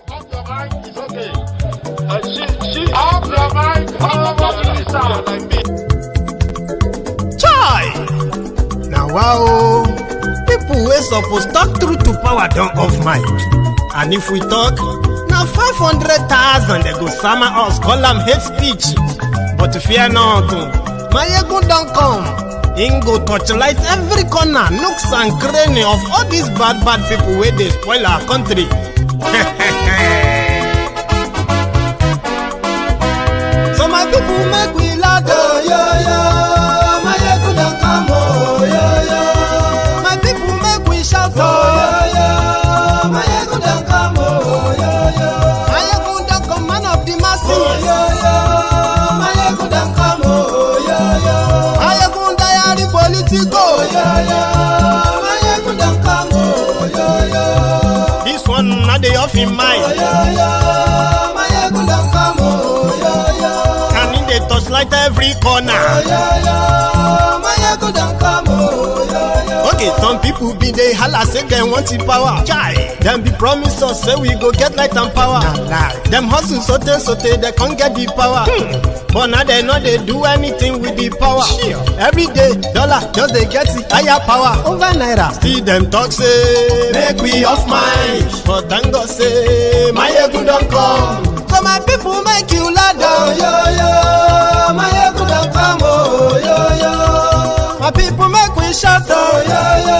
Off your mind is okay. She off your mind. Chai! Now wow, people wey suppose talk through to power don't off mic. And if we talk, now 500,000 they go summer us, call them hate speech. But fear not, Maiyegun don't come. Him go torchlight every corner, nooks and cranny of all these bad people where they spoil our country. So my people make we laugh, oh yo yo. Maiyegun don't come, oh yo yo. My people make we shout, oh yo yo. Maiyegun don't come, oh yo yo. Maiyegun don't come, man of the masses, oh yo yo. Maiyegun don't come, oh yo yo. Maiyegun diary Politico, oh yo yo. Maiyegun don't come, oh yo yo. This one not the off in mind, oh yo yo. Maiyegun don't come, oh yo yo. And in the touchlight every corner, oh yo yo. Maiyegun don't come, oh yo yo. Okay, some people be they holla say they want the power. Chai, them be promise us say we go get light and power. Nah. Them hustle sote they can't get the power. But now they know they do anything with the power. Sure. Every day, dollar just they get the higher power over naira. Still them talk say make we off mind. But thank God say Maiyegun don't come. So my people make you laugh, oh yo yo. Maiyegun don't come, oh yo yo. My people make we shout, oh yo yo.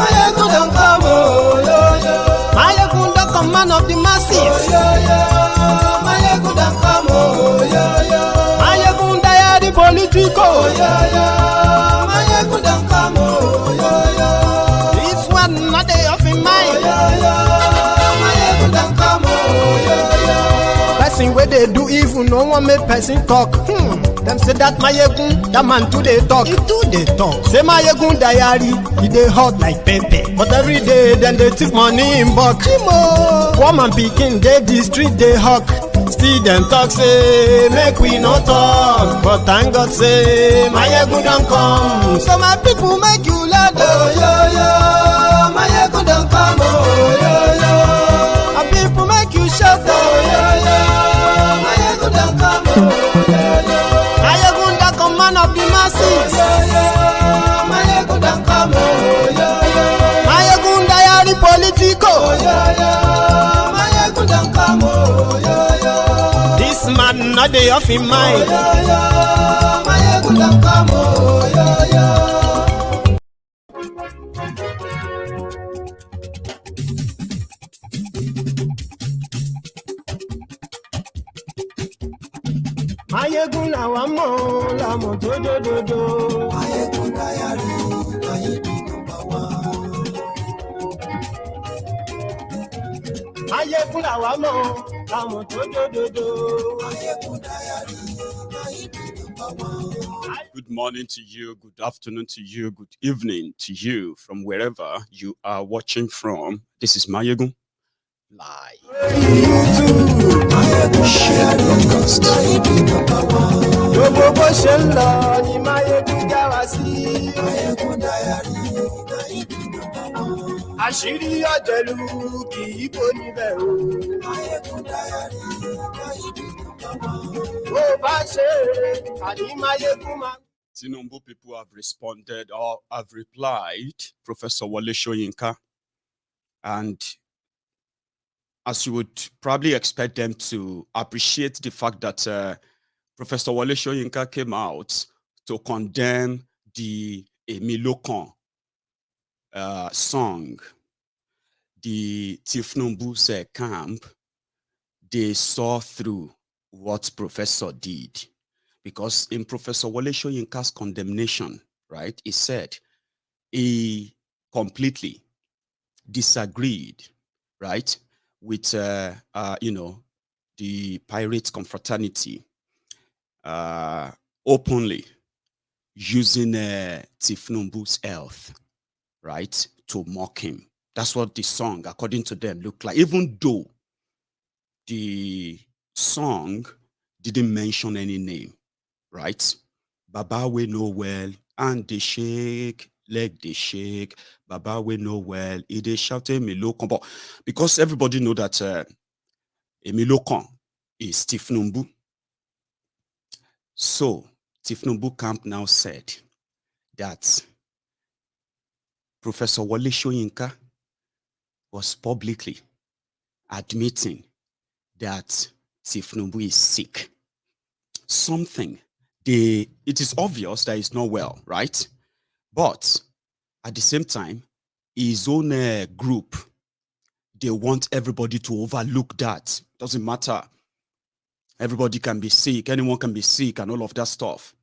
Maiyegun don't come, oh yo yo. Maiyegun don't come, man of the masses, oh yo yo. Maiyegun don't come, oh yo yo. Maiyegun diary Politico, oh yo yo. Maiyegun don't come, oh yo yo. This one not they off in mind, oh yo yo. Maiyegun don't come, oh yo yo. Person where they do evil, no one make person talk. Them say that Maiyegun, that man too they talk. He too they talk. Say Maiyegun diary, he they hot like pepper. But every day, then they take money in bulk. Woman picking, they the street they hawk. Still them talk say, make we no talk. But thank God say, Maiyegun don't come. So my people make you laugh, oh yo yo. Maiyegun don't come, oh yo yo. My people make you shout, oh yo yo. Maiyegun don't come, oh yo yo. Maiyegun don't come, man of the masses, oh yo yo. Maiyegun don't come, oh yo yo. Maiyegun diary Politico, oh yo yo. Maiyegun don't come, oh yo yo. This man not the off in mind, oh yo yo. Maiyegun don't come, oh yo yo. Maiyegun làwa mọ̀, la mọ̀ tó dòdòdò. Maiyegun diary, Maiyegun number one. Maiyegun làwa mọ̀, la mọ̀ tó dòdòdò. Maiyegun diary, Maiyegun number one. Good morning to you, good afternoon to you, good evening to you from wherever you are watching from. This is Maiyegun live. Share broadcast. Àṣírí ọ̀jẹ̀lú kì í bò níbẹ̀ o. Maiyegun diary, bó bá ṣe àní Maiyegun máa. Tinubu people have responded or have replied, Professor Wallace Soyinka, and as you would probably expect them to appreciate the fact that Professor Wallace Soyinka came out to condemn the Emilokan song, the Tinubu's camp, they saw through what Professor did. Because in Professor Wallace Soyinka's condemnation, right, he said he completely disagreed, right, with, the pirate confraternity openly using Tinubu's health, right, to mock him. That's what the song, according to them, looked like. Even though the song didn't mention any name, right? Baba we know well, and the Sheikh leg they shake, Baba we know well, they shout Emilo Kon. Because everybody know that Emilo Kon is Tifnumbu. So Tifnumbu camp now said that Professor Wale Soyinka was publicly admitting that Tifnumbu is sick. Something it is obvious that he's not well, right? But at the same time, his own group, they want everybody to overlook that. Doesn't matter. Everybody can be sick, anyone can be sick, and all of that stuff.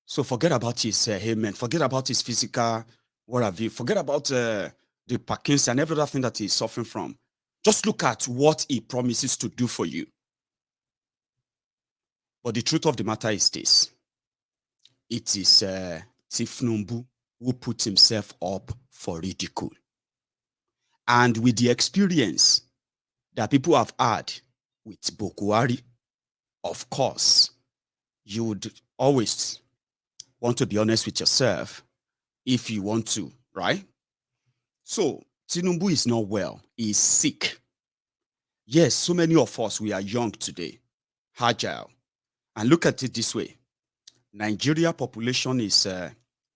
So forget about his ailment, forget about his physical, what have you, forget about the Parkinson and every other thing that he's suffering from. Just look at what he promises to do for you. But the truth of the matter is this. It is Tifnumbu who put himself up for ridicule. And with the experience that people have had with Buhari, of course, you would always want to be honest with yourself if you want to, right? So, Tinubu is not well. He is sick. Yes, so many of us, we are young today, agile. And look at it this way. Nigeria population is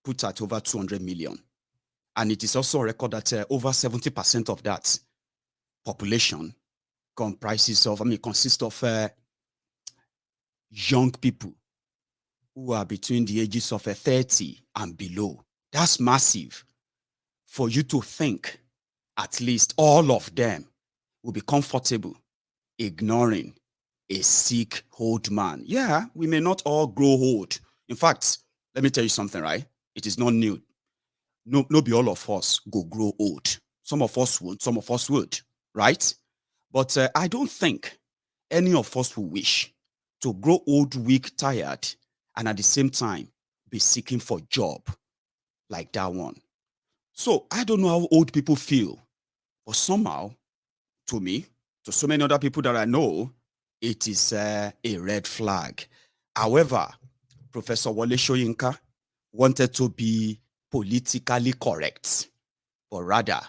put at over 200 million. And it is also a record that over 70% of that population consists of young people who are between the ages of 30 and below. That's massive. For you to think at least all of them will be comfortable ignoring a sick old man. Yeah, we may not all grow old. In fact, let me tell you something, right? It is not new. No, be all of us go grow old. Some of us won't, some of us would, right? But I don't think any of us will wish to grow old, weak, tired, and at the same time be seeking for a job like that one. So I don't know how old people feel, but somehow, to me, to so many other people that I know, it is a red flag. However, Professor Wale Soyinka wanted to be politically correct, but rather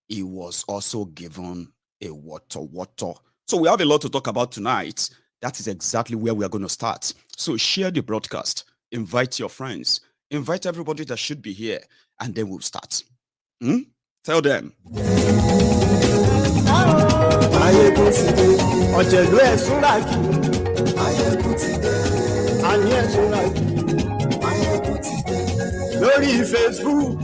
he was also given a water. So we have a lot to talk about tonight. That is exactly where we are going to start. So share the broadcast, invite your friends, invite everybody that should be here, and then we'll start. Tell them. Lórí Facebook,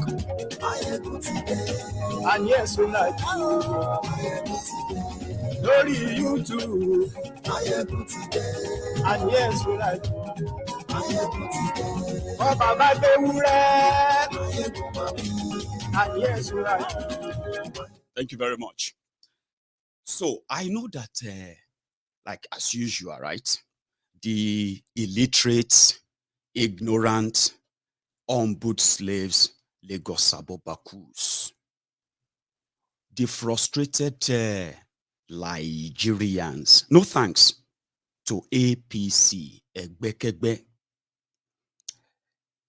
lórí YouTube, bàbá gbé wúrẹ́. Thank you very much. So I know that, like as usual, right? The illiterate, ignorant, unboot slaves, Lagos Bakus, the frustrated Nigerians. No thanks to APC, Egbekegbe.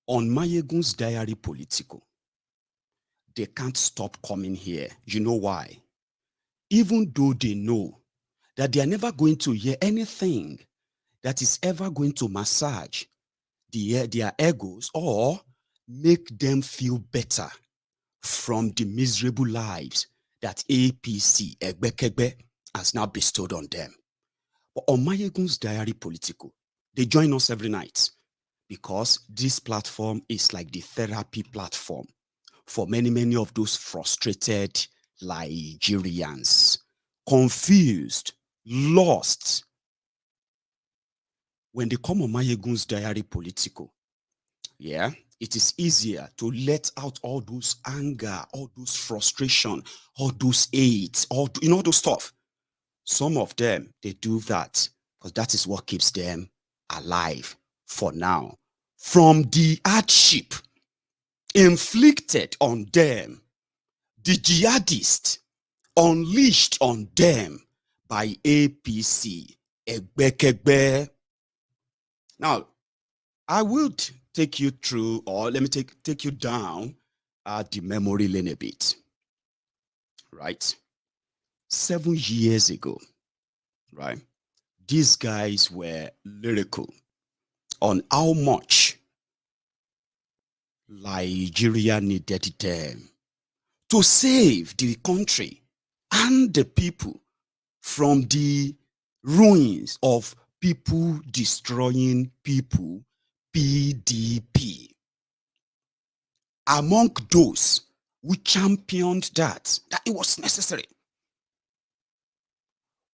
On Maiyegun's diary Politico, they can't stop coming here. You know why? Even though they know that they are never going to hear anything that is ever going to massage their egos or make them feel better from the miserable lives that APC, Egbekegbe, has now bestowed on them. But on Maiyegun's diary Politico, they join us every night because this platform is like the therapy platform for many of those frustrated Nigerians, confused, lost. When they come on Maiyegun's diary Politico, yeah, it is easier to let out all those anger, all those frustration, all those hate, all those stuff. Some of them, they do that because that is what keeps them alive for now. From the hardship inflicted on them, the jihadists unleashed on them by APC, Egbekegbe. Now, I would take you through, or let me take you down the memory lane a bit. Right? 7 years ago, right? These guys were lyrical on how much Nigeria needed them to save the country and the people from the ruins of people destroying people, PDP. Among those who championed that it was necessary,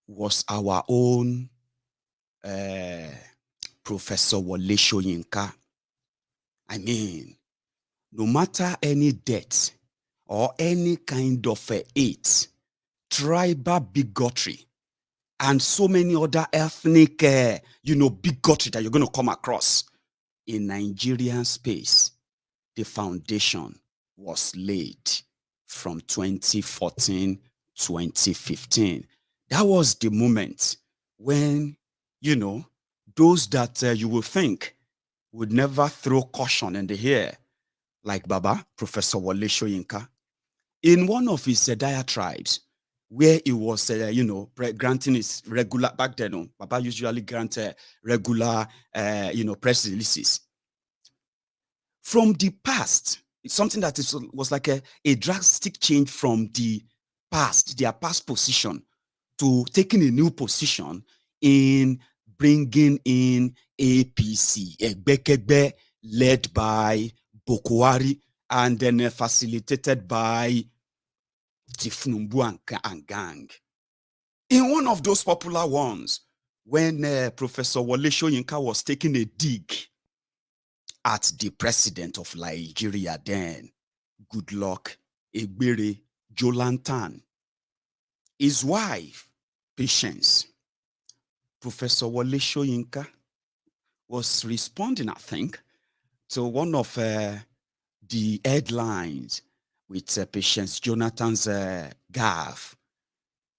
was our own Professor Wallace Soyinka. I mean, no matter any death or any kind of hate, tribal bigotry, and so many other ethnic, bigotry that you're going to come across in Nigerian space, the foundation was laid from 2014, 2015. That was the moment when, those that you would think would never throw caution in the air, like Baba, Professor Wallace Soyinka, in one of his diatribes, where he was, granting his regular, back then, Baba usually granted regular, press releases. From the past, it's something that was like a drastic change from the past, their past position, to taking a new position in bringing in APC, Egbekegbe, led by Buhari, and then facilitated by Tifnumbu and gang. In one of those popular ones, when Professor Wallace Soyinka was taking a dig at the president of Nigeria then, Goodluck Ebere Jonathan, his wife, Patience, Professor Wallace Soyinka was responding, I think, to one of the headlines with Patience Jonathan's gaffe.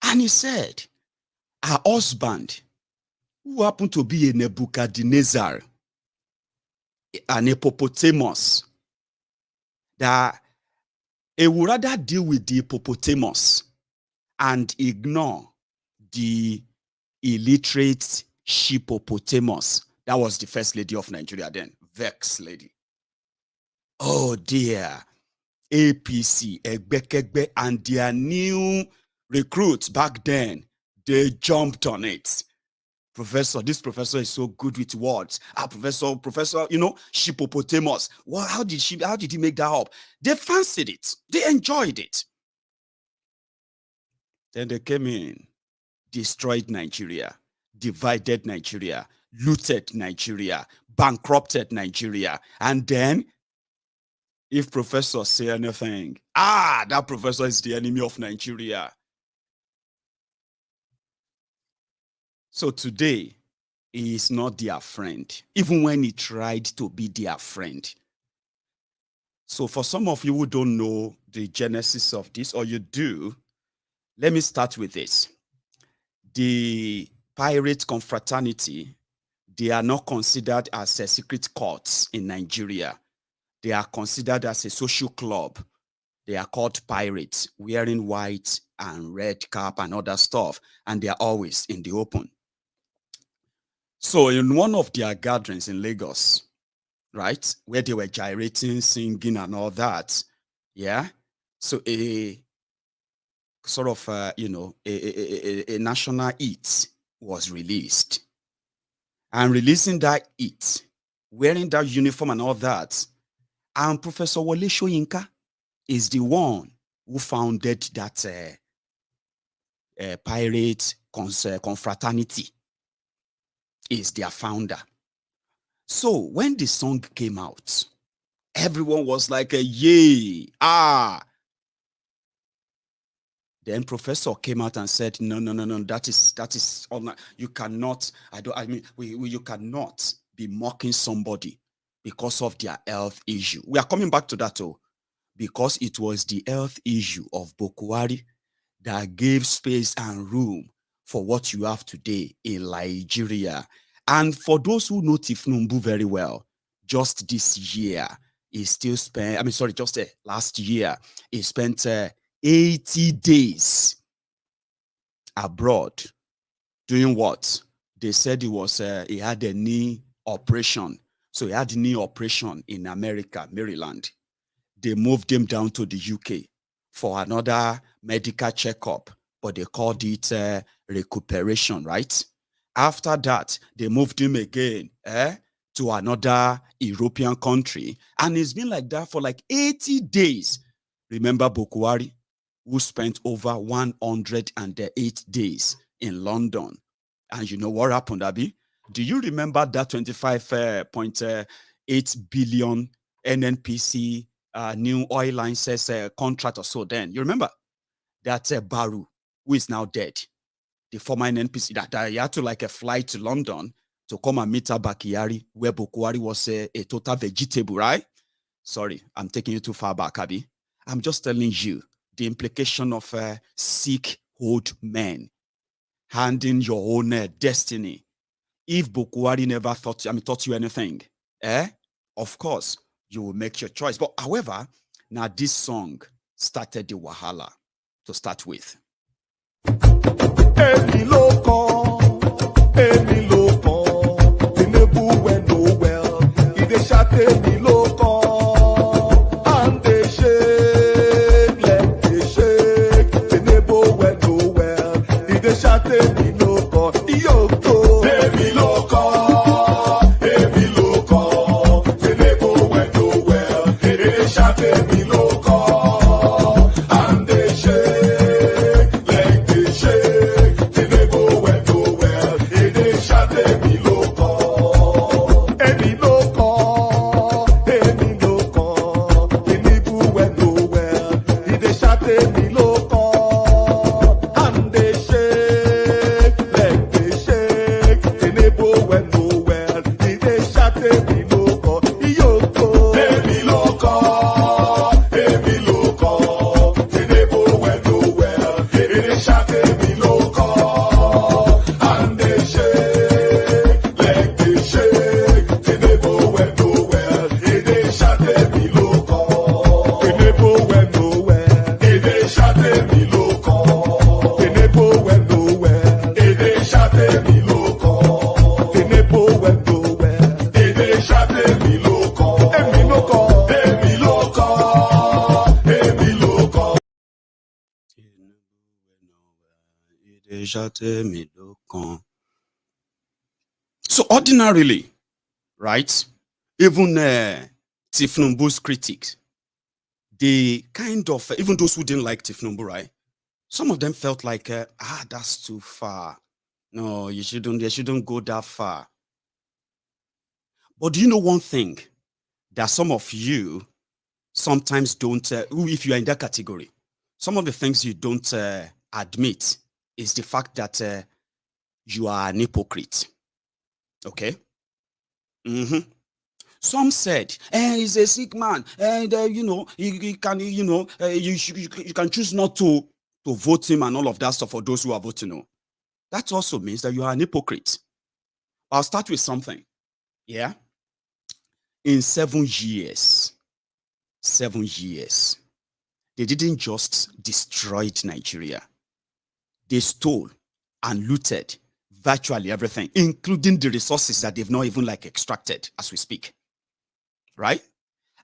And he said, her husband, who happened to be a Nebuchadnezzar, an hippopotamus, that he would rather deal with the hippopotamus and ignore the illiterate sheepopotamus. That was the first lady of Nigeria then, Vex lady. Oh dear. APC, Egbekegbe, and their new recruits back then, they jumped on it. This professor is so good with words. Professor, sheepopotamus. Well, how did he make that up? They fancied it. They enjoyed it. Then they came in, destroyed Nigeria, divided Nigeria, looted Nigeria, bankrupted Nigeria, and then if professors say anything, that professor is the enemy of Nigeria. So today, he is not their friend, even when he tried to be their friend. So for some of you who don't know the genesis of this, or you do, let me start with this. The pirate confraternity, they are not considered as secret courts in Nigeria. They are considered as a social club. They are called pirates, wearing white and red cap and other stuff, and they are always in the open. So in one of their gatherings in Lagos, right, where they were gyrating, singing and all that, yeah, so a sort of, a national hit was released. And releasing that hit, wearing that uniform and all that, and Professor Wallace Soyinka is the one who founded that pirate confraternity, is their founder. So when the song came out, everyone was like, yay, Then Professor came out and said, no, that is, you cannot, you cannot be mocking somebody because of their health issue. We are coming back to that, because it was the health issue of Buhari that gave space and room for what you have today in Nigeria. And for those who know Tifnumbu very well, just this year, he still spent, just last year, he spent 80 days abroad doing what? They said he had a knee operation. So he had a knee operation in America, Maryland. They moved him down to the UK for another medical checkup, but they called it recuperation, right? After that, they moved him again to another European country. And it's been like that for like 80 days. Remember Buhari, who spent over 108 days in London. And you know what happened, Abi? Do you remember that 25.8 billion NNPC new oil license contract or so then? You remember? That Baru, who is now dead, the former NNPC, that he had to fly to London to come and meet Bakari, where Buhari was a total vegetable, right? Sorry, I'm taking you too far back, Abi. I'm just telling you the implication of sick old men handing your own destiny. If Buhari never taught you anything, of course, you will make your choice. But however, now this song started the wahala to start with. Emi loko, Tinubu went no well. He dey shout Emi loko, and they shake, let they shake. Tinubu went no well. He dey shout Emi loko, Yoko. Emi loko, Tinubu went no well. He dey shout Emi loko, and they shake, let they shake. Tinubu went no well. He dey shout Emi loko, Emi loko. Tinubu went no well. He dey shout Emi loko, and they shake, let they shake. Tinubu went no well. He dey shout Emi loko, Yoko. Emi loko. Tinubu went no well. He dey shout Emi loko, and they shake, let they shake. Tinubu went no well. He dey shout Emi loko. Tinubu went no well. He dey shout Emi loko. Tinubu went no well. He dey shout Emi loko. Tinubu went no well. He dey shout Emi loko. Emi loko. So ordinarily, right, even Tifnumbu's critics, they kind of, even those who didn't like Tifnumbu, right, some of them felt like, that's too far. No, they shouldn't go that far. But do you know one thing that some of you sometimes don't, if you are in that category, some of the things you don't admit is the fact that you are an hypocrite. Okay? Some said, he's a sick man, and you can choose not to vote him and all of that stuff for those who are voting. No. That also means that you are an hypocrite. I'll start with something. Yeah? In 7 years, they didn't just destroy Nigeria. They stole and looted virtually everything, including the resources that they've not even extracted as we speak. Right?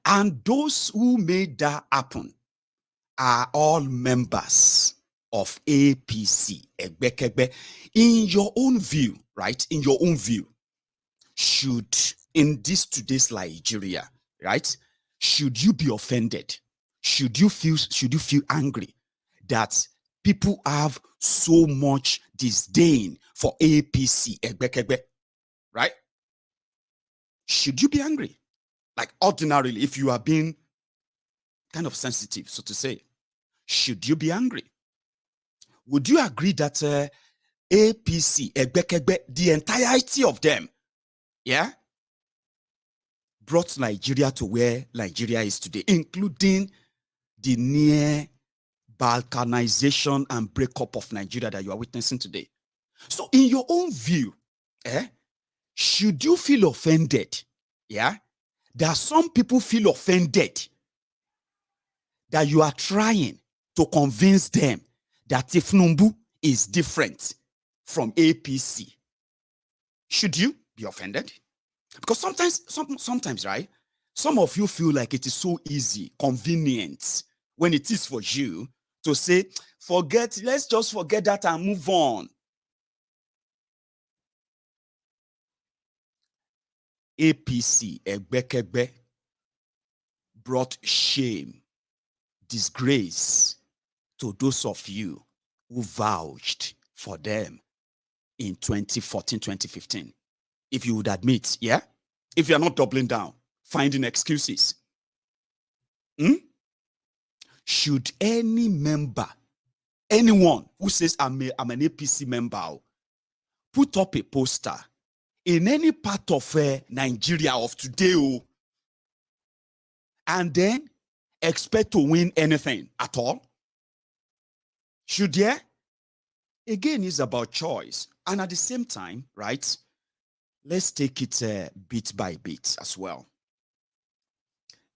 And those who made that happen are all members of APC. In your own view, right? In your own view, should, in this today's Nigeria, right? Should you be offended? Should you feel angry that people have so much disdain for APC? Right? Should you be angry? Ordinarily, if you are being kind of sensitive, so to say, should you be angry? Would you agree that APC, the entirety of them, yeah, brought Nigeria to where Nigeria is today, including the near balkanization and breakup of Nigeria that you are witnessing today? So in your own view, should you feel offended, yeah, There are some people feel offended that you are trying to convince them that Tifnumbu is different from APC. Should you be offended? Because sometimes, right? Some of you feel like it is so easy, convenient, when it is for you to say, let's just forget that and move on. APC, Egbekegbe, brought shame, disgrace to those of you who vouched for them in 2014, 2015. If you would admit, yeah? If you're not doubling down, finding excuses. Should any member, anyone who says I'm an APC member, put up a poster in any part of Nigeria of today, and then expect to win anything at all? Should there? Again, it's about choice. And at the same time, right, let's take it bit by bit as well.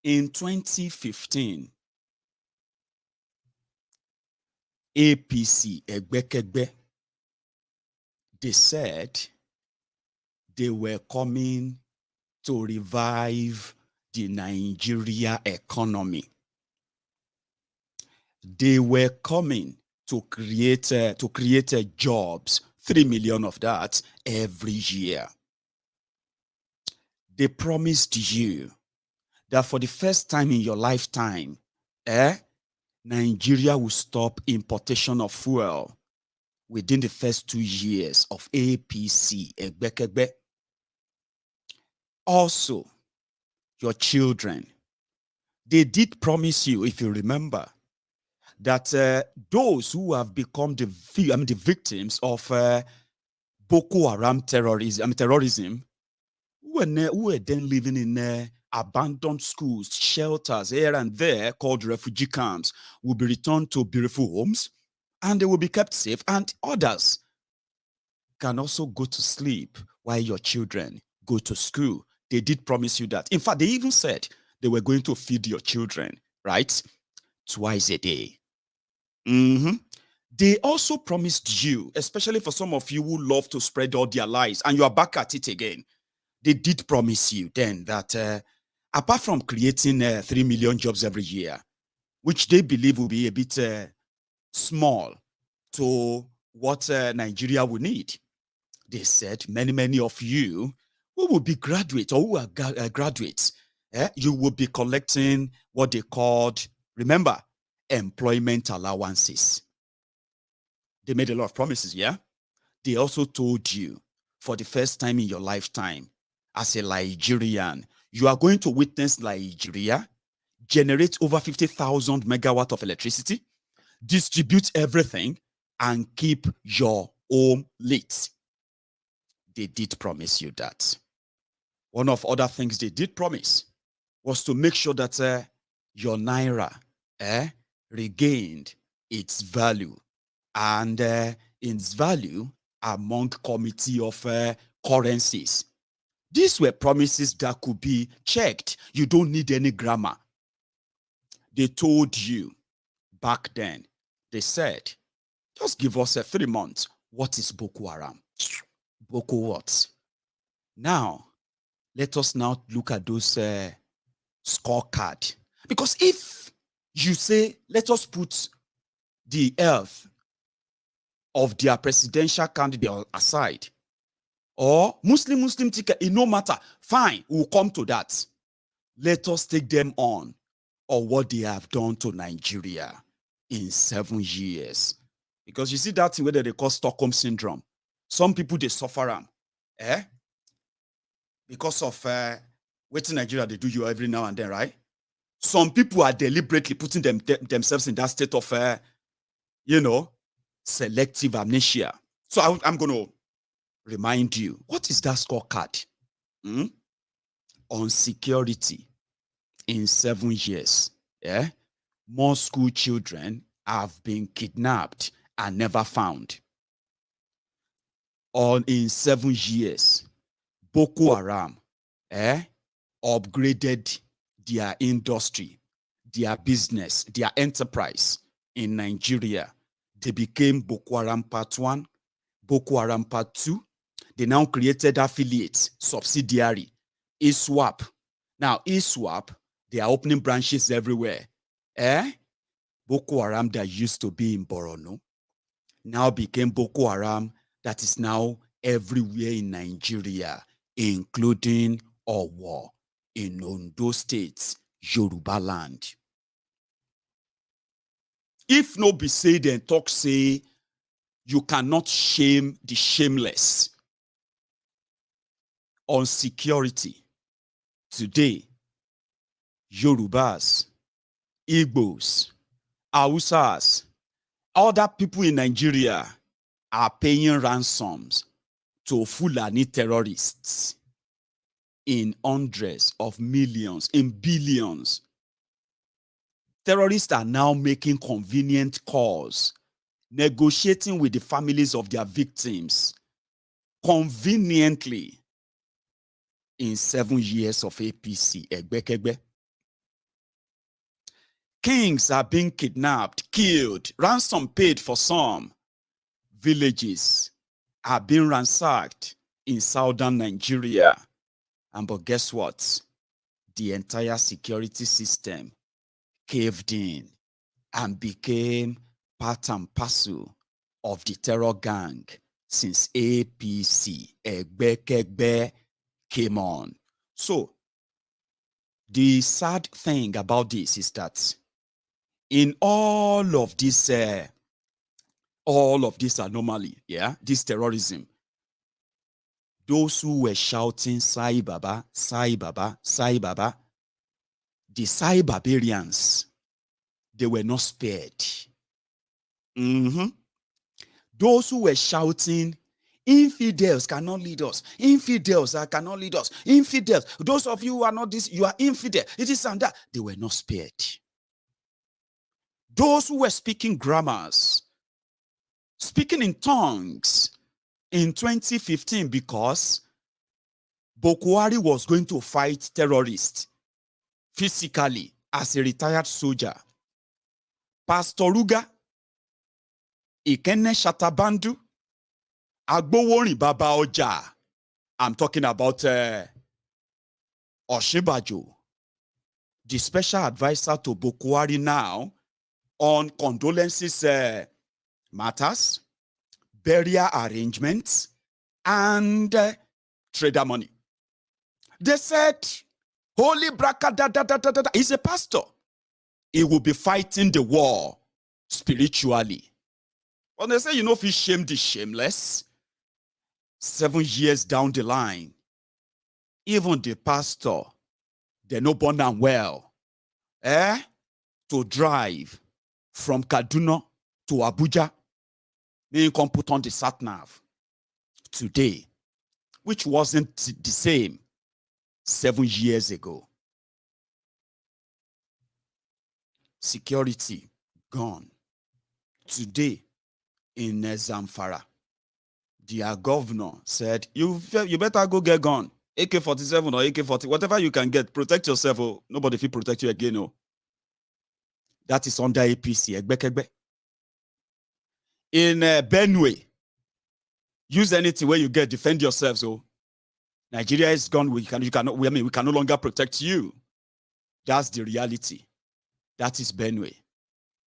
In 2015, APC, Egbekegbe, they said they were coming to revive the Nigeria economy. They were coming to create jobs, 3 million of that every year. They promised you that for the first time in your lifetime, Nigeria will stop importation of fuel within the first 2 years of APC, Egbekegbe. Also, your children, they did promise you, if you remember, that those who have become the victims of Boko Haram terrorism, who were then living in abandoned schools, shelters here and there called refugee camps, will be returned to beautiful homes and they will be kept safe, and others can also go to sleep while your children go to school. They did promise you that. In fact, they even said they were going to feed your children, right? Twice a day. They also promised you, especially for some of you who love to spread all their lies, and you are back at it again. They did promise you then that apart from creating 3 million jobs every year, which they believe will be a bit small to what Nigeria will need, they said many of you who will be graduates or who are graduates, you will be collecting what they called, remember, employment allowances. They made a lot of promises, yeah? They also told you, for the first time in your lifetime, as a Nigerian, you are going to witness Nigeria generate over 50,000 megawatts of electricity, distribute everything, and keep your home lit. They did promise you that. One of other things they did promise was to make sure that your naira regained its value and its value among committee of currencies. These were promises that could be checked. You don't need any grammar. They told you back then, they said, just give us 3 months. What is Boko Haram? Boko what? Now, let us now look at those scorecard. Because if you say, let us put the health of their presidential candidate aside, or Muslim ticket, it no matter, fine, we'll come to that. Let us take them on what they have done to Nigeria in 7 years. Because you see that thing where they call Stockholm syndrome. Some people, they suffer them. Because of what in Nigeria they do you every now and then, right? Some people are deliberately putting themselves in that state of, selective amnesia. So I'm going to remind you, what is that scorecard? On security in 7 years. More school children have been kidnapped and never found. In 7 years, Boko Haram upgraded their industry, their business, their enterprise in Nigeria. They became Boko Haram Part 1, Boko Haram Part 2. They now created affiliates, subsidiary, ISWAP. Now, ISWAP, they are opening branches everywhere. Boko Haram that used to be in Borno now became Boko Haram that is now everywhere in Nigeria, including Owo, in Ondo State, Yoruba land. If no be say, then talk say, you cannot shame the shameless on security. Today, Yorubas, Igbos, Hausas, other people in Nigeria are paying ransoms to Fulani terrorists in hundreds of millions, in billions. Terrorists are now making convenient calls, negotiating with the families of their victims conveniently in 7 years of APC. Egbekegbe. Kings are being kidnapped, killed, ransom paid for some. Villages are being ransacked in southern Nigeria. But guess what? The entire security system caved in and became part and parcel of the terror gang since APC, Egbekegbe, came on. So, the sad thing about this is that in all of this anomaly, this terrorism, those who were shouting Sai Baba, Sai Baba, Sai Baba, the Sai barbarians, they were not spared. Those who were shouting, infidels cannot lead us, infidels cannot lead us, infidels, those of you who are not this, you are infidel, it is and that, they were not spared. Those who were speaking grammars, speaking in tongues in 2015 because Buhari was going to fight terrorists physically as a retired soldier. Pastor Ruga, Ikene Shatabandu, Agbowori Baba Oja. I'm talking about Oshibajo, the special advisor to Buhari now on condolences matters, burial arrangements, and trader money. They said, Holy Braka, he's a pastor. He will be fighting the war spiritually. When they say, you know, if you shame the shameless, 7 years down the line, even the pastor, they're not born and well, to drive from Kaduna to Abuja, they can put on the sat-nav today, which wasn't the same 7 years ago. Security gone. Today in Zamfara, their governor said, you better go get gun, AK-47 or AK-40, whatever you can get, protect yourself. Oh, nobody will protect you again. Oh. That is under APC. Egbekegbe. In Benue, use anything where you get, defend yourselves. Oh, Nigeria is gone. We can no longer protect you. That's the reality. That is Benue.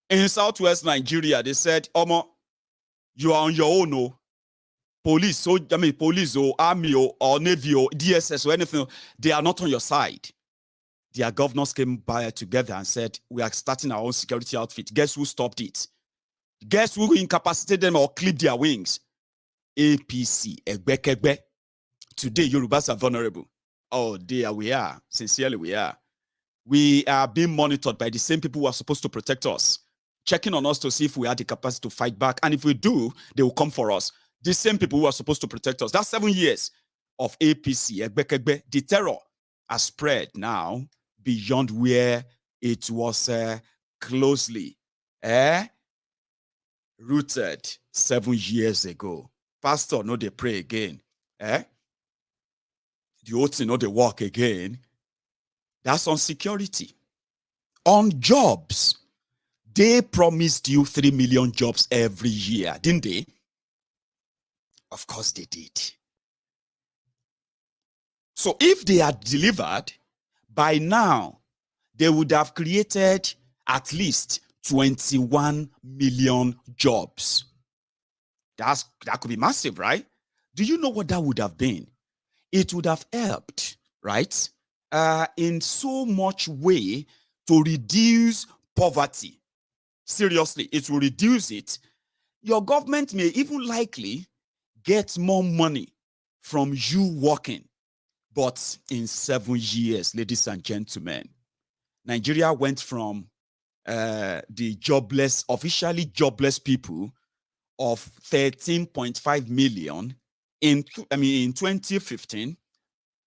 In Southwest Nigeria, they said, Omo, you are on your own. Oh. Police, police or army or navy or DSS or anything, they are not on your side. Their governors came by together and said, we are starting our own security outfit. Guess who stopped it? Guess who incapacitated them or clipped their wings? APC, Egbekegbe. Today, Yorubas are vulnerable. Oh, dear, we are. Sincerely, we are. We are being monitored by the same people who are supposed to protect us, checking on us to see if we have the capacity to fight back. And if we do, they will come for us. The same people who are supposed to protect us. That's 7 years of APC, Egbekegbe. The terror has spread now beyond where it was closely rooted 7 years ago. Pastor, no, they pray again. The oath, no, they walk again. That's on security. On jobs, they promised you 3 million jobs every year, didn't they? Of course they did. So if they had delivered, by now, they would have created at least 21 million jobs. That could be massive, right? Do you know what that would have been? It would have helped, right? In so much way to reduce poverty. Seriously, it will reduce it. Your government may even likely get more money from you working. But in 7 years, ladies and gentlemen, Nigeria went from the jobless, officially jobless people of 13.5 million in 2015,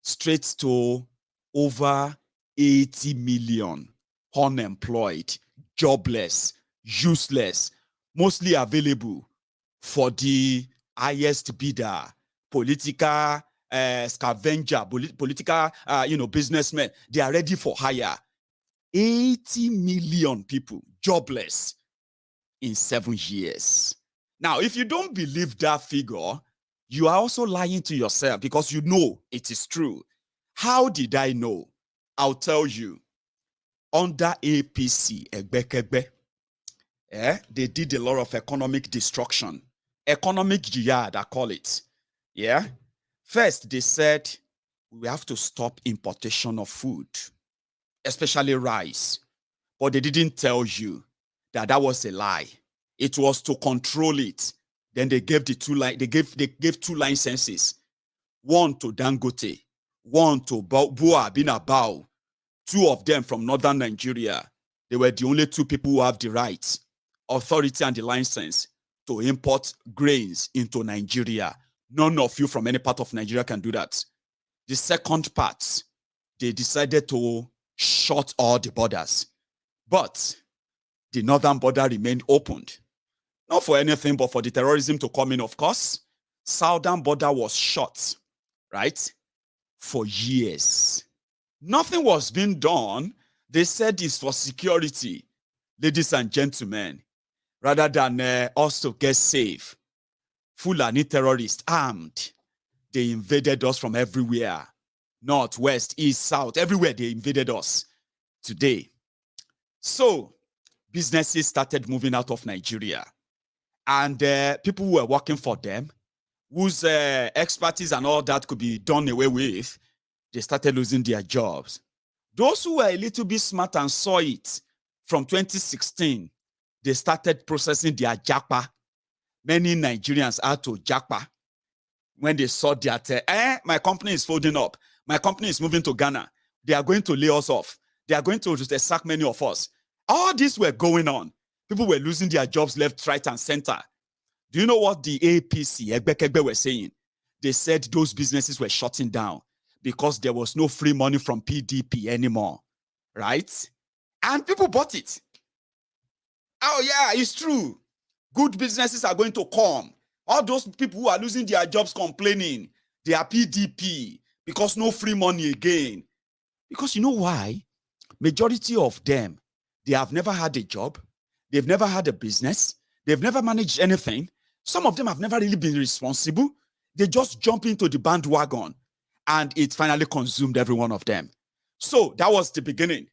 straight to over 80 million unemployed, jobless, useless, mostly available for the highest bidder, political scavenger, political businessmen. They are ready for hire. 80 million people jobless in 7 years. Now, if you don't believe that figure, you are also lying to yourself because you know it is true. How did I know? I'll tell you. Under APC, they did a lot of economic destruction. Economic jihad, I call it. Yeah. First, they said we have to stop importation of food, especially rice. But they didn't tell you that that was a lie. It was to control it. Then they gave they gave two licenses. One to Dangote, one to Buhari, two of them from northern Nigeria. They were the only two people who have the right, authority, and the license to import grains into Nigeria. None of you from any part of Nigeria can do that. The second part, they decided to shut all the borders. But the northern border remained opened. Not for anything, but for the terrorism to come in, of course. Southern border was shut, right? For years. Nothing was being done. They said it's for security, ladies and gentlemen, rather than us to get safe. Fulani terrorists armed. They invaded us from everywhere. North, west, east, south, everywhere they invaded us today. So businesses started moving out of Nigeria. And people who were working for them, whose expertise and all that could be done away with, they started losing their jobs. Those who were a little bit smart and saw it, from 2016, they started processing their japa. Many Nigerians had to japa when they saw that, my company is folding up. My company is moving to Ghana. They are going to lay us off. They are going to sack many of us. All this were going on. People were losing their jobs left, right, and center. Do you know what the APC, were saying? They said those businesses were shutting down because there was no free money from PDP anymore, right? And people bought it. Oh yeah, it's true. Good businesses are going to come. All those people who are losing their jobs complaining, they are PDP because no free money again. Because you know why? Majority of them, they have never had a job. They've never had a business. They've never managed anything. Some of them have never really been responsible. They just jump into the bandwagon and it finally consumed every one of them. So that was the beginning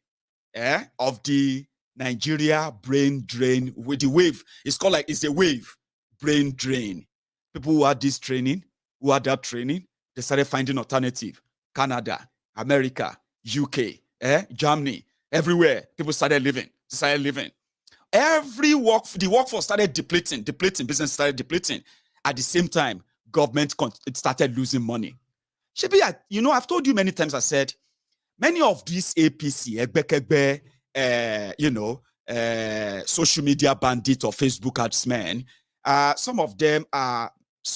of the Nigeria brain drain with the wave. It's called it's a wave, brain drain. People who had this training, who had that training, they started finding alternative. Canada, America, UK, Germany, everywhere. People started living. The workforce started depleting, business started depleting. At the same time, government started losing money. I've told you many times, I said, many of these APC, social media bandit or Facebook adsmen, some of them are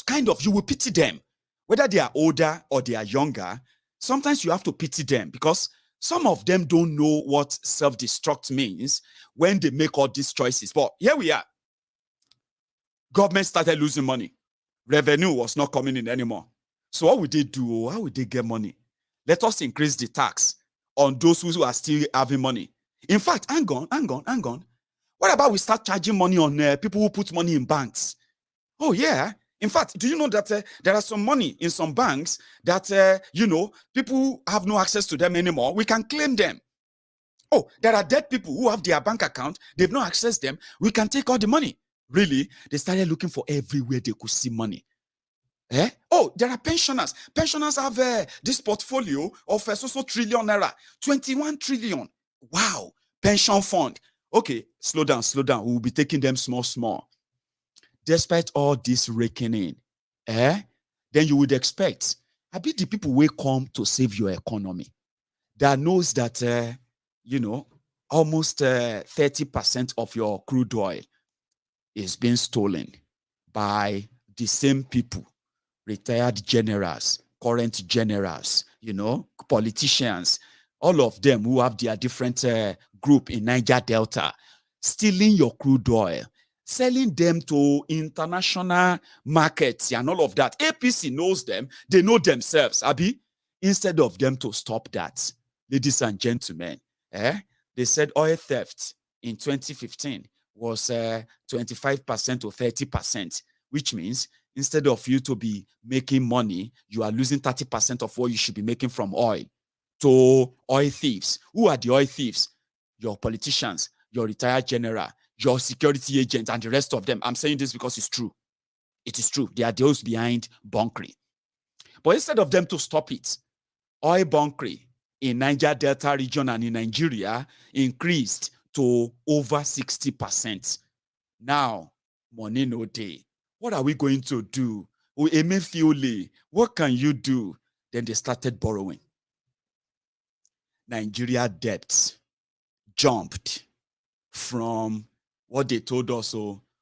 kind of, you will pity them. Whether they are older or they are younger, sometimes you have to pity them because some of them don't know what self-destruct means when they make all these choices. But here we are. Government started losing money. Revenue was not coming in anymore. So what would they do? How would they get money? Let us increase the tax on those who are still having money. In fact, hang on. What about we start charging money on people who put money in banks? Oh, yeah. In fact, do you know that there are some money in some banks that, people have no access to them anymore? We can claim them. Oh, there are dead people who have their bank account. They've not accessed them. We can take all the money. Really? They started looking for everywhere they could see money. Eh? Oh, there are pensioners. Pensioners have this portfolio of so trillion naira. 21 trillion. Wow. Pension fund. Okay, slow down. We'll be taking them small. Despite all this reckoning, then you would expect, I bet the people will come to save your economy that knows that, almost 30% of your crude oil is being stolen by the same people, retired generals, current generals, politicians, all of them who have their different group in Niger Delta, stealing your crude oil, selling them to international markets and all of that. APC knows them. They know themselves, Abi. Instead of them to stop that, ladies and gentlemen, they said oil theft in 2015 was 25% to 30%, which means instead of you to be making money, you are losing 30% of what you should be making from oil to oil thieves. Who are the oil thieves? Your politicians, your retired general, your security agents, and the rest of them. I'm saying this because it's true. It is true. They are those behind bunkering. But instead of them to stop it, oil bunkering in Niger Delta region and in Nigeria increased to over 60%. Now, money no day. What are we going to do? What can you do? Then they started borrowing. Nigeria debt jumped from what they told us,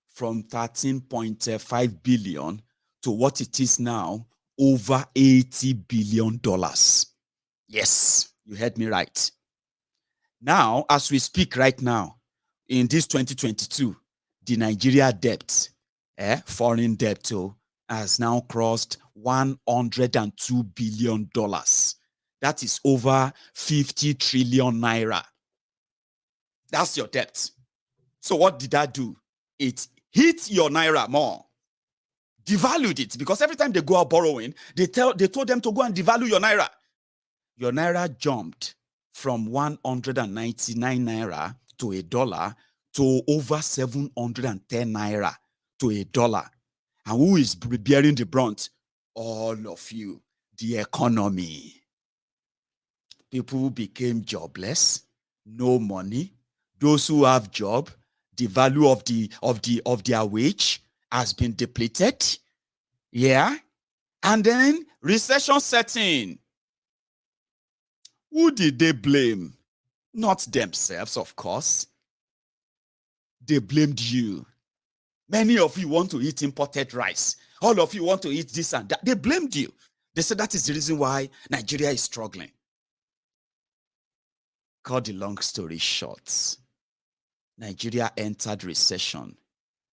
from 13.5 billion to what it is now, over $80 billion. Yes, you heard me right. Now, as we speak right now, in this 2022, the Nigeria debt, foreign debt, has now crossed $102 billion. That is over 50 trillion naira. That's your debt. So what did that do? It hit your naira more, devalued it, because every time they go out borrowing, they told them to go and devalue your naira. Your naira jumped from 199 naira to $1 to over 710 naira to $1. And who is bearing the brunt? All of you, the economy. People became jobless, no money. Those who have job, the value of their wage has been depleted. Yeah. And then recession set in. Who did they blame? Not themselves, of course. They blamed you. Many of you want to eat imported rice. All of you want to eat this and that. They blamed you. They said that is the reason why Nigeria is struggling. Cut the long story short, Nigeria entered recession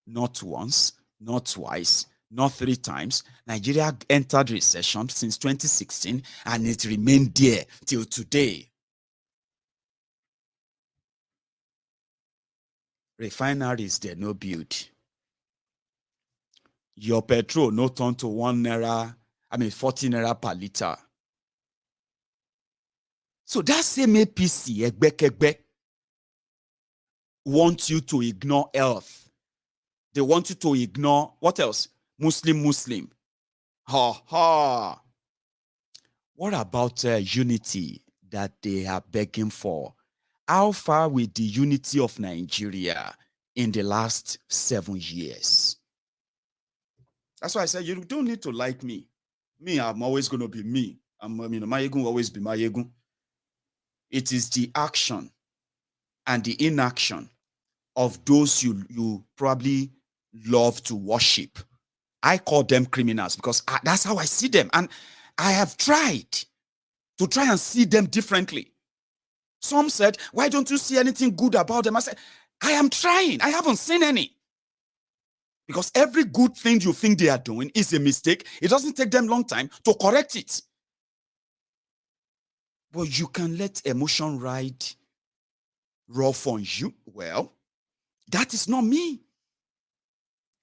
not once, not twice, not 3 times. Nigeria entered recession since 2016 and it remained there till today. Refineries, they no build. Your petrol no turn to 40 naira per liter. So that same APC, Egbe, want you to ignore health. They want you to ignore, what else? Muslim. Ha. What about unity that they are begging for? How far with the unity of Nigeria in the last 7 years? That's why I said you don't need to like me. Me, I'm always going to be me. Maiyegun will always be Maiyegun. It is the action and the inaction of those you probably love to worship. I call them criminals because that's how I see them. And I have tried to try and see them differently. Some said, why don't you see anything good about them? I said, I am trying. I haven't seen any. Because every good thing you think they are doing is a mistake. It doesn't take them a long time to correct it. But you can let emotion ride rough on you. Well, that is not me.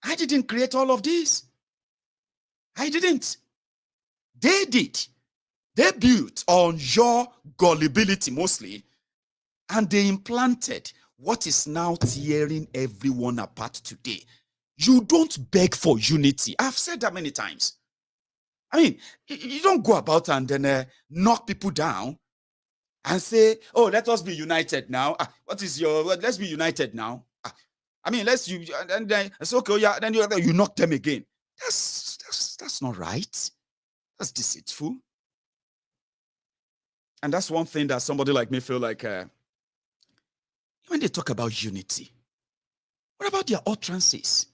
I didn't create all of this. I didn't. They did. They built on your gullibility mostly, and they implanted what is now tearing everyone apart today. You don't beg for unity. I've said that many times. I mean, you don't go about and then knock people down and say, oh, let us be united now. What is your, let's be united now. I mean, and then it's okay, yeah, then you knock them again. That's not right. That's deceitful. And that's one thing that somebody like me feel like, when they talk about unity, what about their utterances?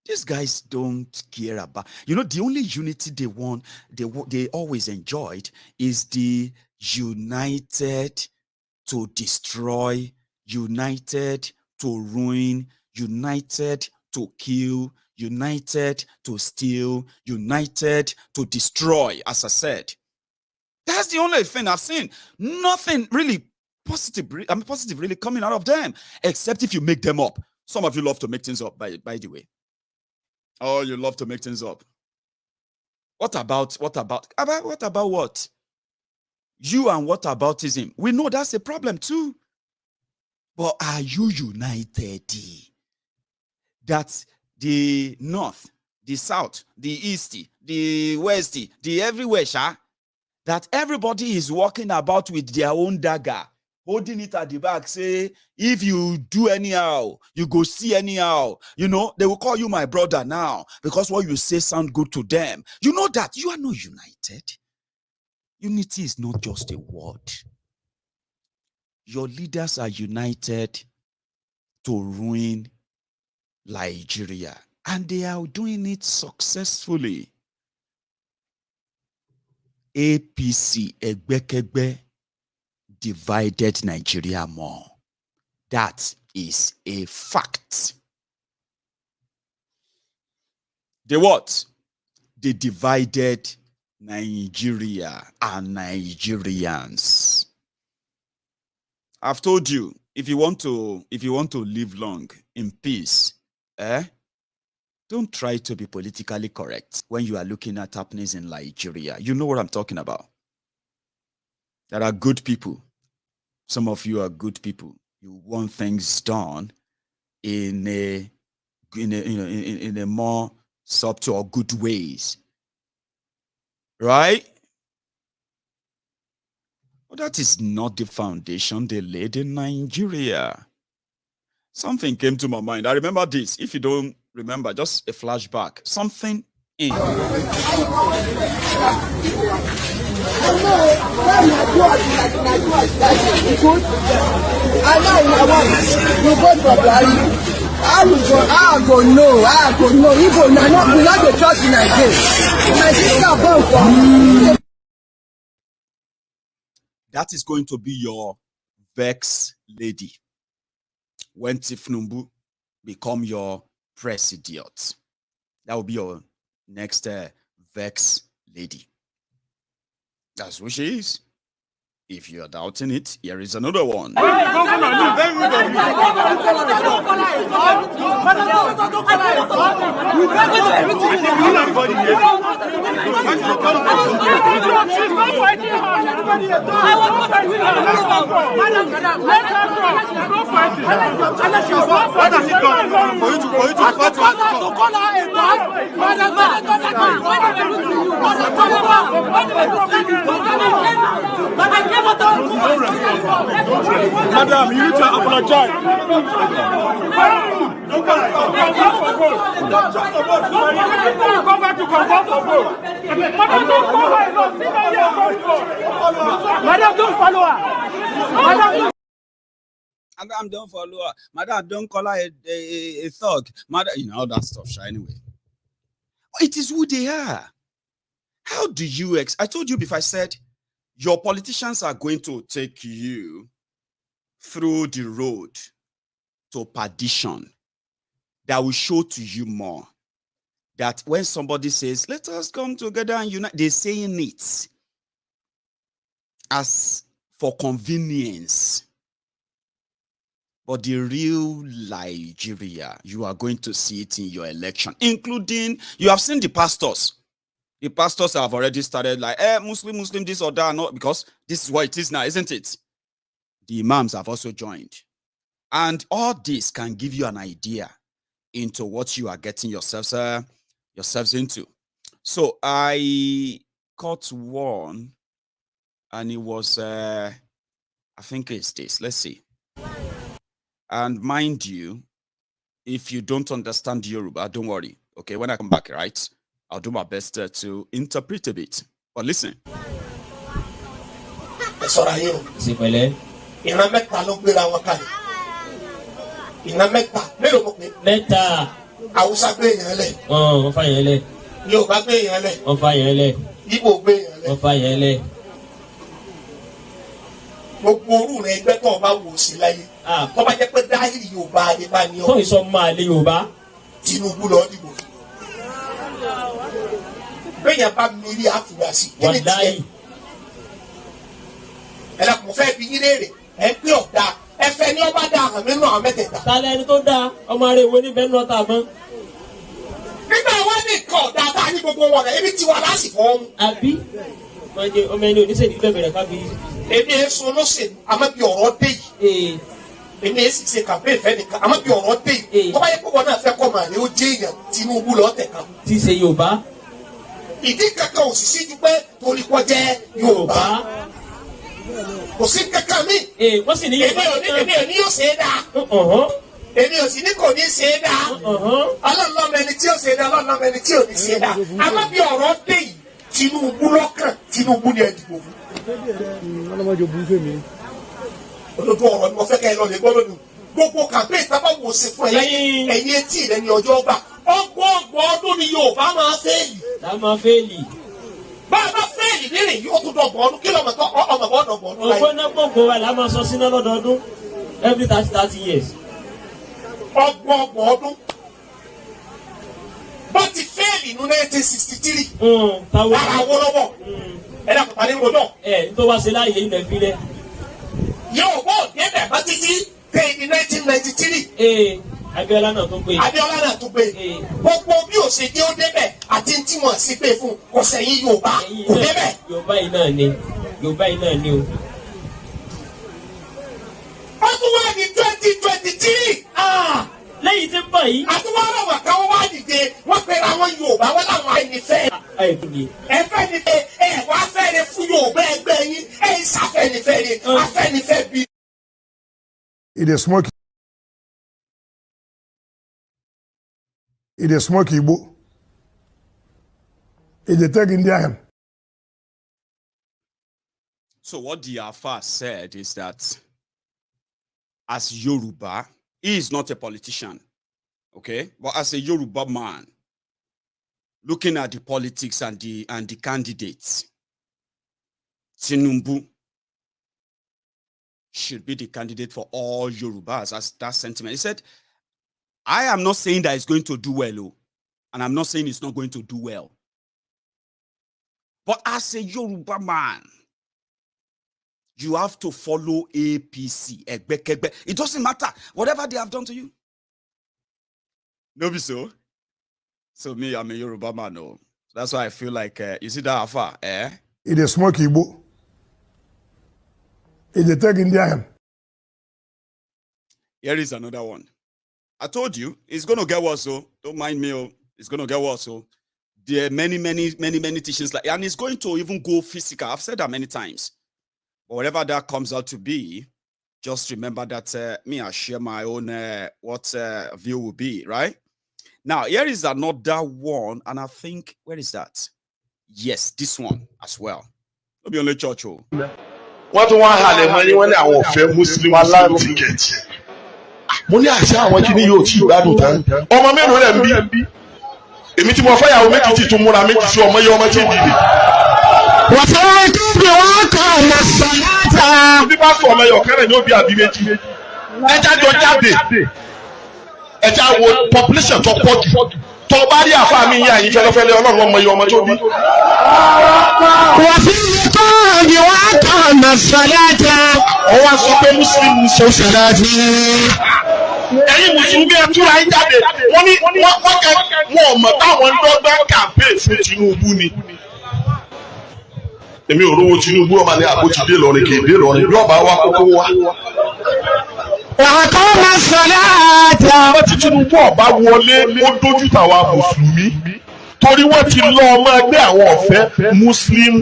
These guys don't care about, the only unity they want, they always enjoyed is the united to destroy, united to ruin, united to kill, united to steal, united to destroy, as I said. That's the only thing I've seen. Nothing really positive really coming out of them, except if you make them up. Some of you love to make things up, by the way. Oh, you love to make things up. What about what? You and whataboutism. We know that's a problem too. But are you united? That the north, the south, the east, the west, the everywhere, that everybody is walking about with their own dagger, holding it at the back, say, if you do anyhow, you go see anyhow. They will call you my brother now because what you say sound good to them. You know that you are not united. Unity is not just a word. Your leaders are united to ruin Nigeria, and they are doing it successfully. APC, Egbekegbe, divided Nigeria more. That is a fact. They what? They divided Nigeria and Nigerians. I've told you, if you want to live long in peace, don't try to be politically correct when you are looking at happenings in Nigeria. You know what I'm talking about. There are good people. Some of you are good people. You want things done in a more subtle or good ways, right? But that is not the foundation they laid in Nigeria. Something came to my mind. I remember this. If you don't remember, just a flashback. Something in. I go no. Even we not the trust in Nigeria. My sister born for me. That is going to be your vex lady when Tifnumbu become your president. That will be your next vex lady. That's who she is. If you are doubting it, here is another one. Madam, you need to apologize. Come back to convos for vote. Madam, don't follow her. Madam, don't follow her. Madam, don't follow her. Madam, don't call her a thug. Madam, all that stuff, anyway. It is who they are. How do you I told you before, I said, your politicians are going to take you through the road to perdition that will show to you more that when somebody says, let us come together and unite, they're saying it. as for convenience. But the real Nigeria, you are going to see it in your election, including, you have seen the pastors. The pastors have already started like, Muslim, this or that, not because this is what it is now, isn't it? The imams have also joined. And all this can give you an idea into what you are getting yourselves into. So I caught one, and it was, I think it's this. Let's see. And mind you, if you don't understand Yoruba, don't worry. Okay, when I come back, right, I'll do my best to interpret a bit. But listen. gbogbo orú rẹ ẹgbẹ́ tó bá wò sí láyé tó bá jẹ́ pé dáhìrì Yorùbá adébá ni tó ìsọ máa lé Yorùbá Tinubu lọ dìbò bẹ́ẹ̀ bá mírí àfúrásì kí ni tiẹ̀ ẹ lọ kò fẹ́ bí yín léèrè ẹ pé ọ̀dà ẹ fẹ́ ní ọba dá àmì nínú àwọn mẹ́tẹ̀ẹ̀ta. ta lẹni tó dáa ọmọ rẹ ìwé níbẹ̀ nínú ọ̀tá mọ́. nígbà wọn ní nǹkan ọ̀dà tá a ní gbogbo wọn rẹ̀ ebi tiwa lásìkò ọ̀hún. àbí ọmọ ẹni oníṣèlú bẹ̀rẹ̀ kábíyèsí. èmi èso olóṣèlú àmọ́ bí ọ̀rọ̀ dé yìí èmi èsì ṣe campaign fẹ́ nìkan àmọ́ bí ọ̀rọ̀ dé yìí kọ́bá yẹ kó wọn náà fẹ́ kọ́ màá ní ó jẹ́ èèyàn Tinubu lọ́ọ́ tẹ̀ kan. tí ṣe Yorùbá. ìdí kankan ò sì síjú pé torí kọ́ jẹ́ Yorùbá kò sí kankan mi. wọ́n sì ní Yorùbá èmi ò ní yóò ṣe é dáa èmi ò sì ní kò ní ṣe é dáa Ọlọ́run ló mọ ẹni tí ó ṣe é dáa Ọlọ́run ló mọ ẹni tí ò ní ṣe é dáa àmọ́ bí ọ̀rọ̀ dé yìí Tinubu lọ́kàn Tinubu ni ẹ dìbò fún. olódò ọ̀rọ̀ ni mo fẹ́ kẹ́ ẹ lọ lè gbọ́ lónìí gbogbo campaign tá a bá wò sí fún ẹ ẹ̀yìn etí rẹ ní ọjọ́ gbà ọgbọ̀n ọdún ni Yorùbá máa fẹ́ẹ̀lì. tá máa fẹ́ẹ̀lì. bá a bá fẹ́ẹ̀lì nírìn yóò tún dọ̀gbọ̀n ọdún kí ló mọ̀ tó ọmọ bọ́ dọ̀gbọ̀n ọdún láyé. ọgbọ́n náà gbọ̀ngbọ̀n wa la máa sọ síná lọ́dọọdún every 30 years. ọgbọ̀n ọdún bá ti fẹ́ẹ̀lì ní 1963. lára Awólọ́wọ̀ ẹ dàpọ̀ tani ro náà. nítorí wá sí láàyè ilẹ̀ ìfilẹ̀. yóò bọ̀ débẹ̀ bá títí pé ní 1993. Abíọ́lá náà tó gbé. Abíọ́lá náà tó gbé. gbogbo bí o ṣe dé ó débẹ̀ àti tí wọ́n sì pé fún ọ̀sẹ̀ yìí Yorùbá kò débẹ̀. Yorùbá yìí náà ni Yorùbá yìí náà ni o. ó tún wá ní 2023. lẹ́yìn tí ń bọ̀ yìí. àtúwárọ̀ wà káwọ́ wá dìde wọ́n pe àwọn Yorùbá wọn làwọn àìnífẹ́. ẹ̀fẹ́nifẹ́ ẹ̀ wá fẹ́rẹ̀ fún Yorùbá ẹgbẹ́ yín ẹ̀ ń sàfẹ́nifẹ́ rẹ̀ afẹ́nifẹ́ bí. It is smoky. It is smoky Igbo. It is taking the So what the Alpha said is that as Yoruba, he is not a politician, okay? But as a Yoruba man, looking at the politics and the candidates, Tinubu should be the candidate for all Yorubas, as that sentiment. He said, I am not saying that it's going to do well, and I'm not saying it's not going to do well. But as a Yoruba man, you have to follow APC. It doesn't matter. Whatever they have done to you. No, be so. So me, I'm a Yoruba man. No. That's why I feel like, you see that afar, It is smoky Igbo. It is taking the Here is another one. I told you, it's going to get worse, so don't mind me. It's going to get worse, so there are many teachings, like, and it's going to even go physical. I've said that many times. But whatever that comes out to be, just remember that I share my own view will be, right? Now, here is another one, and I think, where is that? Yes, this one as well. It'll be only church. What do I have? Money when I offer Muslim ticket. Money I say I want you to see that time. Oh, my man, will be. Èmi tí mo fẹ́ yàwó méjì tí tún múra méjì sí ọmọ yẹ ọmọ tí ń dìde. Wọ́n fẹ́ kí bí wọ́n kọ́ ọmọ sọ̀láta. Bí bá sọ ọmọ yẹ ọ̀kẹ́rẹ́ ní òbí àbí méjì. Ẹja jọ jáde. Ẹja wo population tó pọ̀ jù Tobari afami ya yin fele Ọlọ́run ọmọ ọmọ tó bí. Wa fi qawli wa aqama as-salata. Ó wá sọ pé Muslim So salati. Ẹ̀yin Mùsùlùmí ẹ túra yín jáde. Wọ́n ní wọ́n mọ̀ táwọn dọ́gba campaign fún Tinubu ni. Èmi ò rówó Tinubu ọba ní àbójúdé lọrin kì í dé lọrin bí ọba wa kókó wá. Wa aqama as-salata. Wọ́n ti Tinubu ọba wọlé ó dójú tàwa Mùsùlùmí. Torí wọ́n ti lọ ọmọ ẹgbẹ́ àwọn ọ̀fẹ́ Muslim.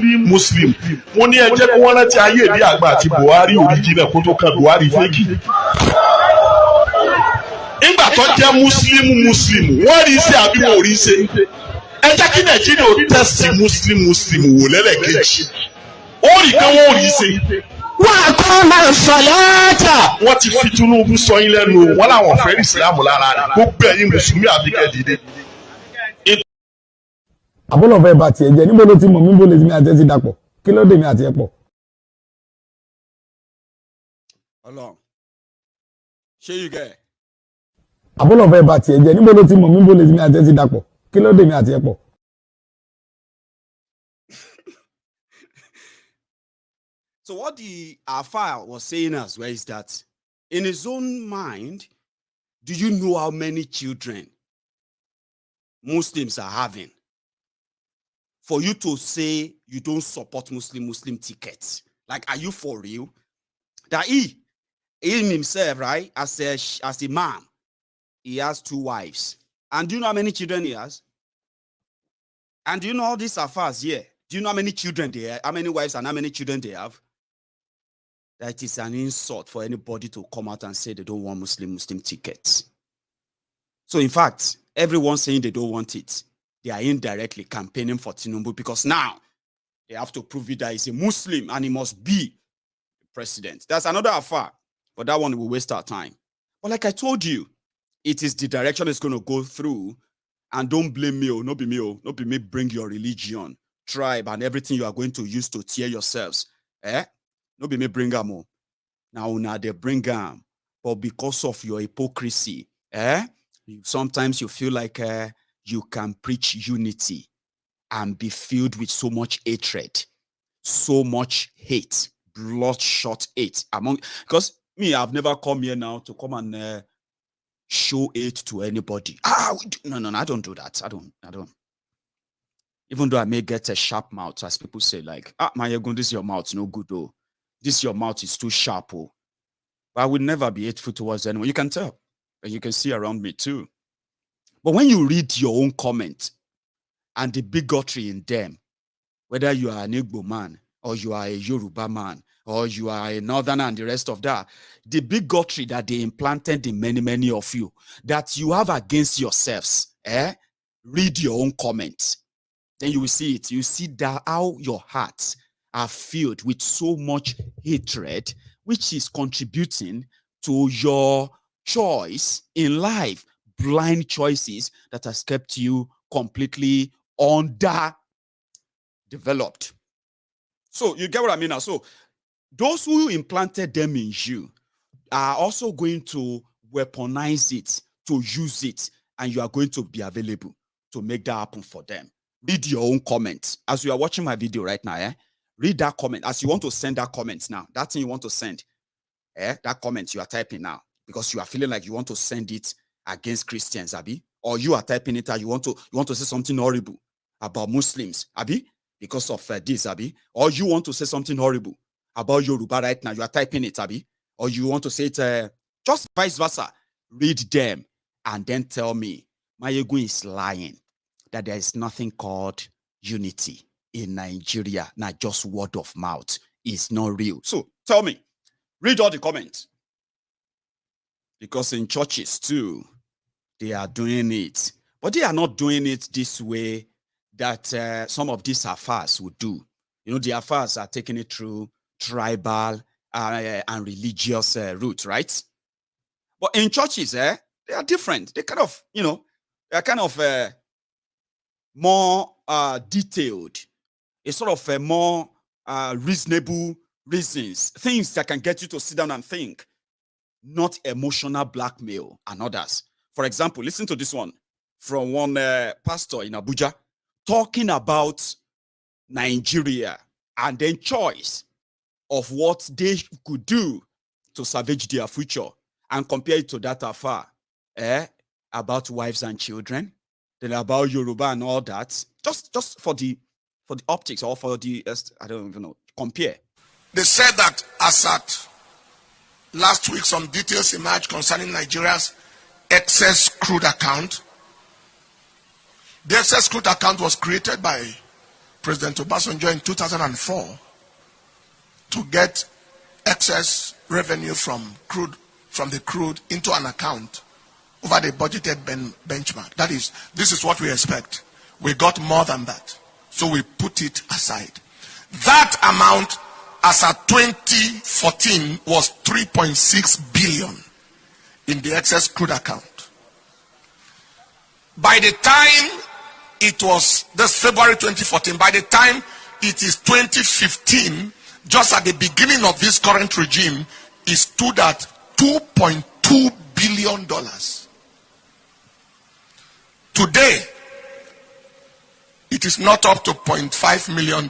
Wọ́n ní ẹ jẹ́ kí wọ́n rántí ayé ìdí àgbà àti Buhari original kó tó kan Buhari fake. Nígbà tó jẹ́ Muslim wọ́n rí ṣe àbí wọn ò rí ṣe. Ẹ jẹ́ kí Nàìjíríà ó tẹ̀sí Muslim wò lẹ́lẹ́kejì. Ó rí pé wọ́n ò rí ṣe. Wa aqama as-salata. Wọ́n ti fi Tinubu sọ yín lẹ́nu wọn làwọn fẹ́ Ìsìlámù lára rẹ̀. Gbogbo ẹ̀yin Mùsùlùmí àbíkẹ́ dìde. Àbúrò fẹ́ bá tiẹ̀ jẹ́ níbo ló ti mọ̀ mí bó lè mi àti ẹ ti dàpọ̀ kí ló dé mi àti ẹ pọ̀. Ọlọ́run ṣé yìí gẹ̀. Àbúrò fẹ́ bá tiẹ̀ jẹ́ níbo ló ti mọ̀ mí bó lè mi àti ẹ ti dàpọ̀ kí ló dé mi àti ẹ pọ̀. So what the Alpha was saying as well is that in his own mind, do you know how many children Muslims are having? For you to say you don't support Muslim tickets. Like, are you for real? That he himself, right, as a man, he has 2 wives. And do you know how many children he has? And do you know all these affairs here? Do you know how many children they have? How many wives and how many children they have? That is an insult for anybody to come out and say they don't want Muslim tickets. So in fact, everyone saying they don't want it, they are indirectly campaigning for Tinubu because now they have to prove it that he's a Muslim and he must be the president. That's another affair, but that one will waste our time. But like I told you, it is the direction it's going to go through. And don't blame me, not be me, bring your religion, tribe, and everything you are going to use to tear yourselves. No be me bring them. Now they bring them, but because of your hypocrisy, sometimes you feel like you can preach unity and be filled with so much hatred, so much hate, bloodshot hate because me, I've never come here now to come and show hate to anybody. No, I don't do that. I don't. Even though I may get a sharp mouth, as people say, like, Maiyegun, this your mouth, no good, oh. This your mouth is too sharp, oh. But I would never be hateful towards anyone. You can tell. And you can see around me too. But when you read your own comment and the bigotry in them, whether you are an Igbo man, or you are a Yoruba man, or you are a Northerner and the rest of that, the bigotry that they implanted in many of you, that you have against yourselves, read your own comments. Then you will see it. You see that how your hearts are filled with so much hatred, which is contributing to your choice in life, blind choices that has kept you completely underdeveloped. So you get what I mean now? So those who implanted them in you are also going to weaponize it, to use it, and you are going to be available to make that happen for them. Read your own comments. As you are watching my video right now, read that comment. As you want to send that comment now, that thing you want to send, that comment you are typing now, because you are feeling like you want to send it against Christians, Abi, or you are typing it and you want to say something horrible about Muslims, Abi, because of this, Abi, or you want to say something horrible about Yoruba right now, you are typing it, Abi, or you want to say it just vice versa. Read them and then tell me Maiyegun is lying, that there is nothing called unity in Nigeria, not just word of mouth. It's not real. So tell me, read all the comments. Because in churches too, they are doing it. But they are not doing it this way that some of these affairs would do. You know, the affairs are taking it through tribal and religious route, right? But in churches, they are different. They kind of, you know, they are kind of more detailed. It's sort of more reasonable reasons, things that can get you to sit down and think, not emotional blackmail and others. For example, listen to this one from one pastor in Abuja talking about Nigeria and then choice of what they could do to salvage their future, and compare it to that affair about wives and children, then about Yoruba and all that, just for the optics, or for the I don't even know, compare. They said that as at last week, some details emerged concerning Nigeria's excess crude account. The excess crude account was created by President Obasanjo in 2004 to get excess revenue from the crude into an account over the budgeted benchmark. That is, this is what we expect. We got more than that, so we put it aside. That amount, as at 2014, was 3.6 billion in the excess crude account. By the time it was this February 2014, by the time it is 2015, just at the beginning of this current regime, it stood at $2.2 billion. Today, it is not up to $0.5 million.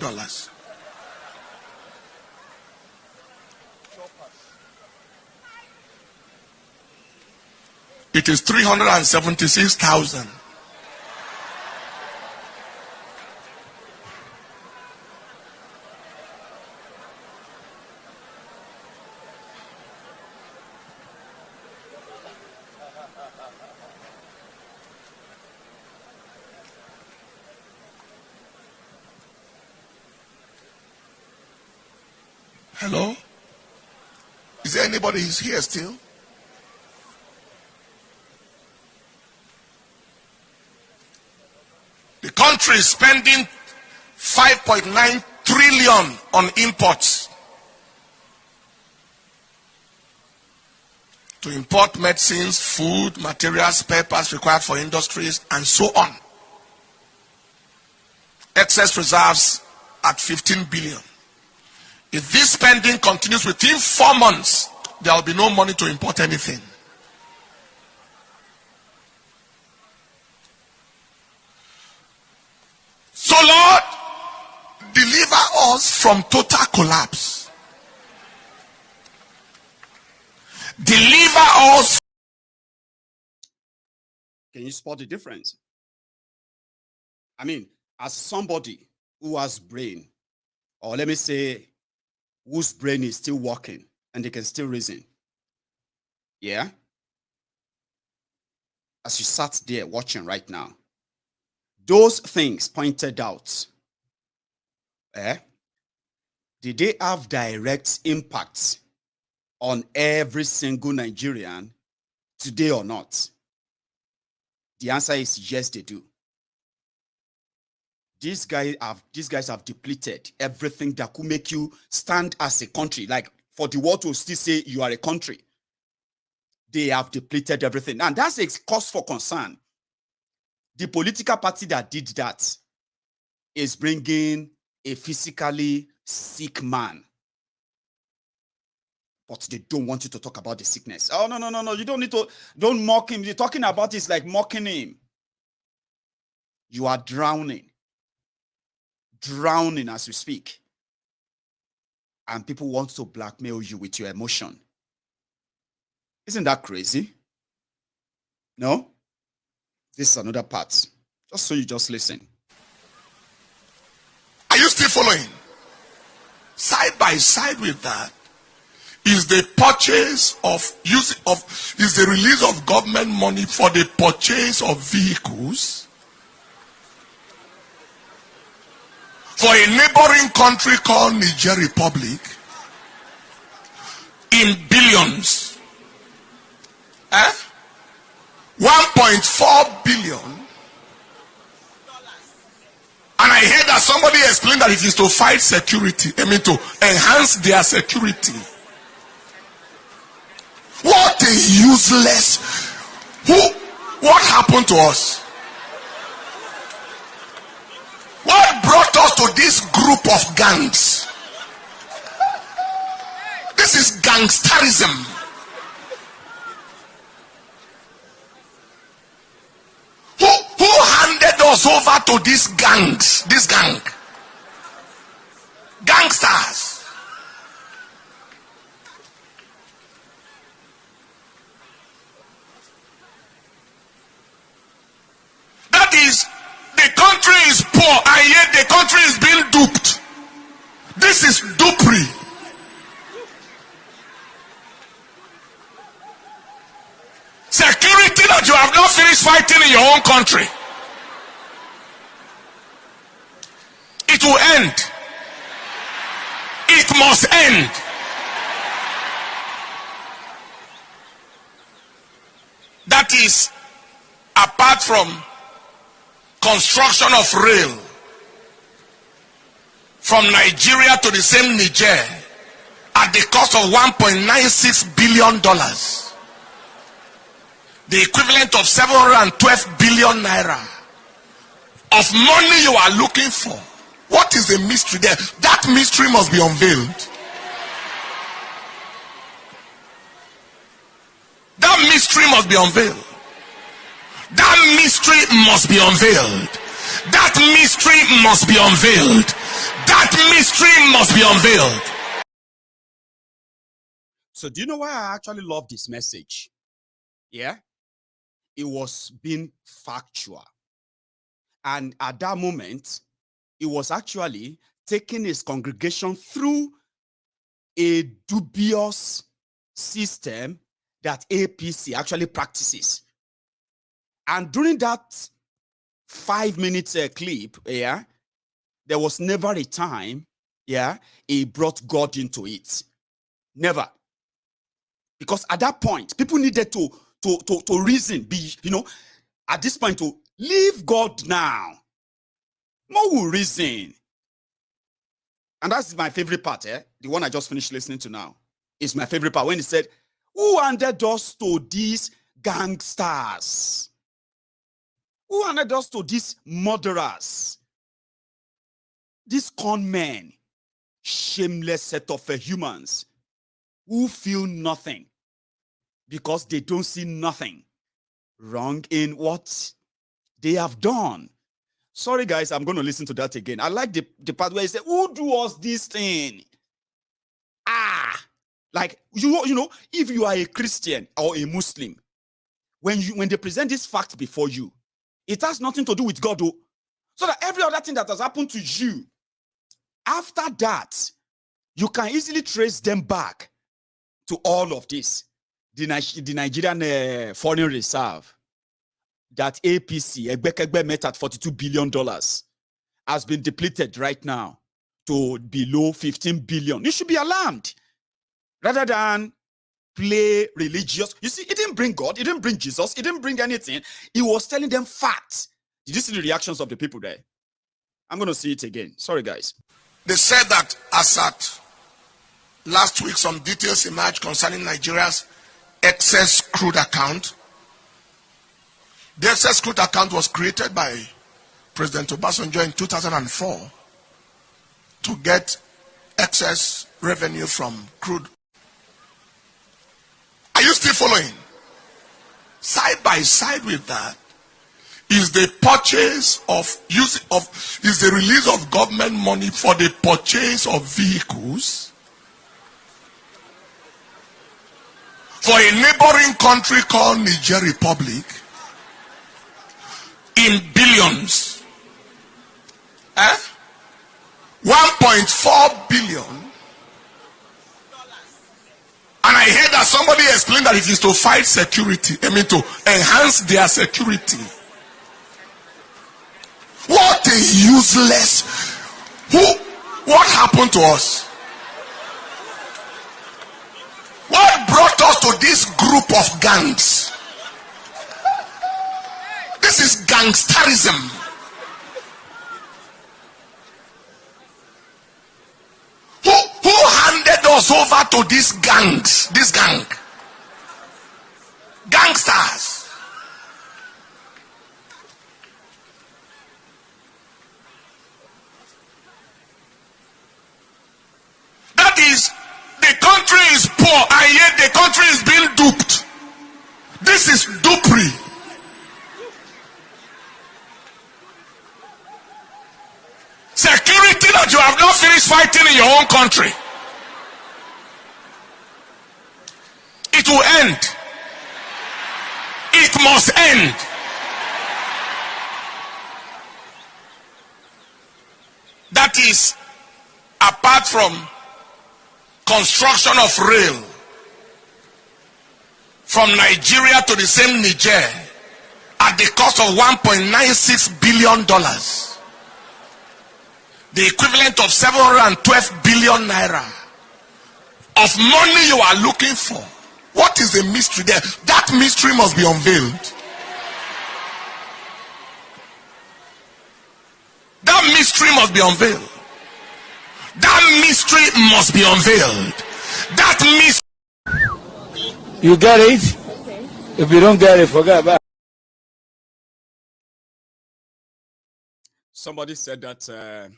It is 376,000. Hello? Is there anybody who's here still? The country is spending 5.9 trillion on imports. To import medicines, food, materials, spare parts required for industries, and so on. Excess reserves at 15 billion. If this spending continues within 4 months, there will be no money to import anything. So Lord, deliver us from total collapse. Deliver us. Can you spot the difference? I mean, as somebody who has brain, or let me say, whose brain is still working and they can still reason. Yeah? As you sat there watching right now, those things pointed out, did they have direct impact on every single Nigerian today or not? The answer is yes, they do. These guys have depleted everything that could make you stand as a country. Like, for the world to still say you are a country, they have depleted everything. And that's a cause for concern. The political party that did that is bringing a physically sick man. But they don't want you to talk about the sickness. Oh, no. You don't need to. Don't mock him. You're talking about this like mocking him. You are drowning. Drowning as we speak. And people want to blackmail you with your emotion. Isn't that crazy? No? This is another part. Just so you just listen. Are you still following? Side by side with that is the purchase is the release of government money for the purchase of vehicles for a neighboring country called Niger Republic in billions. 1.4 billion. And I heard that somebody explained that it is to fight security. I mean, to enhance their security. What a useless. What happened to us? What brought us to this group of gangs? This is gangsterism. us over to these gangs, gangsters. That is, the country is poor and yet the country is being duped. This is dupery. Security that you have not finished fighting in your own country. It will end. It must end. That is, apart from construction of rail from Nigeria to the same Niger at the cost of $1.96 billion, the equivalent of 712 billion naira of money you are looking for. What is the mystery there? That mystery must be unveiled. That mystery must be unveiled. That mystery must be unveiled. That mystery must be unveiled. That mystery must be unveiled. So do you know why I actually love this message? Yeah? It was being factual. And at that moment, it was actually taking his congregation through a dubious system that APC actually practices. And during that 5-minute clip, yeah, there was never a time, yeah, he brought God into it. Never. Because at that point, people needed to reason, at this point, to leave God now. More will reason. And that's my favorite part, the one I just finished listening to now. Is my favorite part when he said, who handed us to these gangsters? Who handed us to these murderers? These con men, shameless set of humans who feel nothing because they don't see nothing wrong in what they have done. Sorry, guys, I'm going to listen to that again. I like the part where he said, who do us this thing? Like, you know, if you are a Christian or a Muslim, when they present this fact before you, it has nothing to do with God, though. So that every other thing that has happened to you, after that, you can easily trace them back to all of this. The Nigerian Foreign Reserve, that APC, Egbekegbe met at $42 billion, has been depleted right now to below 15 billion. You should be alarmed. Rather than play religious. You see, it didn't bring God, it didn't bring Jesus, it didn't bring anything. He was telling them facts. Did you see the reactions of the people there? I'm going to see it again. Sorry, guys. They said that as at last week, some details emerged concerning Nigeria's excess crude account. The excess crude account was created by President Obasanjo in 2004 to get excess revenue from crude. Are you still following? Side by side with that is the purchase is the release of government money for the purchase of vehicles for a neighboring country called Niger Republic in billions. 1.4 billion. And I heard that somebody explained that it is to fight security. To enhance their security. What a useless. What happened to us? What brought us to this group of gangs? This is gangsterism. Who handed us over to these gangs? This gang. Gangsters. That is, the country is poor and yet the country is being duped. This is dupery. is fighting in your own country. It will end. It must end. That is apart from construction of rail from Nigeria to the same Niger at the cost of $1.96 billion. The equivalent of 712 billion naira of money you are looking for. What is the mystery there? That mystery must be unveiled. That mystery must be unveiled. That mystery must be unveiled. That mystery. You get it? Okay. If you don't get it, forget about it. Somebody said that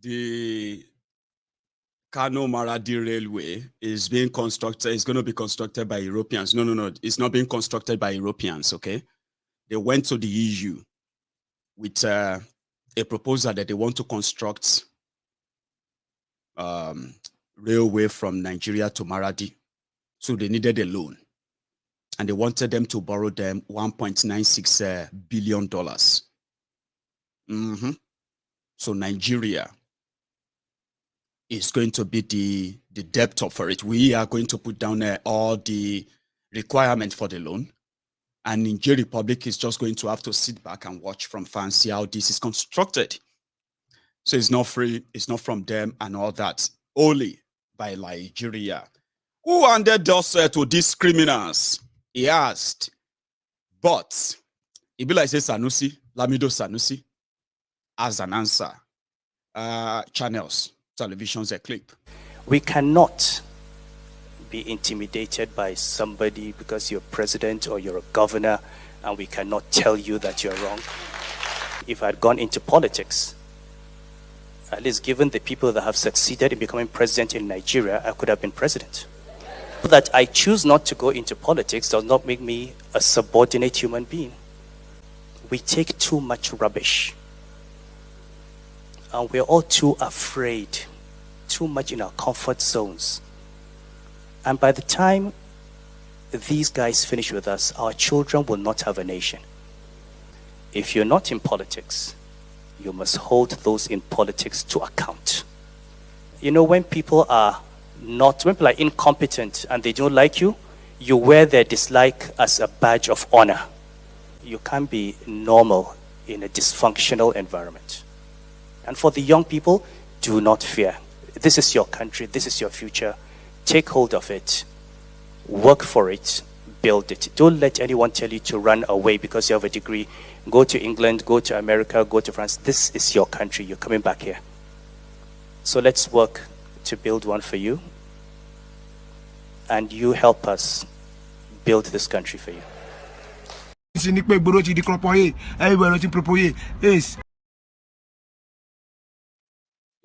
the Kano Maradi Railway is being constructed, is going to be constructed by Europeans. No, it's not being constructed by Europeans, okay? They went to the EU with a proposal that they want to construct railway from Nigeria to Maradi. So they needed a loan. And they wanted them to borrow them $1.96 billion. So Nigeria is going to be the debtor for it. We are going to put down all the requirements for the loan. And Niger Republic is just going to have to sit back and watch from far and see how this is constructed. So it's not free, it's not from them and all that. Only by Nigeria. Who handed us to these criminals? He asked. But it be like say Sanusi, Lamido Sanusi, as an answer. Channels, televisions, a clip. We cannot be intimidated by somebody because you're president or you're a governor, and we cannot tell you that you're wrong. If I had gone into politics, at least given the people that have succeeded in becoming president in Nigeria, I could have been president. That I choose not to go into politics does not make me a subordinate human being. We take too much rubbish. And we're all too afraid, too much in our comfort zones. And by the time these guys finish with us, our children will not have a nation. If you're not in politics, you must hold those in politics to account. You know, when people are incompetent and they don't like you, you wear their dislike as a badge of honor. You can't be normal in a dysfunctional environment. And for the young people, do not fear. This is your country, this is your future. Take hold of it, work for it, build it. Don't let anyone tell you to run away because you have a degree. Go to England, go to America, go to France. This is your country, you're coming back here. So let's work to build one for you, and you help us build this country for you.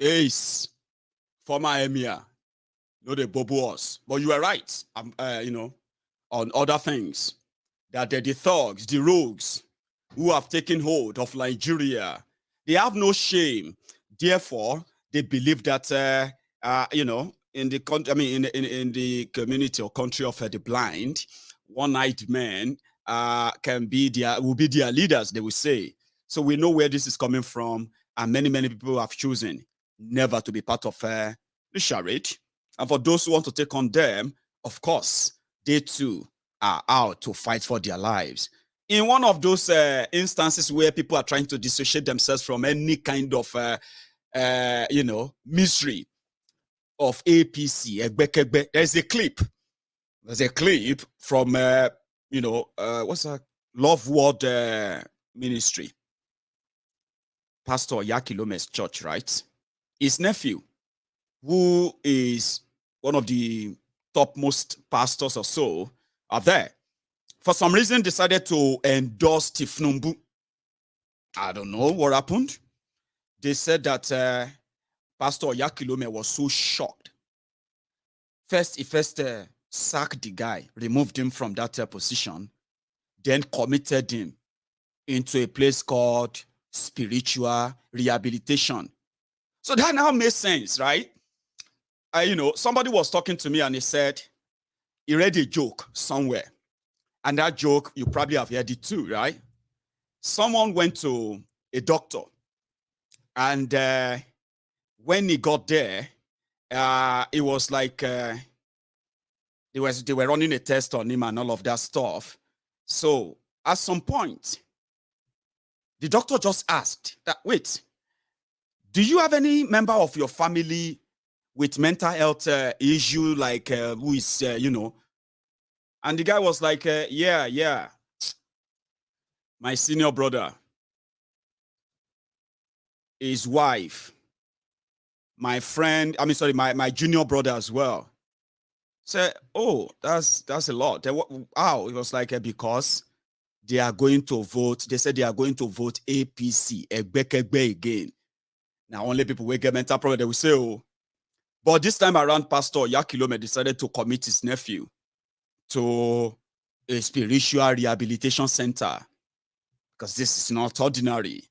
Ace, former emir, no the bobos, but you are right. You know, on other things, that they're the thugs, the rogues who have taken hold of Nigeria. They have no shame. Therefore, they believe that you know, in the country, I mean, in the community or country of the blind, one-eyed men will be their leaders, they will say. So we know where this is coming from, and many people have chosen never to be part of the charade. And for those who want to take on them, of course, they too are out to fight for their lives. In one of those instances where people are trying to dissociate themselves from any kind of you know, mystery of APC, there's a clip. There's a clip from you know, what's that? Love Word Ministry. Pastor Yakilome's church, right? His nephew, who is one of the topmost pastors or so, are there. For some reason, decided to endorse Tifnumbu. I don't know what happened. They said that Pastor Yakilome was so shocked. First, he sacked the guy, removed him from that position, then committed him into a place called spiritual rehabilitation. So that now makes sense, right? Somebody was talking to me and he said he read a joke somewhere. And that joke, you probably have heard it too, right? Someone went to a doctor. And when he got there, it was like they were running a test on him and all of that stuff. So at some point, the doctor just asked that, wait, do you have any member of your family with mental health issue, like who is, And the guy was like, yeah, my senior brother, his wife, my friend, my junior brother as well. Said, oh, that's a lot. Wow, it was like, because they are going to vote. They said they are going to vote APC, Egbekegbe again. Now, only people will get mental problem, they will say, oh. But this time around, Pastor Yakilome decided to commit his nephew to a spiritual rehabilitation center, because this is not ordinary.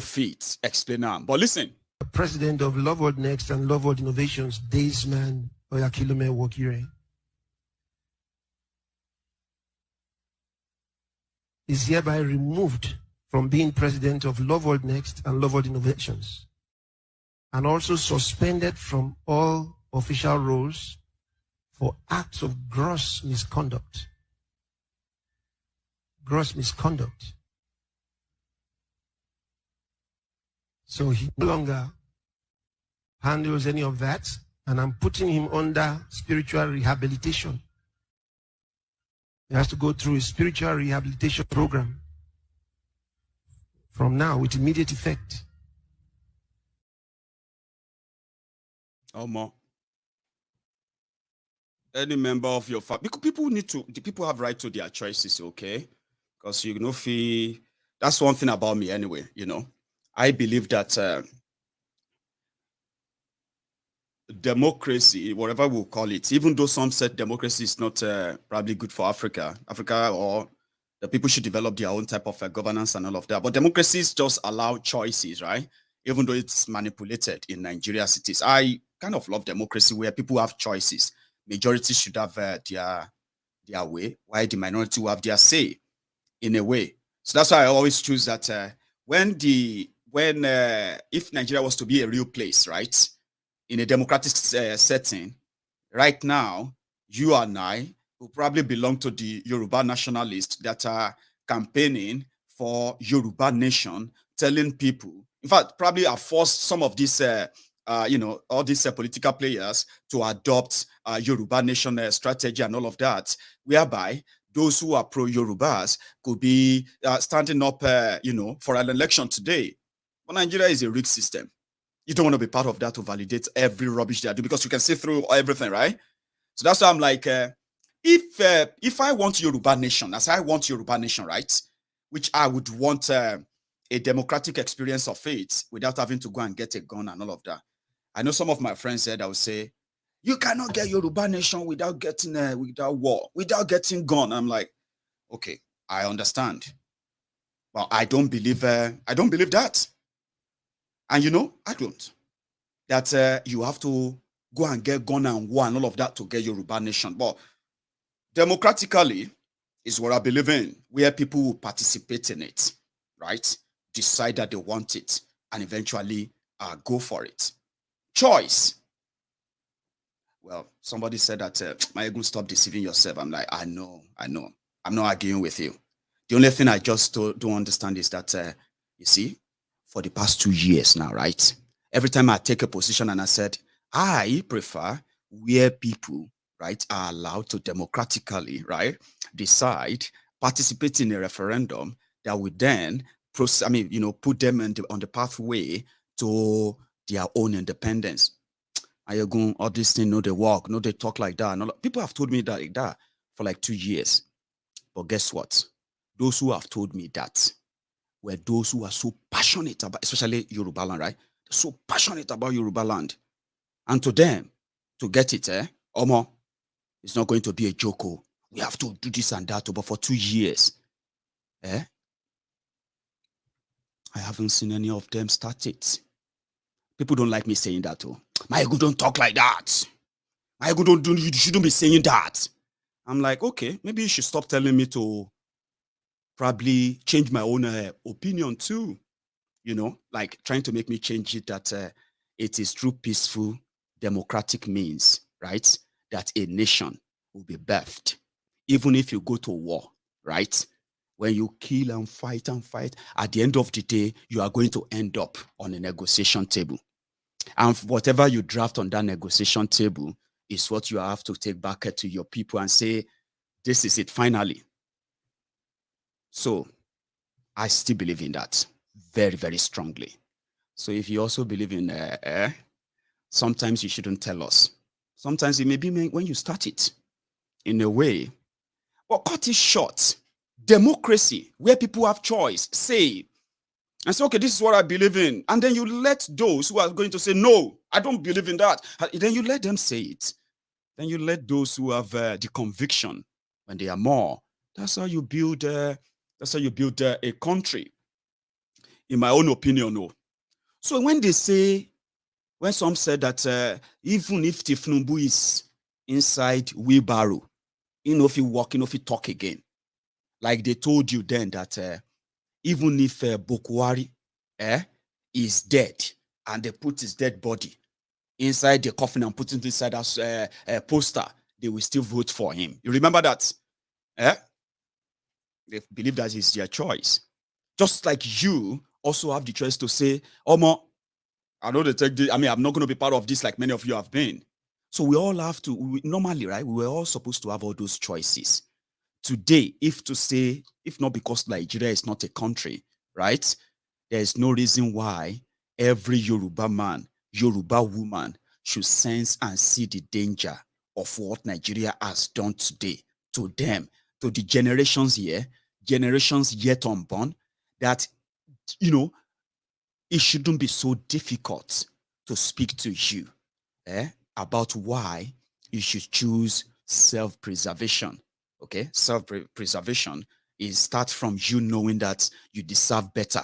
Fit, explain now. But listen. President of Love World Next and Love World Innovations, Daysman Oyakilome Wokire, is hereby removed from being president of Love World Next and Love World Innovations, and also suspended from all official roles for acts of gross misconduct. Gross misconduct. So he no longer handles any of that, and I'm putting him under spiritual rehabilitation. He has to go through a spiritual rehabilitation program from now with immediate effect. Any member of your family, because people have right to their choices, okay? Because that's one thing about me anyway, I believe that democracy, whatever we'll call it, even though some said democracy is not probably good for Africa, or the people should develop their own type of governance and all of that. But democracies just allow choices, right? Even though it's manipulated in Nigeria cities. I kind of love democracy where people have choices. Majority should have their way, while the minority will have their say in a way. So that's why I always choose that if Nigeria was to be a real place, right, in a democratic setting, right now, you and I will probably belong to the Yoruba nationalists that are campaigning for Yoruba nation, telling people, in fact, probably have forced some of these, all these political players to adopt Yoruba nation strategy and all of that, whereby those who are pro-Yorubas could be standing up, for an election today. But Nigeria is a rigged system. You don't want to be part of that to validate every rubbish they do, because you can see through everything, right? So that's why I'm like, if I want Yoruba nation, as I want Yoruba nation, right, which I would want a democratic experience of it without having to go and get a gun and all of that. I know some of my friends said, I would say, you cannot get Yoruba nation without getting without war, without getting gun. I'm like, okay, I understand, but I don't believe that. And I don't. That you have to go and get gun and war and all of that to get Yoruba nation. But democratically is what I believe in, where people will participate in it, right? Decide that they want it and eventually go for it. Choice. Well, somebody said that, Maiyegun, stop deceiving yourself. I'm like, I know. I'm not arguing with you. The only thing I just don't understand is that, you see, for the past 2 years now, right? Every time I take a position and I said, I prefer where people, right, are allowed to democratically, right, decide, participate in a referendum that would then, put them on the pathway to their own independence. Maiyegun, all these things, no, they walk, no, they talk like that. No, people have told me that like that for like 2 years. But guess what? Those who have told me that were those who are so passionate about, especially Yoruba land, right? They're so passionate about Yoruba land. And to them, to get it, Omo, it's not going to be a joke. We have to do this and that. But for 2 years, I haven't seen any of them start it. People don't like me saying that. Oh, Maiyegun, don't talk like that. Maiyegun, you shouldn't be saying that. I'm like, okay, maybe you should stop telling me to probably change my own opinion too. You know, like trying to make me change it that it is through peaceful, democratic means, right? That a nation will be birthed. Even if you go to war, right? When you kill and fight, at the end of the day, you are going to end up on a negotiation table. And whatever you draft on that negotiation table is what you have to take back to your people and say, this is it finally. So I still believe in that very, very strongly. So if you also believe in sometimes you shouldn't tell us. Sometimes it may be when you start it in a way. But cut it short. Democracy, where people have choice, say, and say, okay, this is what I believe in. And then you let those who are going to say, no, I don't believe in that. Then you let them say it. Then you let those who have the conviction, when they are more. That's how you build. That's how you build a country. In my own opinion, no. So when they say, when some said that even if Tifnumbu is inside wheelbarrow, if he walk, if he talk again, like they told you then that even if Buhari is dead and they put his dead body inside the coffin and put it inside a poster, they will still vote for him. You remember that? They believe that is their choice. Just like you also have the choice to say, Omo, I know they take this, I'm not going to be part of this like many of you have been. So we all have to, normally, right, we were all supposed to have all those choices. Today, if not because Nigeria is not a country, right, there is no reason why every Yoruba man, Yoruba woman should sense and see the danger of what Nigeria has done today to them, to the generations here, generations yet unborn, that, it shouldn't be so difficult to speak to you about why you should choose self-preservation. Okay, self-preservation is start from you knowing that you deserve better.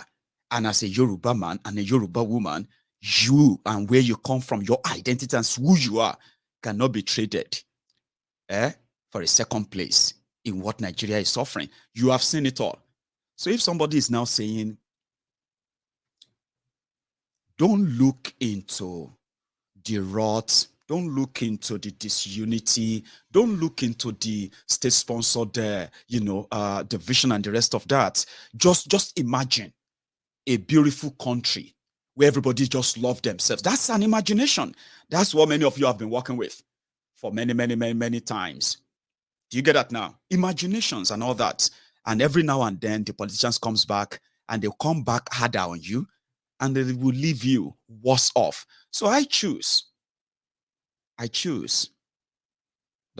And as a Yoruba man and a Yoruba woman, you and where you come from, your identity and who you are cannot be traded for a second place in what Nigeria is suffering. You have seen it all. So if somebody is now saying, don't look into the rot, don't look into the disunity, don't look into the state-sponsored, division and the rest of that. Just imagine a beautiful country where everybody just love themselves. That's an imagination. That's what many of you have been working with for many, many, many, many times. Do you get that now? Imaginations and all that. And every now and then, the politicians comes back and they'll come back harder on you and they will leave you worse off. So I choose the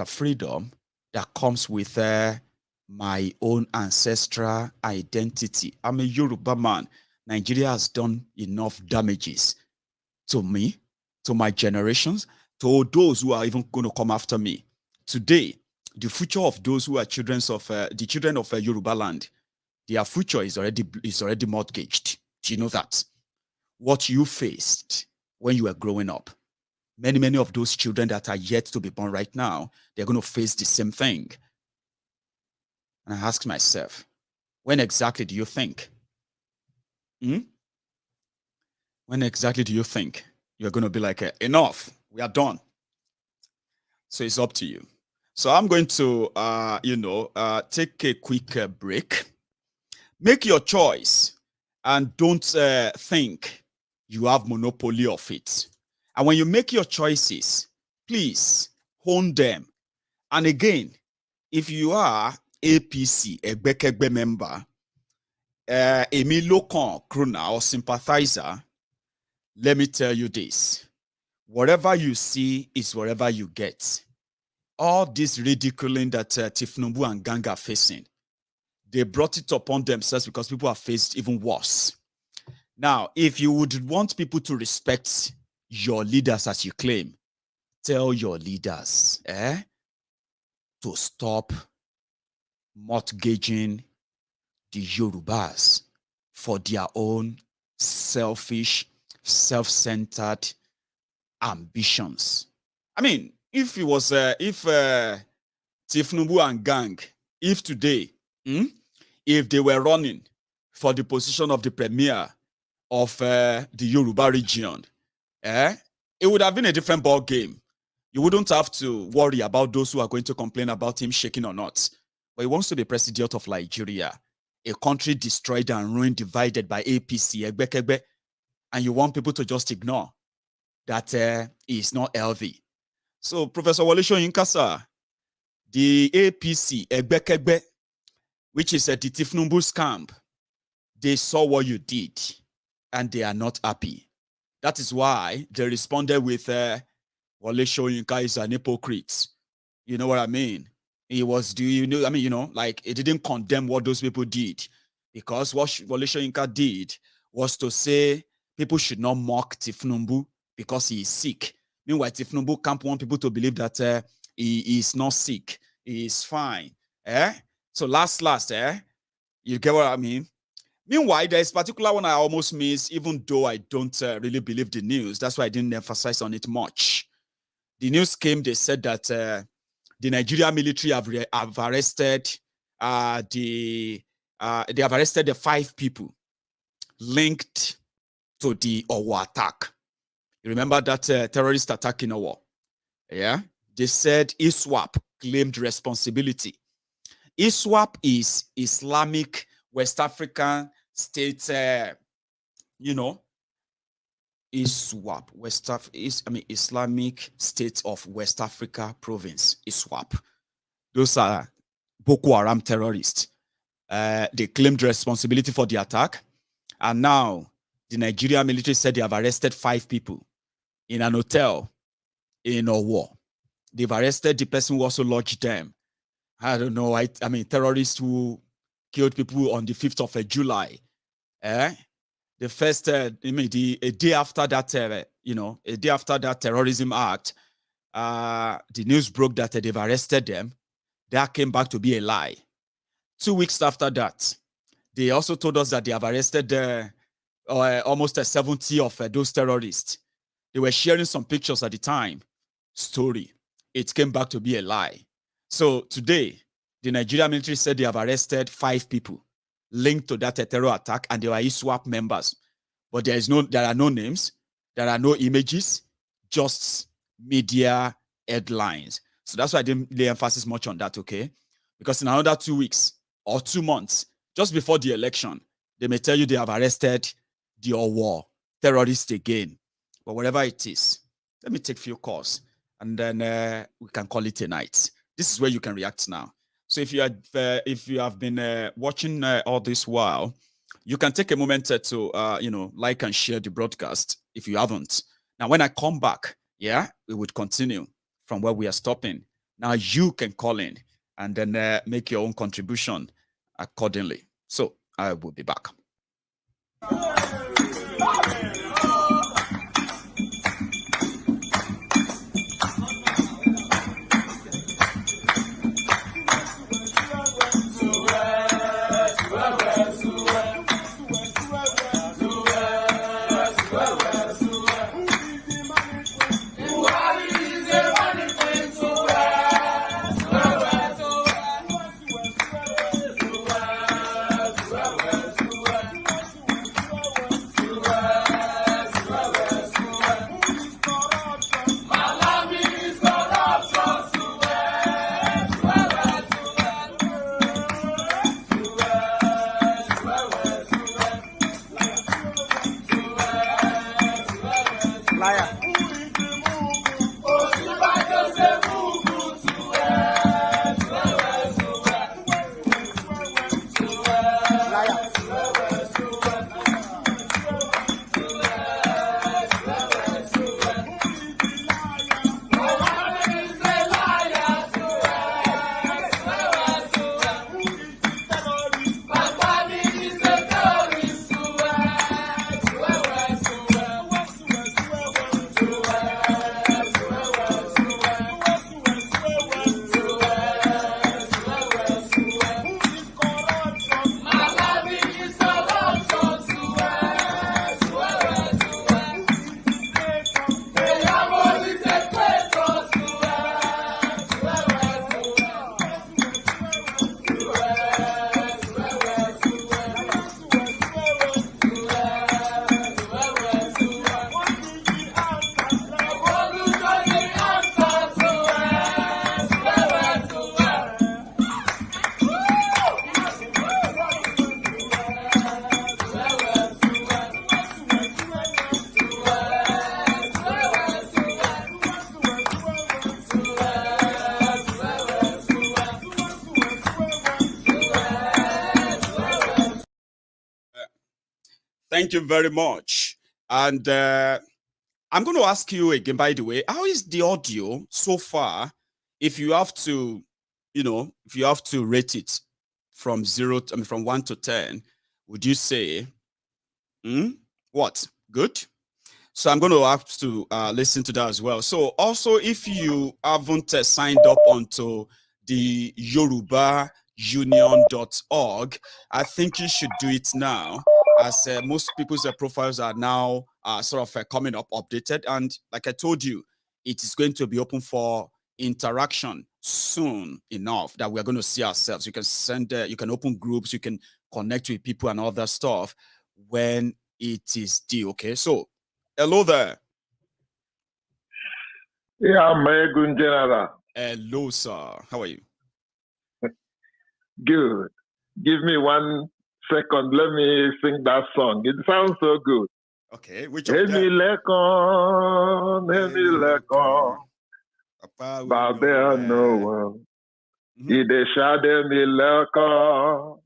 freedom that comes with my own ancestral identity. I'm a Yoruba man. Nigeria has done enough damages to me, to my generations, to those who are even going to come after me. Today, the future of those who are children of Yoruba land, their future is already mortgaged. Do you know that? What you faced when you were growing up, many of those children that are yet to be born right now, they're going to face the same thing. And I ask myself, when exactly do you think? When exactly do you think you're going to be like, enough, we are done? So it's up to you. So I'm going to, take a quick break. Make your choice and don't think you have monopoly of it. And when you make your choices, please hone them. And again, if you are APC, a Bekegbe member, a Milokan crooner or sympathizer, let me tell you this. Whatever you see is whatever you get. All this ridiculing that Tifnumbu and gang are facing, they brought it upon themselves because people have faced even worse. Now, if you would want people to respect your leaders as you claim, tell your leaders to stop mortgaging the Yorubas for their own selfish, self-centered ambitions. I mean, if it was, Tifnubu and gang, if today, if they were running for the position of the premier of the Yoruba region, it would have been a different ball game. You wouldn't have to worry about those who are going to complain about him shaking or not. But he wants to be president of Nigeria, a country destroyed and ruined, divided by APC, and you want people to just ignore that is not healthy. So, Professor Wallace Soyinka, the APC, which is a Tifnumbu's camp, they saw what you did, and they are not happy. That is why they responded with Wallace Soyinka is an hypocrite. You know what I mean? He was, like, it didn't condemn what those people did, because what Wallace Soyinka did was to say people should not mock Tifnumbu because he is sick. Meanwhile, Tifnumbu can't want people to believe that he is not sick. He is fine. So last, you get what I mean? Meanwhile, there is a particular one I almost missed, even though I don't really believe the news. That's why I didn't emphasize on it much. The news came, they said that the Nigerian military have arrested they have arrested the 5 people linked to the Owo attack. You remember that terrorist attack in Owo? Yeah? They said ISWAP claimed responsibility. ISWAP is Islamic West African State, ISWAP, Islamic State of West Africa Province, ISWAP. Those are Boko Haram terrorists. They claimed responsibility for the attack. And now the Nigerian military said they have arrested 5 people in an hotel in Owo. They've arrested the person who also lodged them. I don't know. I mean, terrorists who killed people on the 5th of July. The first, a day after that, a day after that terrorism act, the news broke that they've arrested them. That came back to be a lie. 2 weeks after that, they also told us that they have arrested almost 70 of those terrorists. They were sharing some pictures at the time. Story. It came back to be a lie. So today, the Nigerian military said they have arrested 5 people linked to that terror attack, and they were ISWAP members. But there are no names, there are no images, just media headlines. So that's why I didn't lay emphasis much on that, okay? Because in another 2 weeks or 2 months, just before the election, they may tell you they have arrested the Owo terrorists again. But whatever it is, let me take a few calls, and then we can call it a night. This is where you can react now. So if you have been watching all this while, you can take a moment to like and share the broadcast if you haven't. Now, when I come back, we would continue from where we are stopping. Now you can call in and then make your own contribution accordingly. So I will be back. Thank you very much. And I'm going to ask you again, by the way, how is the audio so far? If you have to, if you have to rate it from from 1 to 10, would you say, what? Good? So I'm going to have to listen to that as well. So also, if you haven't signed up onto the yorubaunion.org, I think you should do it now, as most people's profiles are now sort of coming up updated. And like I told you, it is going to be open for interaction soon enough that we're going to see ourselves. You can send, you can open groups, you can connect with people and all that stuff when it is due. Okay, so hello there. Yeah, Maiyegun General. Hello, sir. How are you? Good. Give me 1 second. Let me sing that song. It sounds so good. Okay, which of them? Babel no one. Ide shade mi lekon.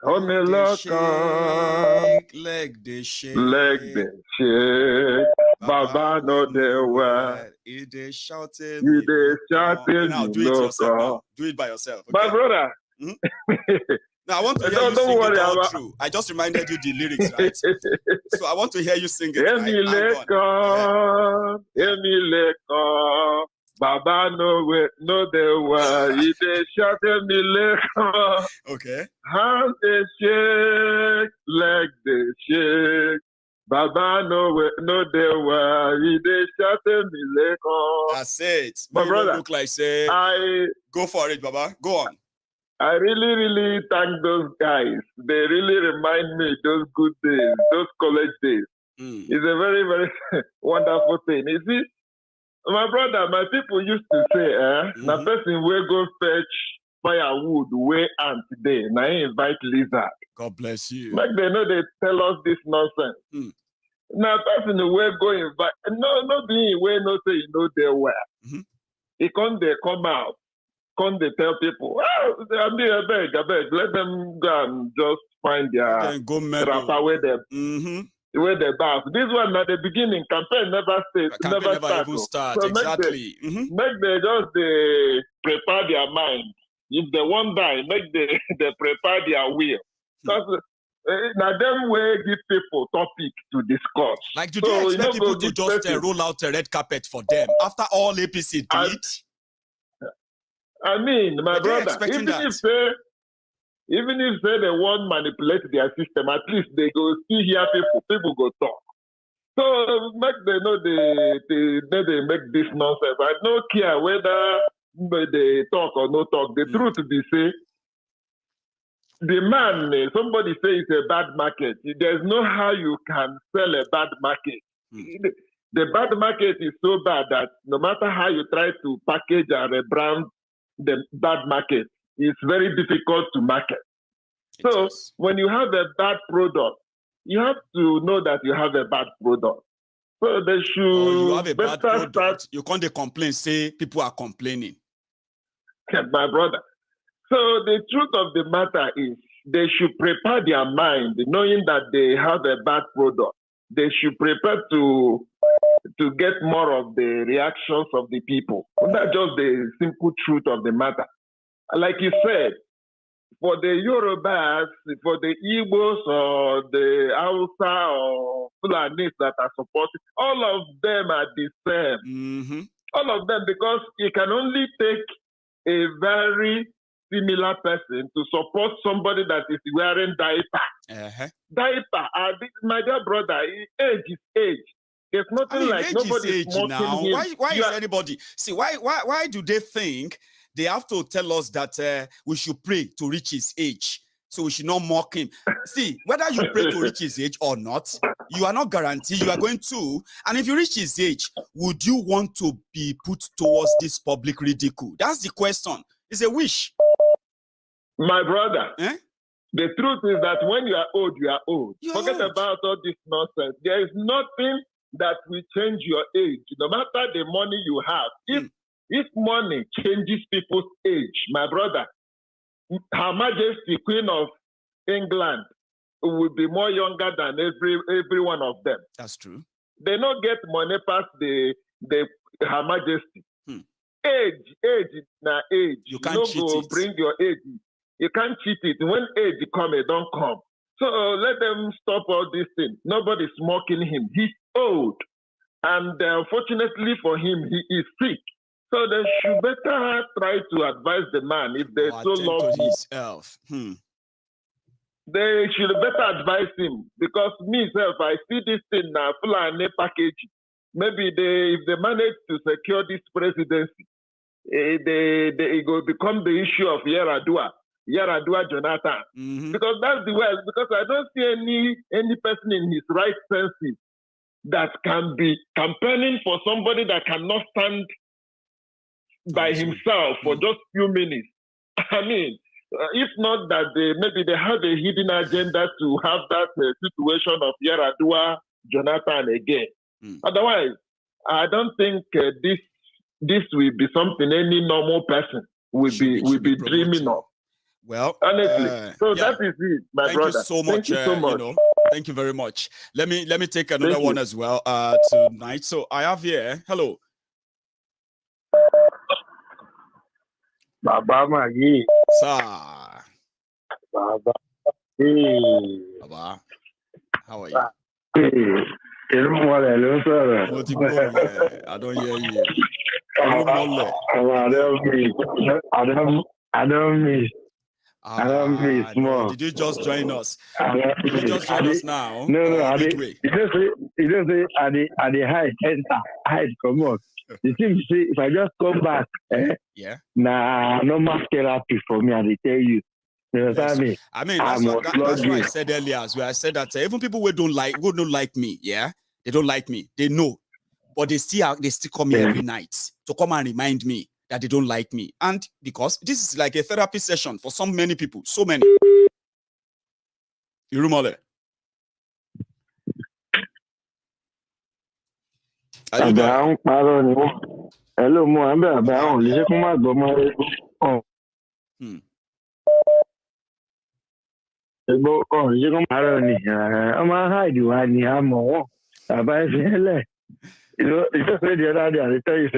Oh me lekon. Leg the shake. Baba no de well. Ide shouting. Now do it yourself now. Do it by yourself. Okay? My brother. Now I want to hear you sing it all through. I just reminded you the lyrics, right? So I want to hear you sing it. Baba no de wa ide shate mi lekon. Okay. Hand they shake, leg they shake. Baba no de wa ide shate mi lekon. That's it. My brother, look like say go for it, Baba. Go on. I really thank those guys. They really remind me those good days, those college days. It's a very, very wonderful thing. You see, my brother, my people used to say, na person will go fetch firewood way and today. Now I invite lizard. God bless you. Like they know they tell us this nonsense. Now person will go invite. No being way no say you know they were. He come out. Come they tell people, I beg, let them go and just find their rapper where they bounce. This one at the beginning, campaign never even start. So exactly. Make they just prepare their mind. If they won't die, make they prepare their will. Because now them way give people topic to discuss. Like, do they expect people to just roll out a red carpet for them after all APC did? I mean, my brother, even if they they won't manipulate their system, at least they go see here people go talk. So make they know they make this nonsense. I don't care whether they talk or no talk. The truth be say, the man, somebody say it's a bad market. There's no how you can sell a bad market. The bad market is so bad that no matter how you try to package and rebrand the bad market, is very difficult to market. So when you have a bad product, you have to know that you have a bad product. So they should you have a bad product. You can't complain, say people are complaining. My brother. So the truth of the matter is they should prepare their mind, knowing that they have a bad product. They should prepare to get more of the reactions of the people. That's just the simple truth of the matter. Like you said, for the Yorubas, for the Igbos or the Hausa or Fulanis that are supporting, all of them are the same. All of them, because you can only take a very similar person to support somebody that is wearing diaper. Diaper, my dear brother, age is age. There's nothing like nobody is mocking now. him. Why is anybody? See, why do they think they have to tell us that we should pray to reach his age? So we should not mock him. See, whether you pray to reach his age or not, you are not guaranteed you are going to. And if you reach his age, would you want to be put towards this public ridicule? That's the question. It's a wish. My brother, the truth is that when you are old, you are old. Forget about all this nonsense. There is nothing that will change your age, no matter the money you have. If money changes people's age, my brother, Her Majesty, Queen of England, will be more younger than every one of them. That's true. They don't get money past the Her Majesty. Age na age. You can't cheat it. Bring your age. You can't cheat it. When age come, it don't come. So let them stop all these things. Nobody's mocking him. He's old. And fortunately for him, he is sick. So they should better try to advise the man if they so love him. His health. They should better advise him, because myself, I see this thing now, full and package. Maybe if they manage to secure this presidency, it will become the issue of Yaradua Jonathan. Because that's the way. Because I don't see any person in his right senses that can be campaigning for somebody that cannot stand by himself for just few minutes. I mean, if not that maybe they have a hidden agenda to have that situation of Yaradua Jonathan again. Otherwise, I don't think this will be something any normal person will be dreaming of. Well, honestly, so that is it, my brother. Thank you so much. Thank you so much. Thank you very much. Let me take another one as well tonight. So I have here. Hello. Baba Magi. Sir. Baba. Baba. How are you? I don't hear you. I don't miss more. Did you just join us? Did you just join us now? No, I didn't. You don't say I hide, come on. You see, if I just come back, nah, no more therapy for me, and they tell you. You understand me? I mean, that's what I said earlier as well. I said that even people who don't like me, they don't like me. They know, but they still come here every night to come and remind me that they don't like me. And because this is like a therapy session for so many people, so many. Irumole. Hello, it's just the other day, I tell you,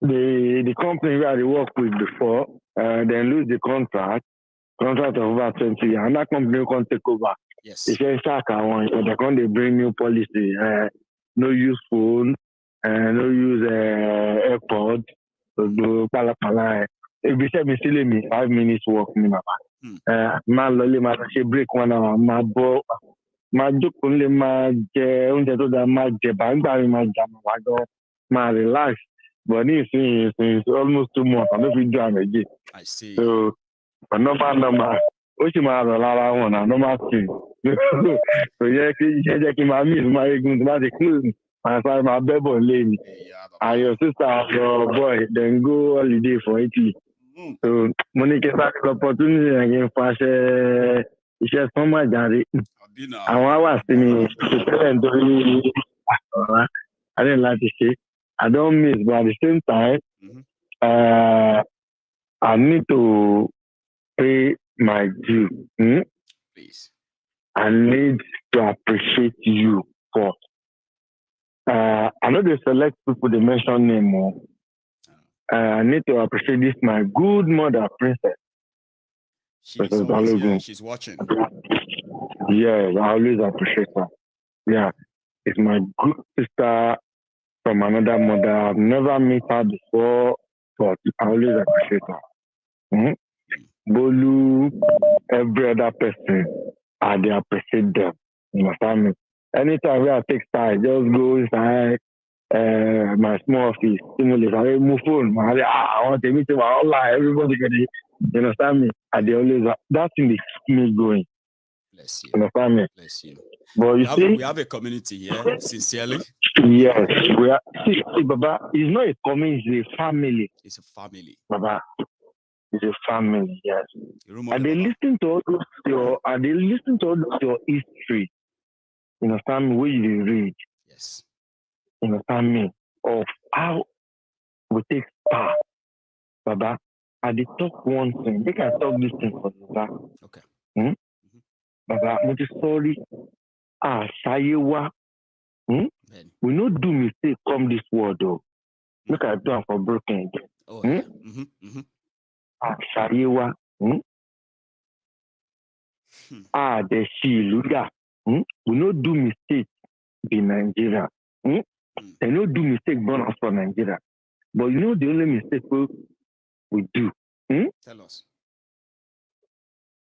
the company where they work with before, then lose the contract of over 20 years, and that company can't take over. Yes. It's just like I want, they can't bring new policy, no use phone, no use AirPod, do pala. If you say me still me 5 minutes walk me, my lolly, my break 1 hour, my ball. My joke only my my relax, but it's almost 2 months. I don't feel done again. I see. So, but number, which is my one, no matter. So yeah, my Maiyegun, my baby lady, and your sister, your boy, then go holiday for Italy. So, Monica has opportunity again for it's just so much that I was thinking I didn't like to say I don't miss, but at the same time, I need to pay my due. Please. I need to appreciate you for. I know they select people, they mention name more. I need to appreciate this, my good mother, Princess. She's watching. Yes, I always appreciate her. Yeah, it's my good sister from another mother. I've never met her before, but I always appreciate her. Bolu, every other person, I appreciate them. You understand me? Anytime where I take time, just go inside my small office, stimulate, I move phone. I want to meet him online. Everybody can, you understand me? And they always, that thing they keep me going. Bless you. You understand me? Bless you. But we have a community here, sincerely. Yes, we are. See, Baba, it's not a community, it's a family. It's a family. Baba, it's a family, yes. And they listen to all your history. You understand me? Where you read. Yes. You understand me? Of how we take part, Baba. And they talk one thing. They can talk this thing for Baba. Okay. Baba, I'm sorry. Sayewa. We not do mistake come this world though. Look at that for broken. Oh, yeah. Sayewa. The Shiluga. We not do mistake in Nigeria. They not do mistake born us for Nigeria. But you know the only mistake we do. Tell us.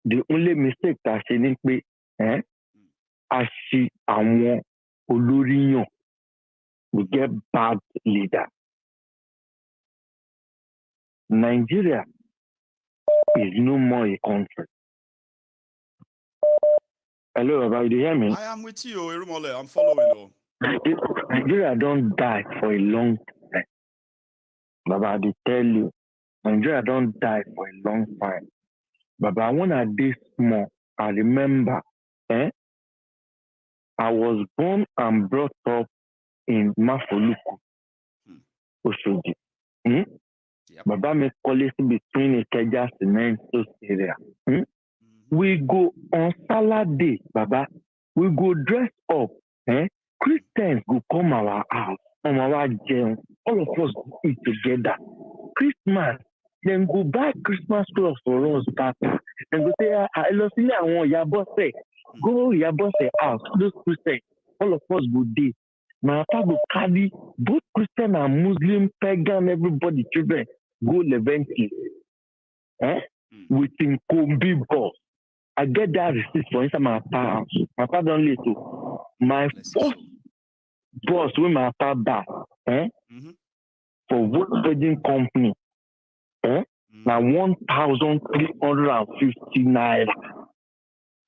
The only mistake that she didn't make, as she and Oluriyon, we get bad leader. Nigeria is no more a country. Hello, Baba, you hear me? I am with you, Irumole. I'm following you. Nigeria don't die for a long time. Baba, they tell you, Nigeria don't die for a long time. Baba, when I did small, I remember, I was born and brought up in Mafoluku, Oshodi. Baba, me college between Ikeja Cement area. We go on Saturday, Baba. We go dress up. Christians go come our house, on our jail. All of us eat together. Christmas, then go buy Christmas clothes for us, Papa. And go say, I want Yabose. Go Yabose house. Those Christians, all of us go there. My father go carry both Christian and Muslim, pagan, everybody, children, go Leventi. With him combi boss. I get that receipt for inside my house. My father don't let to. My first boss with my father back, for Volkswagen company, now 1,350 naira.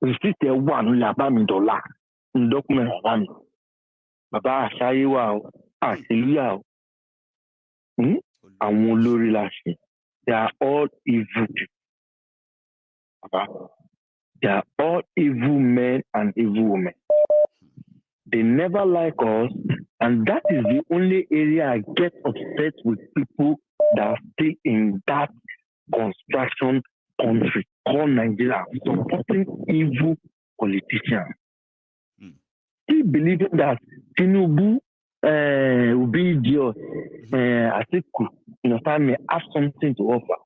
Receipt one $1 in document $1. Baba Sayewa, Hallelujah. And Wolori Lashi. They are all evil. They are all evil men and evil women. They never like us, and that is the only area I get upset with people that stay in that construction country called Nigeria, supporting evil politicians. Still believing that Tinubu will be idiot, Atiku, may have something to offer.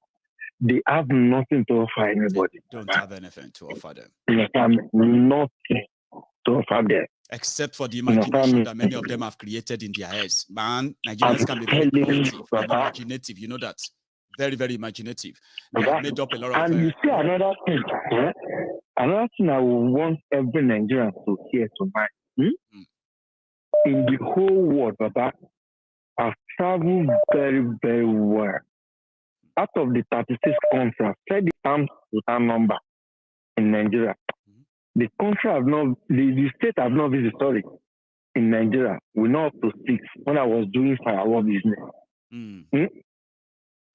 They have nothing to offer anybody. They don't have anything to offer them. Nothing to offer them. Except for the imagination that many of them have created in their heads. Man, Nigerians can be very creative and imaginative. You know that. Very, very imaginative. They have made up a lot of... And you see another thing. Another thing I will want every Nigerian to hear tonight. In the whole world, Baba, I've traveled very, very well. Out of the 36 countries, say the terms to that number in Nigeria. The country have not, the state have not visited, sorry, in Nigeria. We're not up to 6 when I was doing firework business.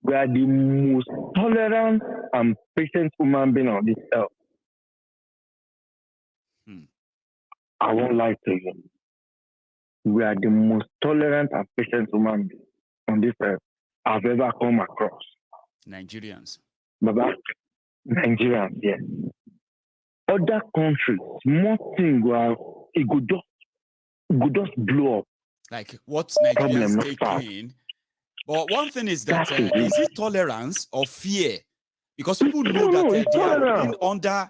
We are the most tolerant and patient human being on this earth. I won't lie to you. We are the most tolerant and patient human being on this earth I've ever come across. Nigerians. Baba, Nigerians, yes. Other countries, small thing, it could just blow up. Like what Nigerians take in. But one thing is that, is it tolerance or fear? Because people know that they have been under,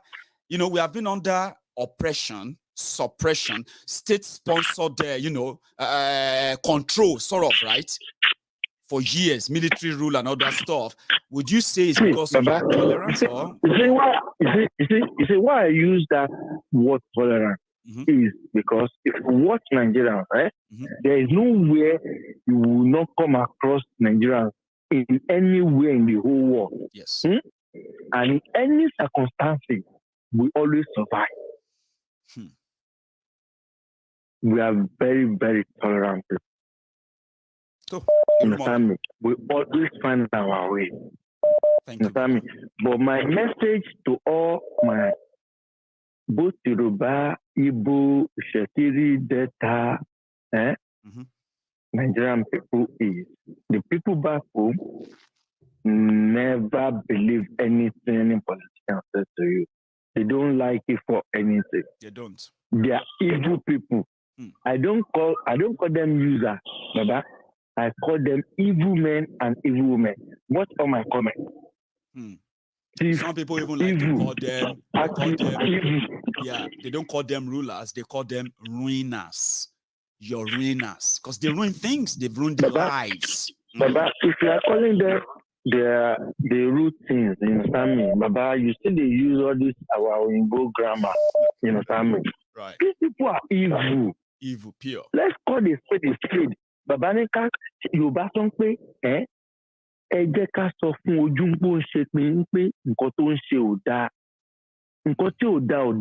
we have been under oppression, suppression, state-sponsored, control, sort of, right? For years, military rule and all that stuff. Would you say it's because of tolerance? Or? You see why I use that word tolerance is because if you watch Nigerians, right, there is nowhere you will not come across Nigerians in anywhere in the whole world. Yes. And in any circumstances, we always survive. We are very, very tolerant. Understand me? We always find our way. Understand me? But my message to all my both Yoruba, Igbo, Shetiri, Delta, Nigerian people is the people back home never believe anything any politician says to you. They don't like it for anything. They don't. They are evil people. I don't call them users, Baba. I call them evil men and evil women. What are my comments? Some people even like to call them, yeah, they don't call them rulers, they call them ruiners. You're ruiners. Because they ruin things, they've ruined their lives. Baba, if you are calling them they root things, you understand me? Baba, you see they use all this our Igbo grammar, you understand me? Right. These people are evil. Evil, pure. Let's call the spade a spade. Baba Nika, Yorùbá tó ń pé ẹ jẹ́ ká sọ fún ojú ń pò ń ṣe pé nǹkan tó ń ṣe ò dáa. Nǹkan tí ò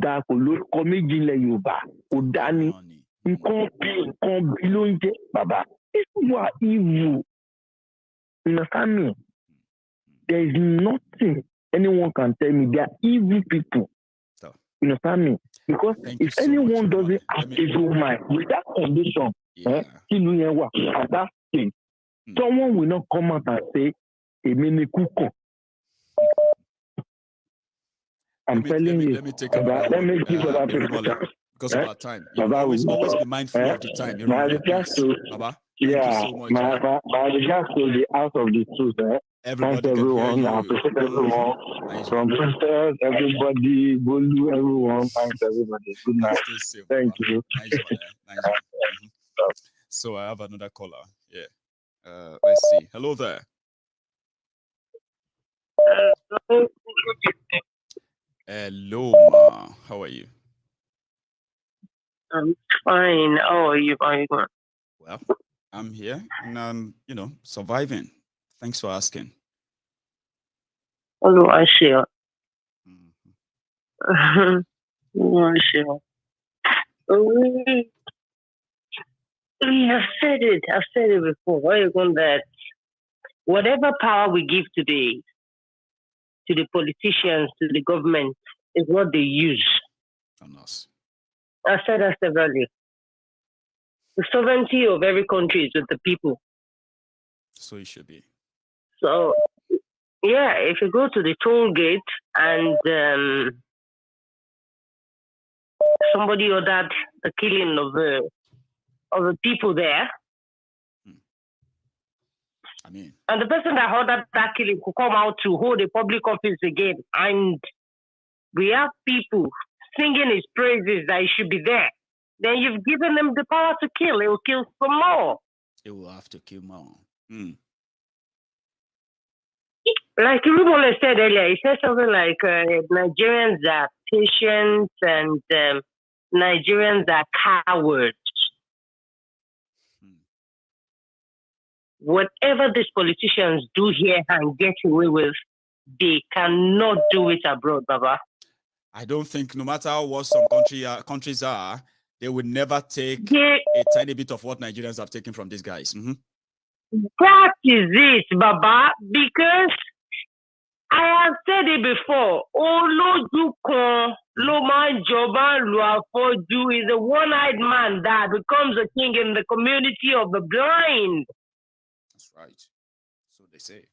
dáa kò lórúkọ méjì ilẹ̀ Yorùbá ò dáa ni. Nǹkan bí ló ń jẹ́ bàbá. These people are evil. You understand me? There is nothing anyone can tell me. They are evil people. You understand me? Because if anyone doesn't have evil mind with that condition, at that stage, someone will not come out and say, I'm telling you. Let me take about let me give about because of our time. Always be mindful of the time. Baba, yeah, thank you so much. By regards to the out of the truth, everybody thanks everyone. I appreciate everyone. From sisters, everybody, Bolu, everyone. Thanks everybody. Good night. Thank you. Nice one. So I have another caller. Yeah. Let's see. Hello there. Hello, ma. How are you? I'm fine. How are you? Well, I'm here and I'm, surviving. Thanks for asking. Hello, Ashia. We have said it. I've said it before. Maiyegun, that whatever power we give today to the politicians, to the government, is what they use on us. I said that severally. The sovereignty of every country is with the people. So it should be. So, yeah, if you go to the toll gate and somebody ordered the killing of the people there, and the person that ordered that killing could come out to hold a public office again, and we have people singing his praises that he should be there, then you've given them the power to kill. It will kill some more. It will have to kill more. Like Wallace said earlier, he said something like Nigerians are patient and Nigerians are cowards. Whatever these politicians do here and get away with, they cannot do it abroad, Baba. I don't think, no matter what some countries are, they would never take a tiny bit of what Nigerians have taken from these guys. That is it, Baba, because I have said it before. Olojukon Lomanjoba Luafoju is a one-eyed man that becomes a king in the community of the blind. That's right. So they say.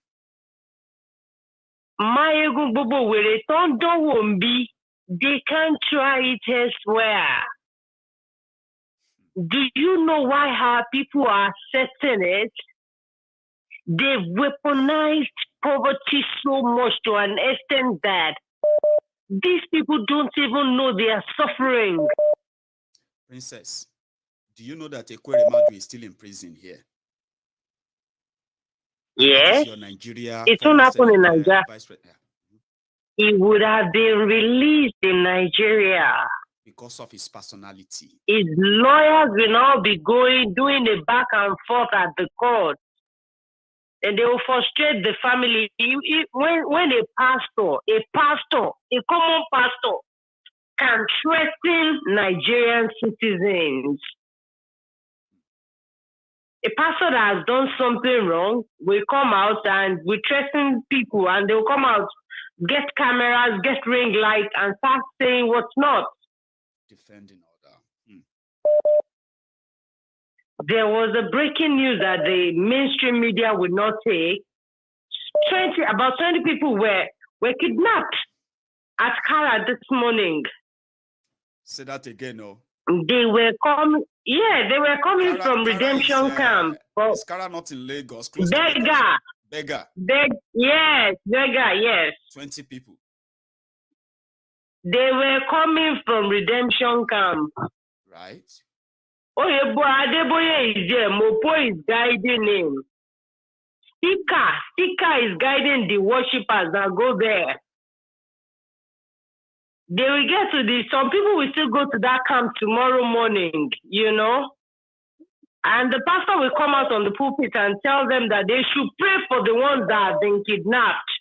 Maiyegun Bobo Were Tondo Wombi, they can't try it elsewhere. Do you know why our people are accepting it? They've weaponized poverty so much to an extent that these people don't even know they are suffering. Princess, do you know that Ekwere Madu is still in prison here? Yes. It won't happen in Nigeria. He would have been released in Nigeria. Because of his personality. His lawyers will now be doing a back and forth at the court. And they will frustrate the family. When a common pastor, can threaten Nigerian citizens, a pastor that has done something wrong will come out and will threaten people, and they will come out, get cameras, get ring lights, and start saying what's not. Defending order. There was a breaking news that the mainstream media would not take. About 20 people were kidnapped at Kara this morning. Say that again, no. They were coming. Yeah, they were coming Kara, from Kara Redemption is, Camp. Is Kara not in Lagos? Close to Lagos? Beggar. Beggar. Yes, Beggar, yes. 20 people. They were coming from Redemption Camp. Right. Oyebo Adeboye is there. Mopo is guiding him. Stika is guiding the worshippers that go there. They will get to some people will still go to that camp tomorrow morning, you know. And the pastor will come out on the pulpit and tell them that they should pray for the ones that have been kidnapped.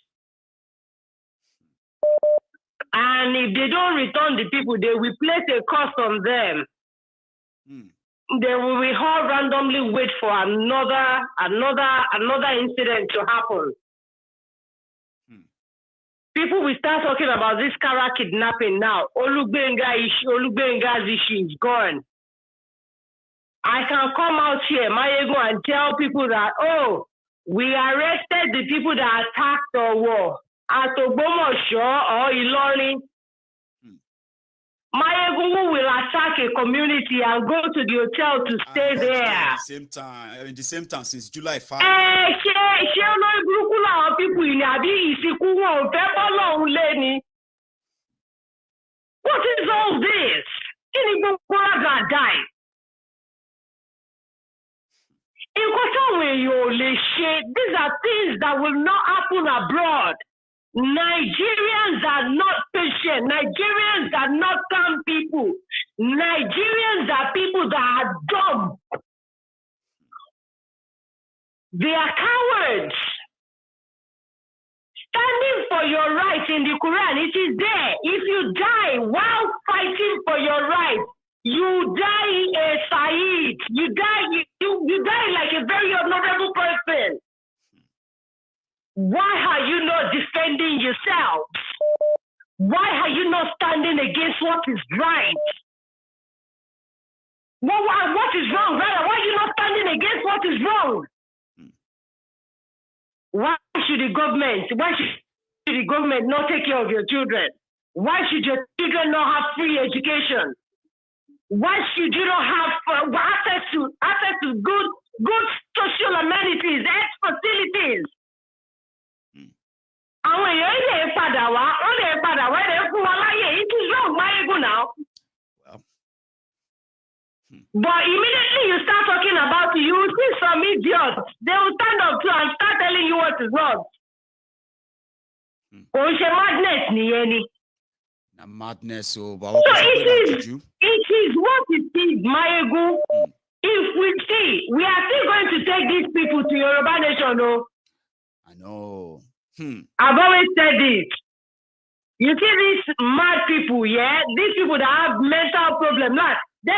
And if they don't return the people, they will place a curse on them. They will all randomly wait for another incident to happen. People will start talking about this Kara kidnapping now. Olugbenga's issue is gone. I can come out here, Maiyegun, and tell people that, oh, we arrested the people that attacked our war at Ogbomosho or Ilorin. Maiyegun will attack a community and go to the hotel to stay there. At the same time, since July 5. What is all this? These are things that will not happen abroad. Nigerians are not patient. Nigerians are not calm people. Nigerians are people that are dumb. They are cowards. Standing for your right in the Quran, it is there. If you die while fighting for your right, you die a Saeed. You die like a very honorable person. Why are you not defending yourself? Why are you not standing against what is right? What is wrong, brother? Why are you not standing against what is wrong? Why should the government not take care of your children? Why should your children not have free education? Why should you not have access to good social amenities, health facilities? It is wrong, Maiyegun now. But immediately you start talking about it, you will see some idiots. They will stand up too and start telling you what is wrong. Madness, madness. So it is what it is, Maiyegun. If we see, we are still going to take these people to Yoruba Nation, no? I know. I've always said this. You see these mad people, yeah? These people that have mental problems. The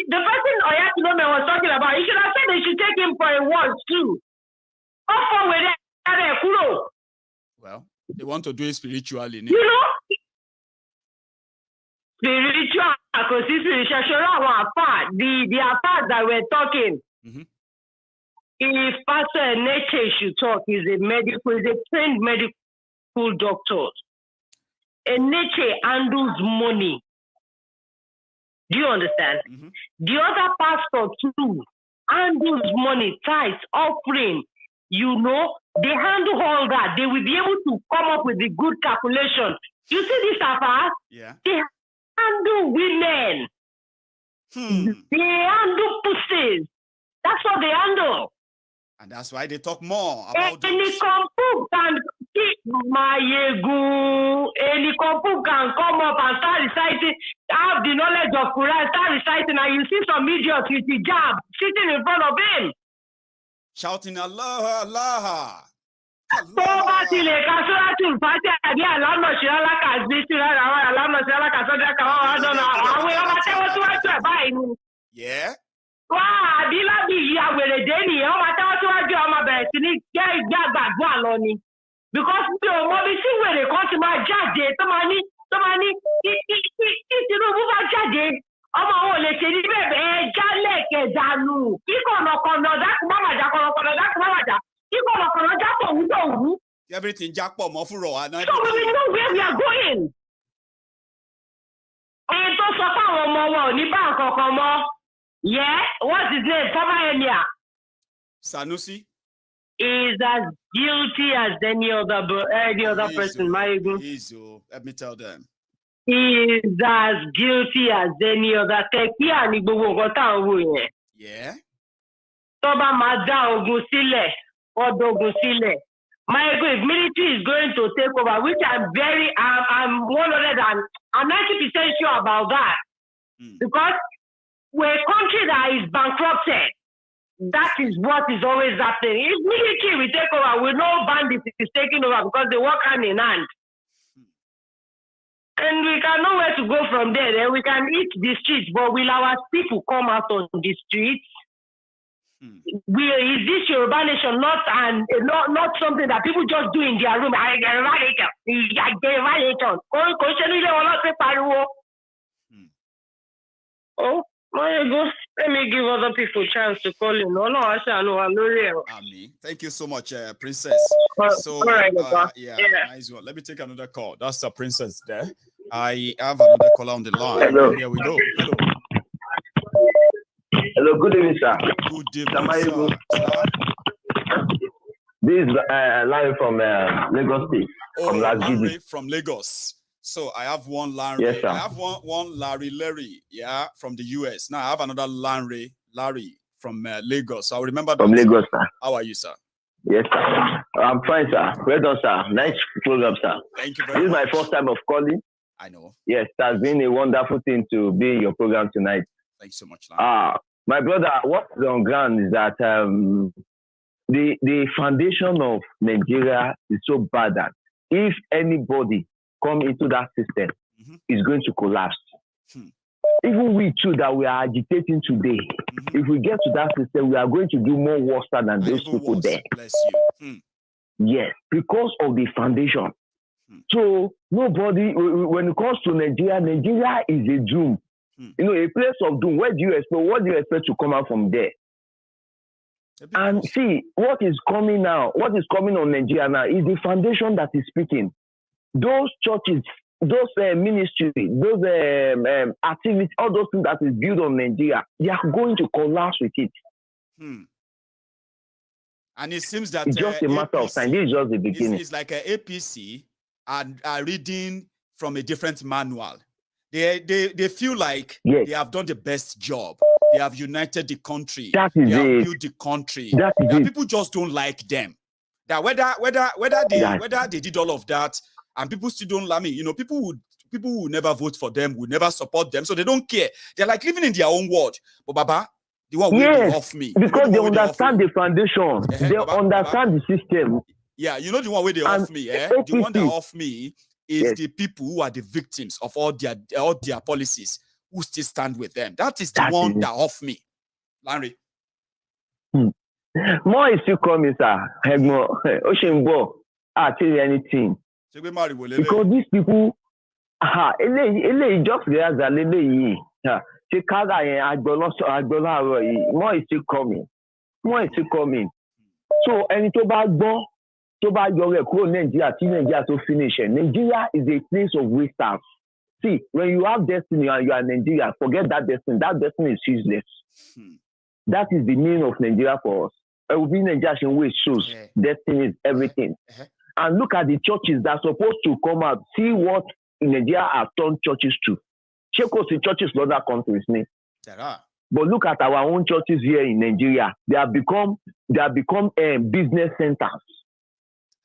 person Oyatunome was talking about, you should have said they should take him for a walk too. Well, they want to do it spiritually. You know? Spiritual, the apart that we're talking. If Pastor Eneche should talk, he's a trained medical doctor. Eneche handles money. Do you understand? The other pastor too handles money, tithes, offering. You know, they handle all that. They will be able to come up with the good calculation. You see this affair? Yeah. They handle women. They handle pussies. That's what they handle. And that's why they talk more about Any compu can come up and start reciting, have the knowledge of Quran, start reciting, and you see some idiots with the hijab sitting in front of him. Shouting Allah, Allah. Yeah. Because they come to my judge, everything jackpot more for and so we will know where we are going. And to suffer more ni bank or yeah, what's his name? Former Emir. Sanusi is as guilty as any other person. Maiyegun. Let me tell them. He is as guilty as any other. Yeah. Toba Mada Ogun Sile, Odogun Sile. Maiyegun, if military is going to take over, which I'm 90% sure about that. Because we're a country that is bankrupted. That is what is always happening. If military will take over, we know bandits is taking over because they work hand in hand. And we can know where to go from there. Then we can eat the streets, but will our people come out on the streets? Is this Yoruba nation not something that people just do in their room? Oh, let me give other people a chance to call in. Thank you so much, Princess. So, nice one. Let me take another call. That's the Princess there. I have another caller on the line. Hello. Here we go. Hello. Hello, good evening, sir. Good evening, sir. This is Larry from Lagos State. Larry from Lagos. So I have one Larry. Yes, sir. I have one Larry, yeah, from the US. Now I have another Larry from Lagos. So I'll remember that. From Lagos, sir. How are you, sir? Yes, sir. I'm fine, sir. Well done, sir. Nice program, sir. Thank you very much. This is my first time of calling. I know. Yes, it has been a wonderful thing to be in your program tonight. Thanks so much, Larry. My brother, what's on ground is that the foundation of Nigeria is so bad that if anybody come into that system, it's going to collapse. Even we too that we are agitating today, if we get to that system, we are going to do more worse than those people worse. There. Bless you. Yes, because of the foundation. So nobody, when it comes to Nigeria, Nigeria is a doom. You know, a place of doom. What do you expect to come out from there? And see, what is coming on Nigeria now is the foundation that is speaking. Those churches, those ministries, those activities, all those things that is built on Nigeria, they are going to collapse with it. And it seems that it's just a matter of time. This is just the beginning. It's like an APC and are reading from a different manual. They feel like they have done the best job. They have united the country. That is they have it. built the country. That people just don't like them. That whether they did all of that and people still don't like me, you know, people will never vote for them, will never support them, so they don't care. They're like living in their own world. But Baba, the one will off me because they understand the foundation. They understand the system. Yeah, you know the one where they off me. The one that off me is the people who are the victims of all their policies who still stand with them. That is the one that off me. Larry. More is still coming, sir. Oshimbo, I tell you anything. Because these people, just realize that more is still coming. More is still coming. So, any Nigeria to finish. Nigeria is a place of wasters. See, when you have destiny and you are Nigeria, forget that destiny. That destiny is useless. That is the meaning of Nigeria for us. It will be Nigeria in which shows destiny is everything. And look at the churches that are supposed to come out. See what Nigeria have turned churches to. Check out the churches in other countries. But look at our own churches here in Nigeria. They have become business centers.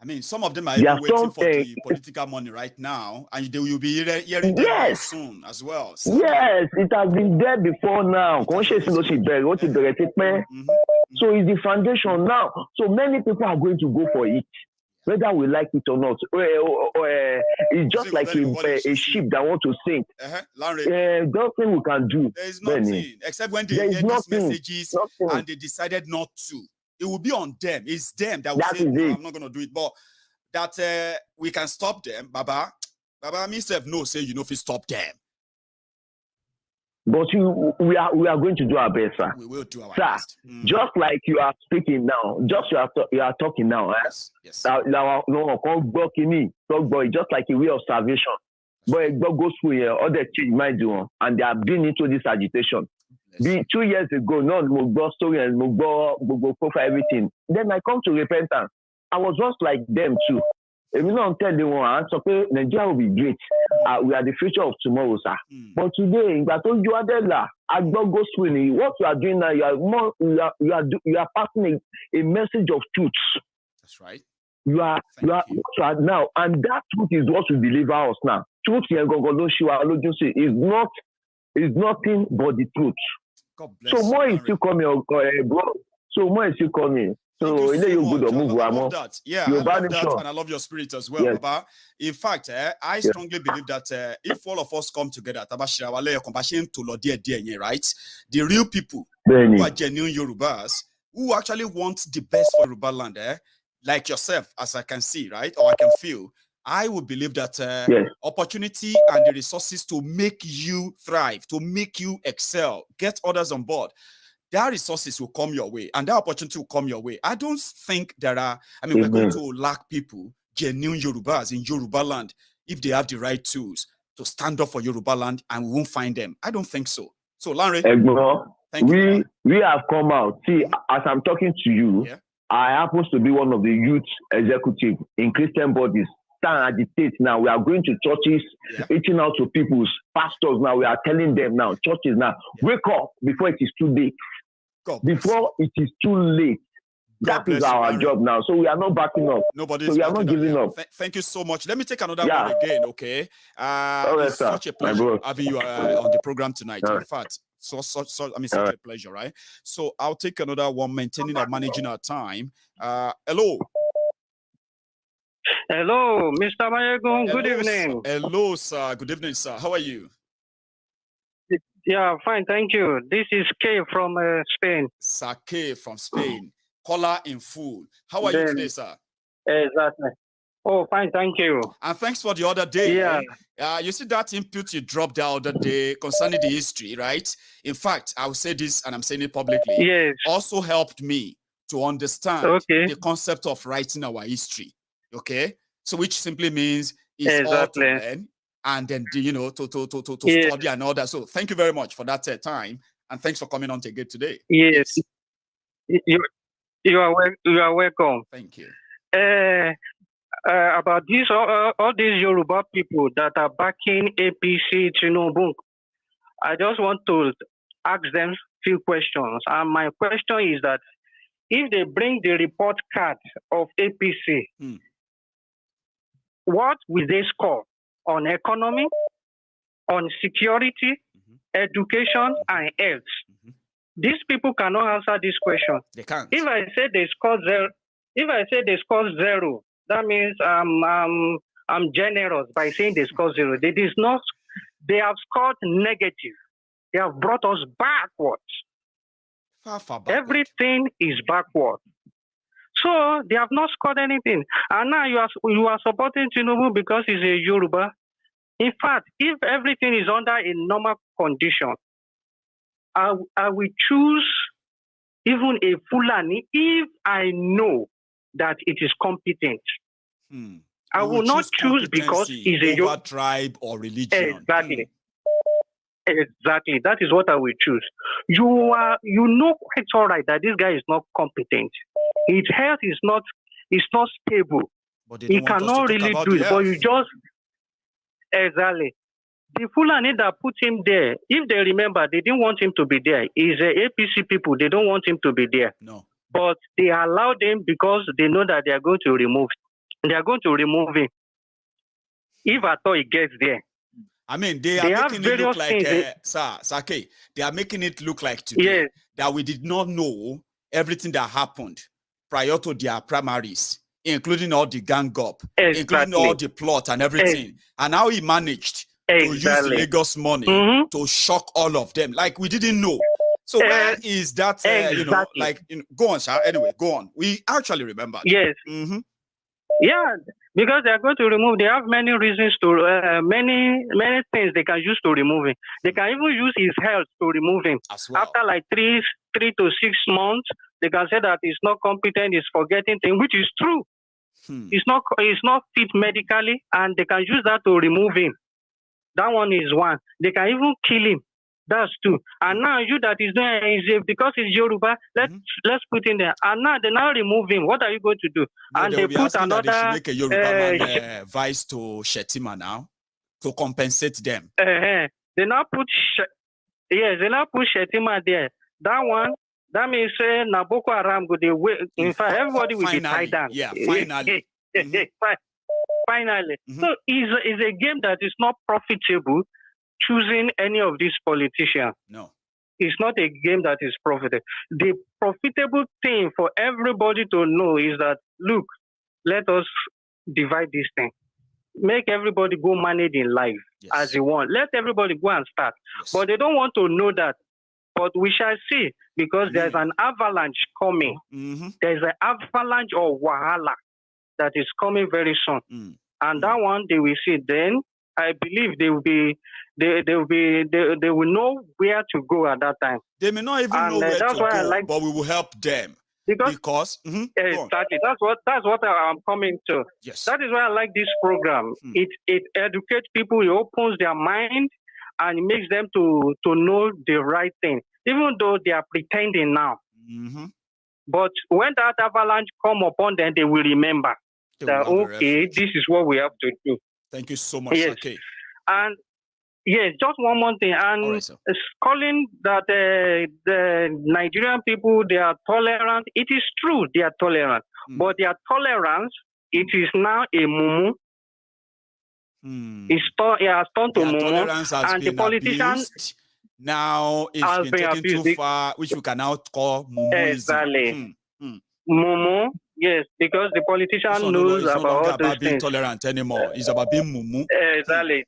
I mean, some of them are even waiting for the political money right now, and they will be hearing them soon as well. So. Yes, it has been there before now. So it's the foundation now. So many people are going to go for it, whether we like it or not. It's just like a ship that wants to sink. Nothing we can do. There is nothing, except when they hear these messages and they decided not to. It will be on them. It's them that will say, no, I'm not going to do it. But that we can stop them. Baba, myself, no, say, you know, if you stop them. But we are going to do our best, sir. We will do our best. Just like you are speaking now, just you are talking now. Yes. Just like a way of salvation. But it goes through here, all the change might do, and they have been into this agitation. 2 years ago, no story and profile everything. Then I come to repentance. I was just like them too. If you don't tell them once, okay, Nigeria will be great. We are the future of tomorrow, sir. But today, I told you, Adela, I don't go swinging. What you are doing now, you are passing a message of truth. That's right. You are now, and that truth is what will deliver us now. Truth is nothing but the truth. So more is still coming, bro. So more is still coming. So I love that. Yeah, I love that, and I love your spirit as well, yes. Baba. In fact, I strongly believe that if all of us come together, right, the real people who are genuine Yorubas, who actually want the best for Yoruba land, like yourself, as I can see, right, or I can feel, I would believe that opportunity and the resources to make you thrive, to make you excel, get others on board, that resources will come your way, and that opportunity will come your way. I don't think there are, we're going to lack people, genuine Yorubas in Yoruba land, if they have the right tools to stand up for Yoruba land, and we won't find them. I don't think so. So, Larry, we have come out. See, as I'm talking to you, I happen to be one of the youth executive in Christian bodies. Stand agitate now. We are going to churches, reaching out to people's pastors now. We are telling them now, churches now, wake up before it is too late. Before it is too late. That is our job now. So we are not backing up. Nobody's so we are not giving up. Thank you so much. Let me take another one again, okay? It's such a pleasure having you on the program tonight. In fact, such a pleasure, right? So I'll take another one, maintaining and managing our time. Hello. Hello, Mr. Maiyegun. Good evening. Hello, sir. Good evening, sir. How are you? Yeah, fine, thank you. This is K from Spain. Sir K from Spain. Caller in full. How are you today, sir? Exactly. Oh, fine, thank you. And thanks for the other day. Yeah. You see that input you dropped the other day concerning the history, right? In fact, I will say this, and I'm saying it publicly. Yes. Also helped me to understand the concept of writing our history. Okay? So which simply means it's all to learn. And then, to study and all that. So thank you very much for that time. And thanks for coming on again today. Yes. You are welcome. Thank you. About this, all these Yoruba people that are backing APC Tinubu, I just want to ask them a few questions. And my question is that if they bring the report card of APC, what will they score? On economy, on security, education, and health. These people cannot answer this question. They can't. If I say they score zero, that means I'm generous by saying they score zero. They have scored negative. They have brought us backwards. Far backward. Everything is backward. So they have not scored anything. And now you are supporting Tinubu because he's a Yoruba. In fact, if everything is under a normal condition, I will choose even a Fulani if I know that it is competent. I will not choose because he's a Yoruba tribe or religion. Exactly. Exactly. That is what I will choose. You know quite all right that this guy is not competent. His health is not stable. He cannot really do it. But you just the Fulani that put him there, if they remember, they didn't want him to be there. It's the APC people. They don't want him to be there. No. But they allowed him because they know that they are going to remove. They are going to remove him. If at all he gets there. They are making it look like, Sake, they are making it look like today that we did not know everything that happened prior to their primaries, including all the gang up, including all the plot and everything. And how he managed to use the Lagos money to shock all of them. Like we didn't know. So where is that, go on, Sha. Anyway, go on. We actually remember. Yes. Yeah. Because they are going to remove, they have many reasons to, many things they can use to remove him. They can even use his health to remove him. As well. After like three to 6 months, they can say that he's not competent, he's forgetting things, which is true. He's not fit medically, and they can use that to remove him. That one is one. They can even kill him. That's two. And now you that is doing because it's Yoruba, let's put in there. And now they now remove him. What are you going to do? No, and they put another. They should make a Yoruba man vice to Shetima now to compensate them. They now put Shetima there. That one. That means Boko Haram go the way. In fact, everybody will be tied down. Yeah, finally. Finally. So it's a game that is not profitable. Choosing any of these politicians. No. It's not a game that is profitable. The profitable thing for everybody to know is that, look, let us divide this thing. Make everybody go manage in life as you want. Let everybody go and start. But they don't want to know that. But we shall see, because there's an avalanche coming. There's an avalanche of Wahala that is coming very soon. And that one they will see. Then I believe they will know where to go at that time. They may not even know where to go, but we will help them. Because exactly, that's what I'm coming to. Yes. That is why I like this program. It educates people, it opens their mind, and it makes them to know the right thing, even though they are pretending now. But when that avalanche come upon them, they will remember that, okay, this is what we have to do. Thank you so much. Yes. Okay. And yes, just one more thing. And right, it's calling that the Nigerian people, they are tolerant. It is true, they are tolerant. But their tolerance, it is now a mumu. It has turned to mumu. And the politicians now it's been taken too far, which we can now call mumu. Exactly. Mumu. Yes, because the politician knows about all those being things. Tolerant anymore. It's about being mumu. Exactly.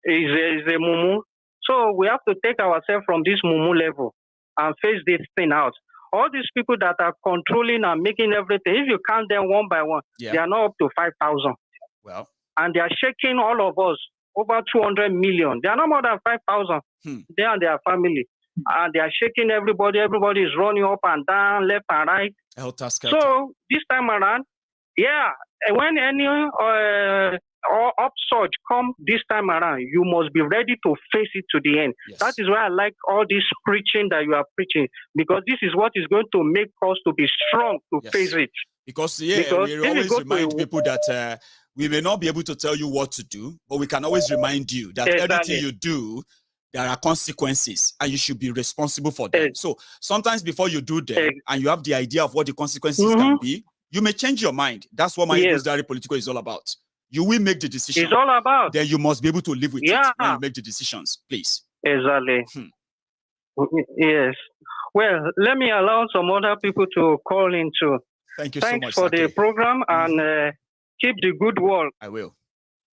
It's a mumu. So we have to take ourselves from this mumu level and face this thing out. All these people that are controlling and making everything, if you count them one by one, they are not up to 5,000. Well. And they are shaking all of us, over 200 million. They are not more than 5,000. They and their family. And they are shaking everybody. Everybody is running up and down, left and right. So this time around, when any upsurge come this time around, you must be ready to face it to the end. Yes. That is why I like all this preaching that you are preaching, because this is what is going to make us to be strong to face it. Because we always remind people that we may not be able to tell you what to do, but we can always remind you that everything you do, there are consequences, and you should be responsible for them. So sometimes before you do them, and you have the idea of what the consequences can be, you may change your mind. That's what MaiyegunsDiary Politico is all about. You will make the decision. It's all about. Then you must be able to live with it when you make the decisions, please. Exactly. Yes. Well, let me allow some other people to call in too. Thank you so much. Thanks for the program, and keep the good work. I will.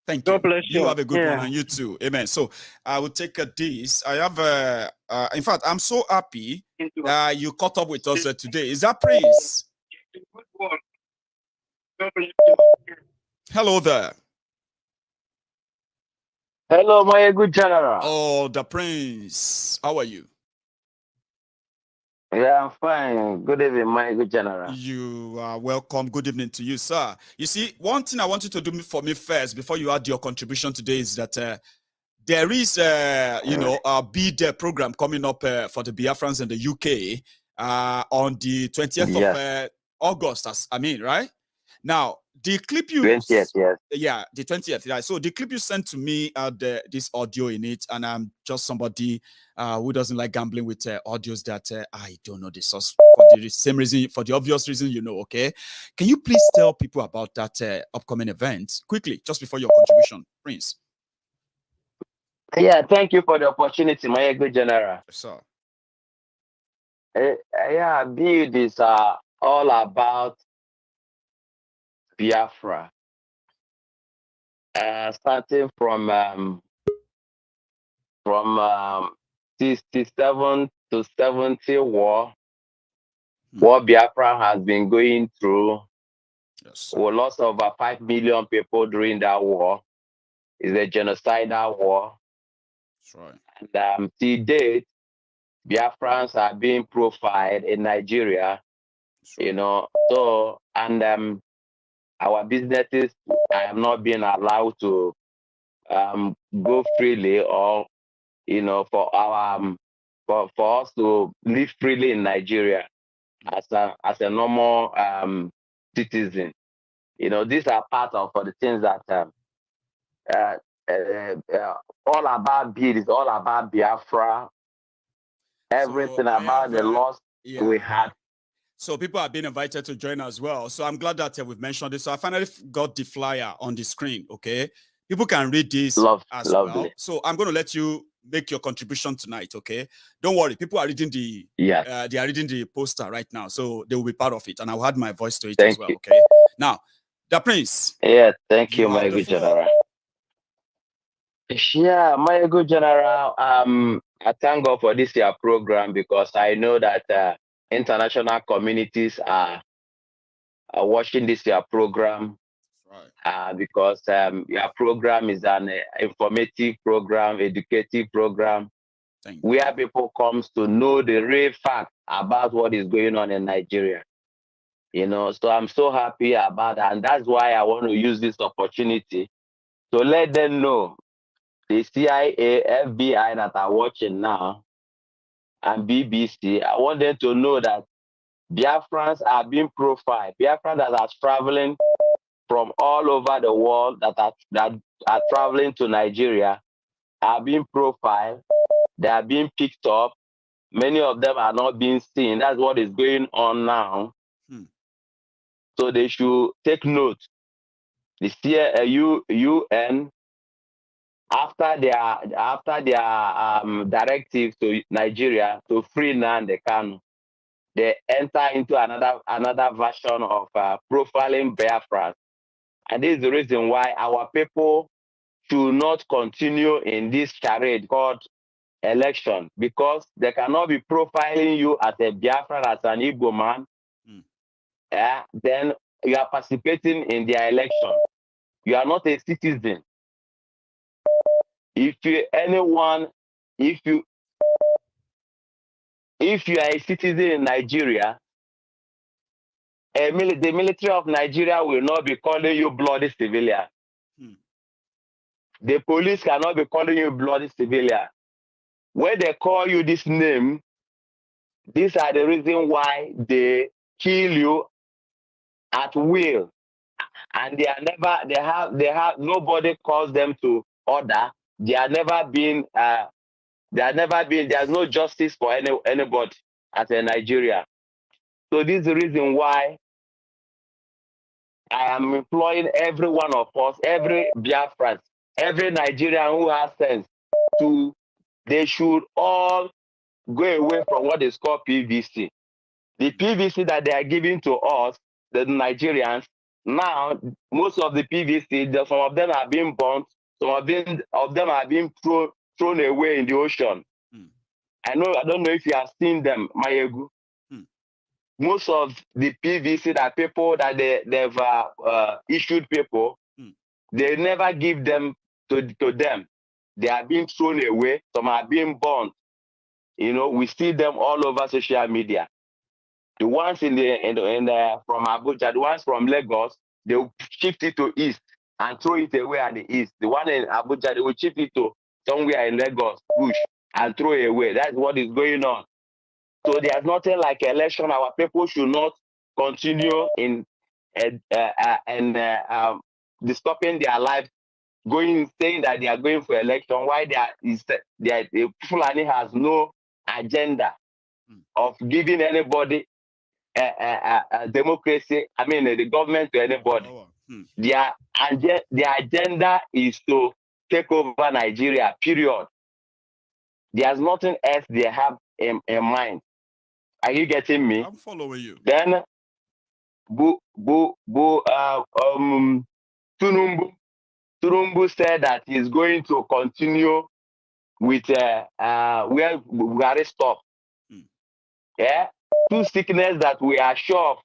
Thank you. God bless you. You have a good one, and you too. Amen. So I will take this. I have, in fact, I'm so happy you caught up with us today. Is that Prince? Hello there. Hello, my good general. Oh, the Prince. How are you? Yeah, I'm fine. Good evening, my good general. You are welcome. Good evening to you, sir. You see, one thing I want you to do for me first, before you add your contribution today, is that there is, a bid program coming up for the Biafrans in the UK on the 20th of August. Right? Now, the clip you 20th, the 20th, right? So the clip you sent to me had this audio in it, and I'm just somebody who doesn't like gambling with audios that I don't know the source for the same reason, for the obvious reason, okay? Can you please tell people about that upcoming event quickly, just before your contribution, Prince? Yeah, thank you for the opportunity, my good general. Sir. Build is all about Biafra, starting from 67 to 70 war, what Biafra has been going through, Yes, we lost over 5 million people during that war. It's a genocidal war. That's right. And till date, Biafrans are being profiled in Nigeria. You know, so and our businesses are not being allowed to go freely, or for our for us to live freely in Nigeria as a normal citizen. These are part of the things that all about Beat is all about Biafra. Everything about the loss we had. So people are being invited to join as well. So I'm glad that we've mentioned this. So I finally got the flyer on the screen. Okay, people can read this as well. So I'm going to let you make your contribution tonight. Okay, don't worry. People are reading the they are reading the poster right now, so they will be part of it, and I'll add my voice to it as well. Okay. Now, the Prince. Yeah, thank you, my good general. Yeah, my good general. I thank God for this year program, because I know that international communities are watching this year program. Right. Because your program is an informative program, educative program, where people comes to know the real fact about what is going on in Nigeria. So I'm so happy about that, and that's why I want to use this opportunity to let them know, the CIA, FBI that are watching now, and BBC, I want them to know that Biafrans are being profiled. Biafrans that are traveling from all over the world, that are traveling to Nigeria, are being profiled. They are being picked up. Many of them are not being seen. That's what is going on now. So they should take note. The UN, after their directive to Nigeria to free Nnamdi Kanu, they enter into another version of profiling Biafra. And this is the reason why our people should not continue in this charade called election, because they cannot be profiling you as a Biafran, as an Igbo man. Then you are participating in their election. You are not a citizen. If you are a citizen in Nigeria, the military of Nigeria will not be calling you bloody civilian. The police cannot be calling you bloody civilian. When they call you this name, these are the reason why they kill you at will. And they have nobody calls them to order. There's no justice for anybody as a Nigeria. So this is the reason why I am employing every one of us, every Biafran, every Nigerian who has sense, they should all go away from what is called PVC. The PVC that they are giving to us, the Nigerians, now most of the PVC, some of them are being burnt, some of them are being thrown away in the ocean. I don't know if you have seen them, Maiyegun. Most of the PVC that they've issued people, they never give them to them. They are being thrown away. Some are being burnt. We see them all over social media. The ones from Abuja, the ones from Lagos, they will shift it to east and throw it away at the east. The one in Abuja, they will shift it to somewhere in Lagos, bush, and throw it away. That's what is going on. So there's nothing like election. Our people should not continue in disturbing their lives, saying that they are going for election. Why the Fulani has no agenda of giving anybody a democracy. I mean, the government to anybody. Their agenda is to take over Nigeria. Period. There's nothing else they have in mind. Are you getting me? I'm following you. Then, Tunumbu said that he's going to continue with where Buhari stopped. Yeah, two sickness that we are sure of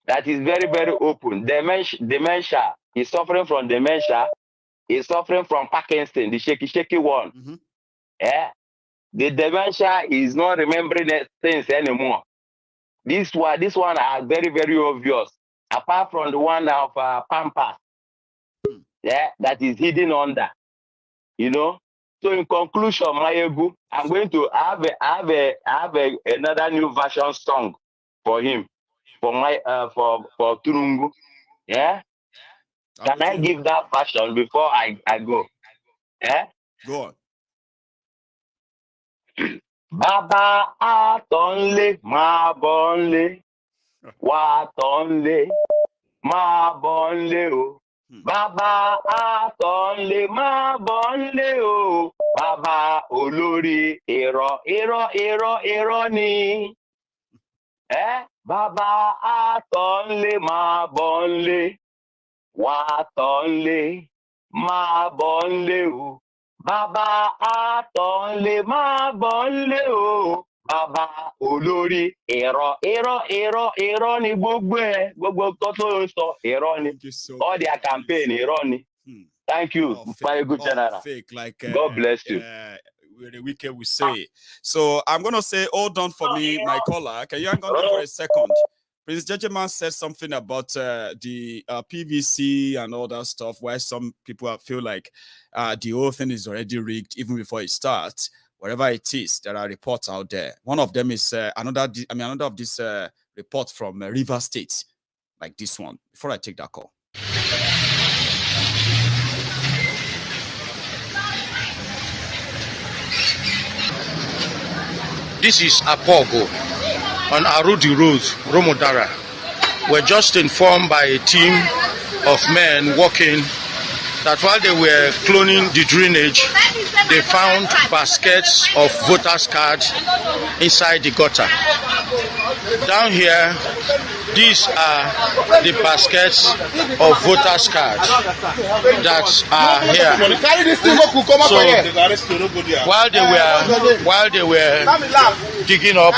that is very, very open. Dementia. He's suffering from dementia. He's suffering from Parkinson, the shaky one. Yeah. The dementia is not remembering things anymore. This one are very, very obvious. Apart from the one of Pampas, yeah, that is hidden under, you know. So in conclusion, Maiyegun, I'm going to have another new version song for him, for Turungu. Yeah. Can I give that version before I go? Yeah. Go on. Baba atonle ma bonle, wa tonle ma bonle o. Baba atonle ma bonle o. Baba olórí irọ́ ni. Baba atonle ma bonle, wa tonle ma bonle o. Baba atonle ma bonle o. Baba olórí irọ́ ni gbogbo tó sọ irọ́ ni. All their campaign irọ́ ni. Thank you, Maiyegun General. Fake, like, God bless you. Where the wicked will say. So I'm gonna say, hold on for me, my caller. Can you hang on for a second? Prince Judgment said something about the PVC and all that stuff, where some people feel like the whole thing is already rigged even before it starts. Wherever it is, there are reports out there. One of them is another of this report from River State, like this one. Before I take that call. This is Apogo on Arudi Road, Romodara. We're just informed by a team of men working that while they were cloning the drainage, they found baskets of voters' cards inside the gutter. Down here, these are the baskets of voters' cards that are here. So while they were digging up,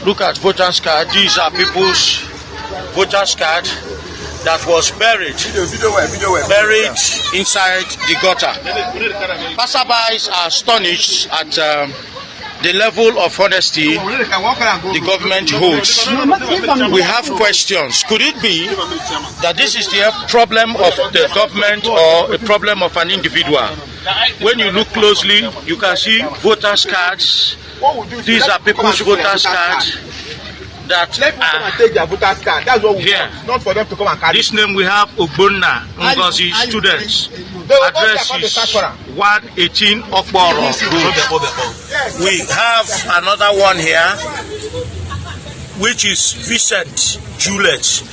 look at voters' card. These are people's voters' card that was buried inside the gutter. Passerbys are astonished at the level of honesty the government holds. We have questions. Could it be that this is the problem of the government or a problem of an individual? When you look closely, you can see voters' cards. These are people's voters' cards. That take their voters card. That's what we here. want. Not for them to come and carry. This name we have Ogbonna Ngozi students. Address is 118 Okboro Road. We have another one here, which is Vincent Juliet.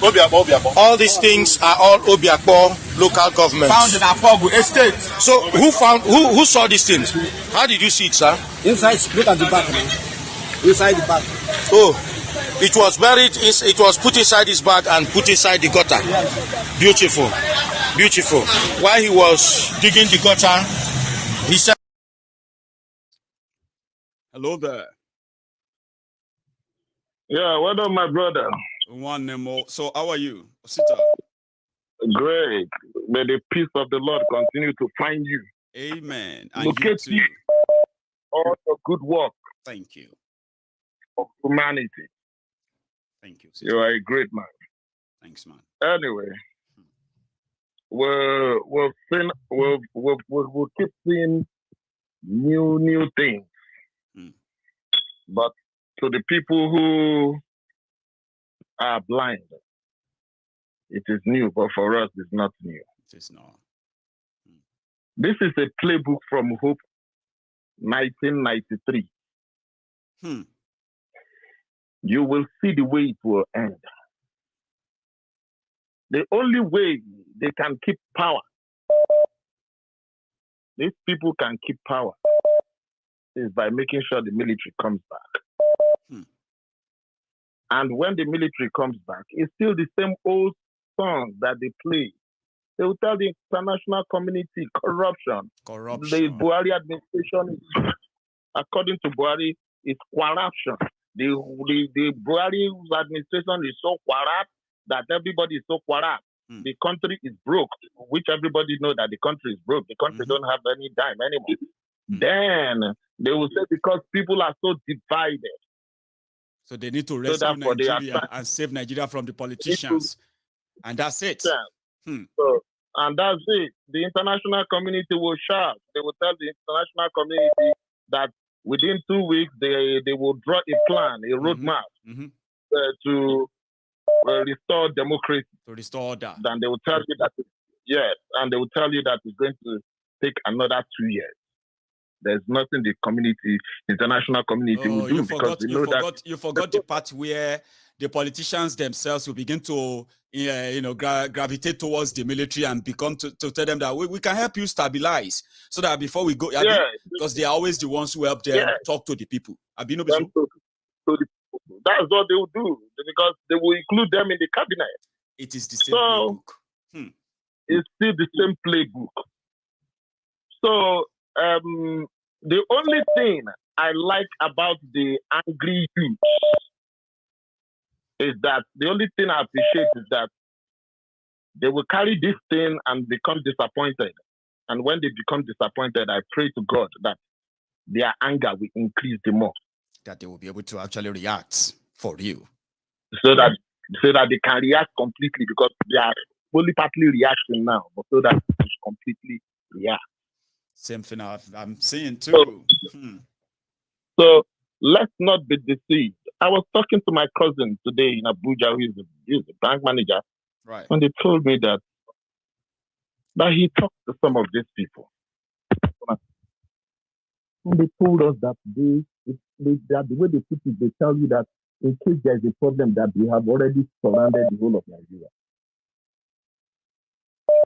All these things are all Obiakpo local government. Found in Apogo estate. So who saw these things? How did you see it, sir? Inside, look at the back. Inside the back. Oh. It was buried, it was put inside his bag and put inside the gutter. Beautiful. Beautiful. While he was digging the gutter, he said, hello there. Yeah, well done, my brother. One more. So how are you? Sita. Great. May the peace of the Lord continue to find you. Amen. And locate you too. All your good work. Thank you. Of humanity. Thank you. You are a great man. Thanks, man. Anyway, we'll keep seeing new things. But to the people who are blind, it is new. But for us, it's not new. It is not. This is a playbook from Hope 1993. You will see the way it will end. The only way they can keep power, these people can keep power, is by making sure the military comes back. And when the military comes back, it's still the same old song that they play. They will tell the international community, corruption. The Buhari administration, according to Buhari, is corruption. The Buhari administration is so corrupt that everybody is so corrupt. The country is broke, which everybody know that the country is broke. The country don't have any dime anymore. Then they will say because people are so divided. So they need to rescue Nigeria and save Nigeria from the politicians. And that's it. So, and that's it. The international community will shout. They will tell the international community that within 2 weeks, they will draw a plan, a roadmap to restore democracy. To restore order. Then they will tell you that, and they will tell you that it's going to take another 2 years. There's nothing the international community will do because you forgot the part where the politicians themselves will begin to, gravitate towards the military and become to tell them that we can help you stabilize, so that before we go, because they are always the ones who help them talk to the people. That's what they will do because they will include them in the cabinet. It is the same playbook. It's still the same playbook. So the only thing I like about the angry youth is that the only thing I appreciate is that they will carry this thing and become disappointed. And when they become disappointed, I pray to God that their anger will increase the more. That they will be able to actually react for you. So that they can react completely, because they are only partly reacting now, but so that they completely react. Same thing I'm seeing too. So let's not be deceived. I was talking to my cousin today in Abuja, who is a bank manager, right? And they told me that he talked to some of these people, and they told us that the way they put it, they tell you that in case there is a problem, that we have already surrounded the whole of Nigeria.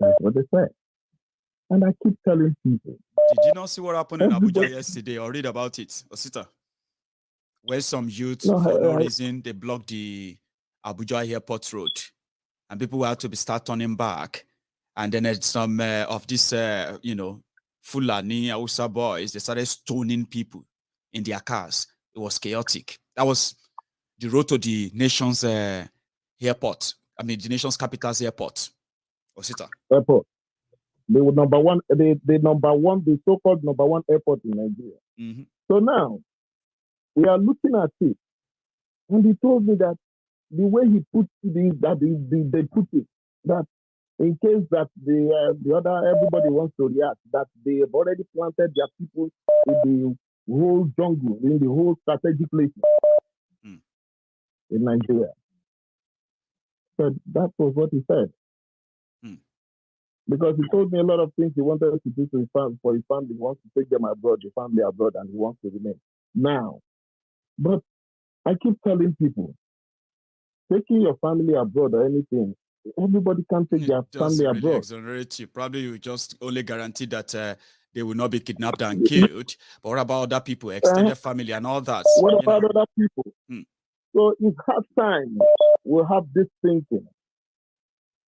That's what they said. And I keep telling people. Did you not see what happened in Abuja yesterday or read about it, Osita? Where some youths, for no reason, they blocked the Abuja airport road, and people had to start turning back. And then some of these, Fulani, Hausa boys, they started stoning people in their cars. It was chaotic. That was the road to the nation's airport. I mean, the nation's capital's airport. Osita. Airport. The so-called number one airport in Nigeria. So now, we are looking at it, and he told me that the way he put they put it, that in case that everybody wants to react, that they have already planted their people in the whole jungle, in the whole strategic places in Nigeria. So that was what he said. Because he told me a lot of things he wanted to do to his family, for his family. He wants to take them abroad, the family abroad, and he wants to remain. Now, but I keep telling people, taking your family abroad or anything, everybody can take their family really abroad. Exonerate you. Probably you just only guarantee that they will not be kidnapped and killed. But what about other people, extended family and all that? What about other people? So it's hard time we'll have this thinking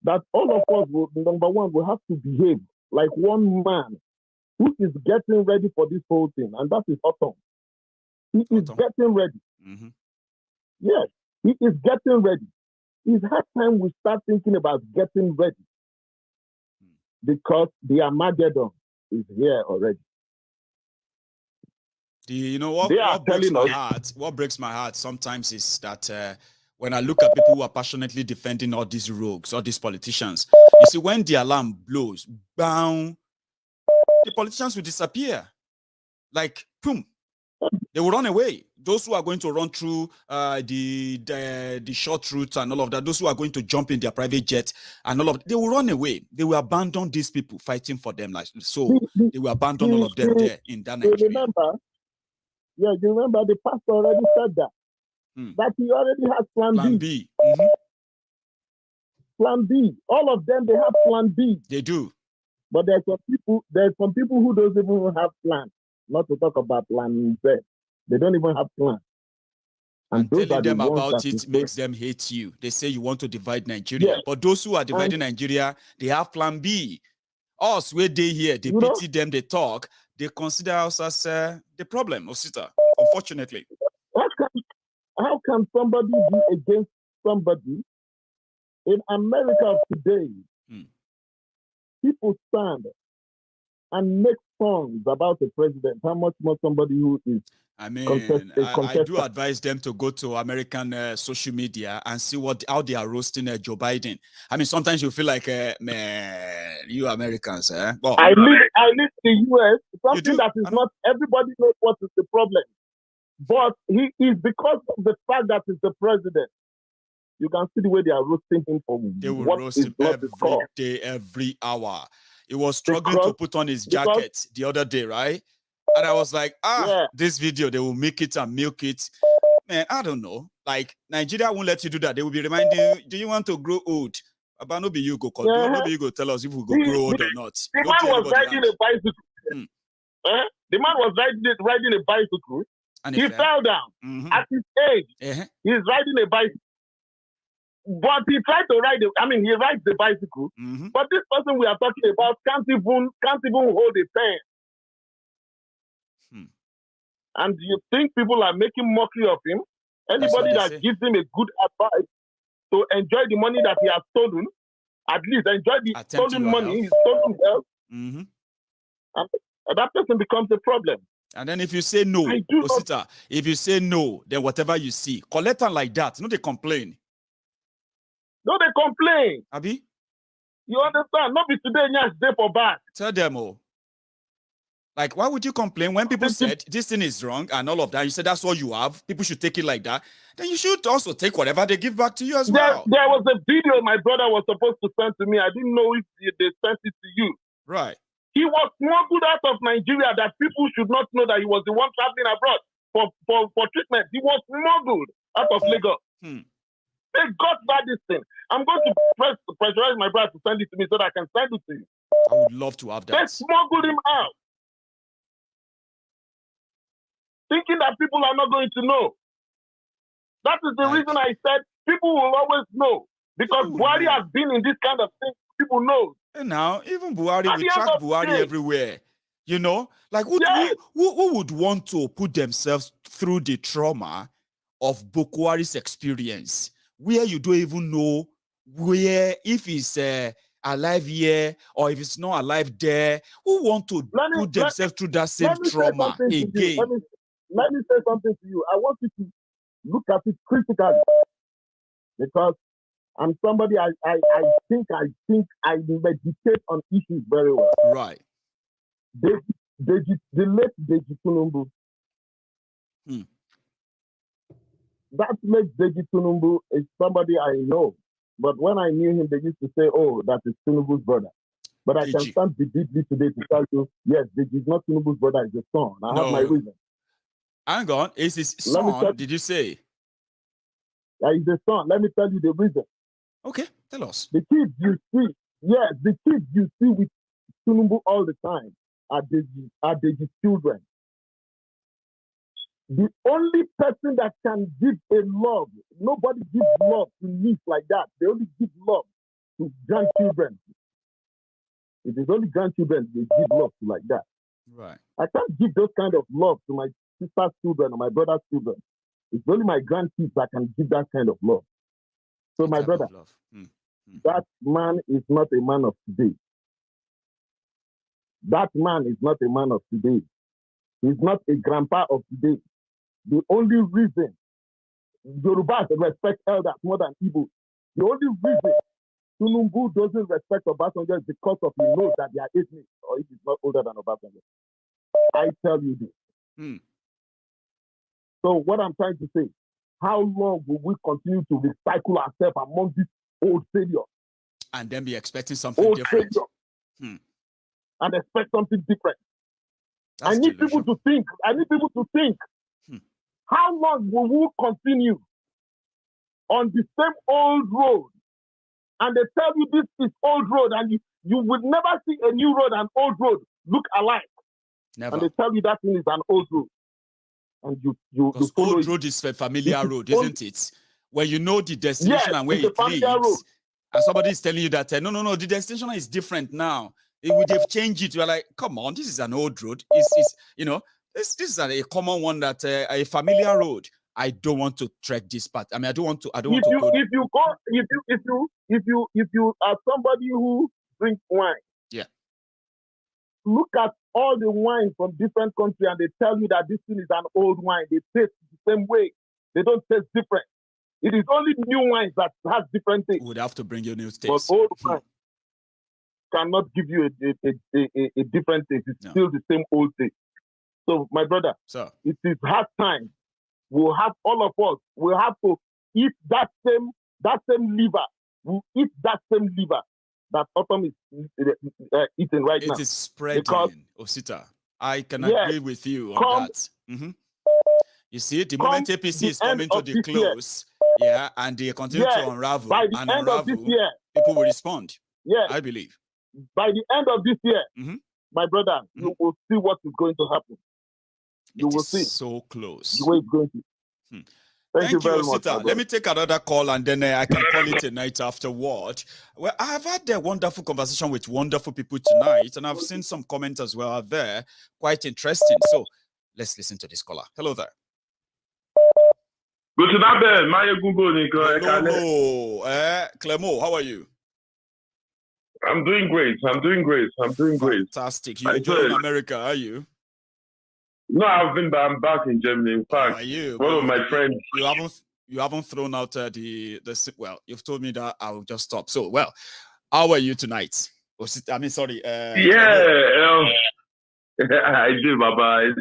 that all of us will, number one, will have to behave like one man who is getting ready for this whole thing, and that is Autumn. He is getting ready. Yes, he is getting ready. It's hard time we start thinking about getting ready, because the Armageddon is here already. What breaks my heart sometimes is that when I look at people who are passionately defending all these rogues, all these politicians, you see, when the alarm blows, bang, the politicians will disappear. Like, boom, they will run away. Those who are going to run through the short routes and all of that, those who are going to jump in their private jet and all of that, they will run away. They will abandon these people fighting for them. Like, so they will abandon all of them there in that Nigeria. You remember the pastor already said that. That he already has plan B. Plan B. All of them, they have plan B. They do. But there's some people who don't even have plan. Not to talk about plan Z. They don't even have plan. And telling them about it makes them hate you. They say you want to divide Nigeria. Yes. But those who are dividing Nigeria, they have plan B. Us, where they hear, they pity them, they talk, they consider us as the problem, Osita, unfortunately. how can somebody be against somebody? In America today, people stand and make songs about the president. How much more somebody who is I mean, I do advise them to go to American social media and see how they are roasting Joe Biden. I mean, sometimes you feel like, man, you Americans, eh? Well, I live in the US. Something that is not everybody knows what is the problem, but he is because of the fact that he's the president. You can see the way they are roasting him for they will what roast is him not every his call. day, every hour. He was struggling to put on his jacket the other day, right? And I was like, this video, they will make it and milk it. Man, I don't know. Like, Nigeria won't let you do that. They will be reminding you, do you want to grow old? But no be you go, no be you go tell us if we go grow old or not. The man was riding a bicycle. The man was riding a bicycle. And he fell down. At his age, he's riding a bicycle. But he tried to ride it. I mean, he rides the bicycle. But this person we are talking about can't even hold a pen. And you think people are making mockery of him? Anybody that gives him a good advice to enjoy the money that he has stolen, at least enjoy the stolen money, his stolen wealth, and that person becomes a problem. And then if you say no, Osita, if you say no, then whatever you see, collect them like that. No, they complain. No, they complain. Abi? You understand? Not be today, yes, day for bad. Tell them all. Like, why would you complain when people said this thing is wrong and all of that? You said that's all you have. People should take it like that. Then you should also take whatever they give back to you as well. There was a video my brother was supposed to send to me. I didn't know if they sent it to you. Right. He was smuggled out of Nigeria that people should not know that he was the one traveling abroad for treatment. He was smuggled out of Lagos. They got this thing. I'm going to pressurize my brother to send it to me so that I can send it to you. I would love to have that. They smuggled him out, thinking that people are not going to know. That is the reason I said people will always know. Because Buhari has been in this kind of thing. People know. And now, even Buhari, we track Buhari everywhere. You know? Like, who would want to put themselves through the trauma of Buhari's experience, where you don't even know where, if he's alive here or if it's not alive there? Who want to put themselves through that same trauma again? Let me say something to you. I want you to look at it critically, because I'm somebody I think I meditate on issues very well. Right. The late Deji Tunumbu. That late Deji Tunumbu is somebody I know. But when I knew him, they used to say, oh, that is Tunumbu's brother. But I can stand vividly today to tell you, yes, Deji is not Tunumbu's brother, it's his son. I have my reason. Hang on, is his son, did you say? Yeah, he's the son. Let me tell you the reason. Okay, tell us. The kids you see, the kids you see with Tunumbu all the time are Deji's children. The only person that can give a love, nobody gives love to niece like that. They only give love to grandchildren. It is only grandchildren they give love to like that. Right. I can't give those kind of love to my sister's children or my brother's children. It's only my grandkids that can give that kind of love. So my brother, that man is not a man of today. That man is not a man of today. He's not a grandpa of today. The only reason Yorubas respect elders more than Igbo, the only reason Tunumbu doesn't respect Obasanjo is because of he knows that they are ethnic or if he's not older than Obasanjo. I tell you this. So what I'm trying to say, how long will we continue to recycle ourselves among these old failures? And then be expecting something different. And expect something different. I need people to think. How long will we continue on the same old road? And they tell you this is old road, and you would never see a new road and old road look alike. Never. And they tell you that thing is an old road. And you follow old road is a familiar road, isn't it? When you know the destination and where it leads, and somebody is telling you that no, the destination is different now. They've changed it. You're like, come on, this is an old road. This is a common one, that a familiar road. I don't want to trek this path. I mean, I don't want to If go. you are somebody who drinks wine, Yeah. look at all the wine from different countries and they tell you that this thing is an old wine. They taste the same way. They don't taste different. It is only new wines that has different things. Would have to bring you new But taste. old wine cannot give you a different taste. It's still the same old taste. So, my brother, it is hard time. We'll have all of us. We'll have to eat that same liver. We'll eat that same liver that Autumn is eating right now. It is spreading, Osita. I can Yes. agree with you on that. You see, the moment APC is coming to the close, and they continue to unravel by the and end of this year, people will respond. Yes. I believe. By the end of this year, my brother, you will see what is going to happen. You will see. So close. The way it's going to. Thank you very much. Osita. Let me take another call and then I can call it a night afterward. Well, I've had a wonderful conversation with wonderful people tonight, and I've seen some comments as well out there. Quite interesting. So let's listen to this caller. Hello there. Good to have you, Maiyegun. Hello, Clemo, how are you? I'm doing great. Fantastic. You're in America, are you? No, I'm back in Germany. In fact, Are you? one of my friends. You haven't thrown out the well. You've told me that I'll just stop. So, well, how are you tonight? I mean, sorry. I did, Baba.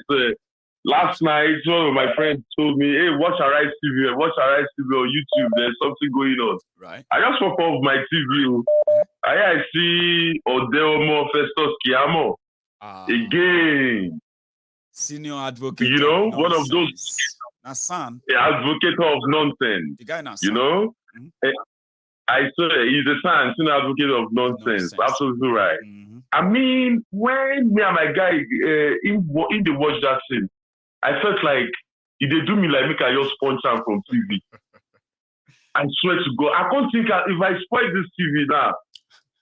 Last night, one of my friends told me, "Hey, watch Arise TV. Watch Arise TV on YouTube. There's something going on." Right. I just woke up my TV. I see Odeomo Festus Kiamo again. Senior advocate. You know, one of those advocate of nonsense. The guy now. You know, I saw he's a senior advocate of nonsense. Absolutely right. I mean, when me and my guy in the watch that scene, I felt like if they do me like make I just punch out from TV. I swear to God, I can't think if I spoil this TV now,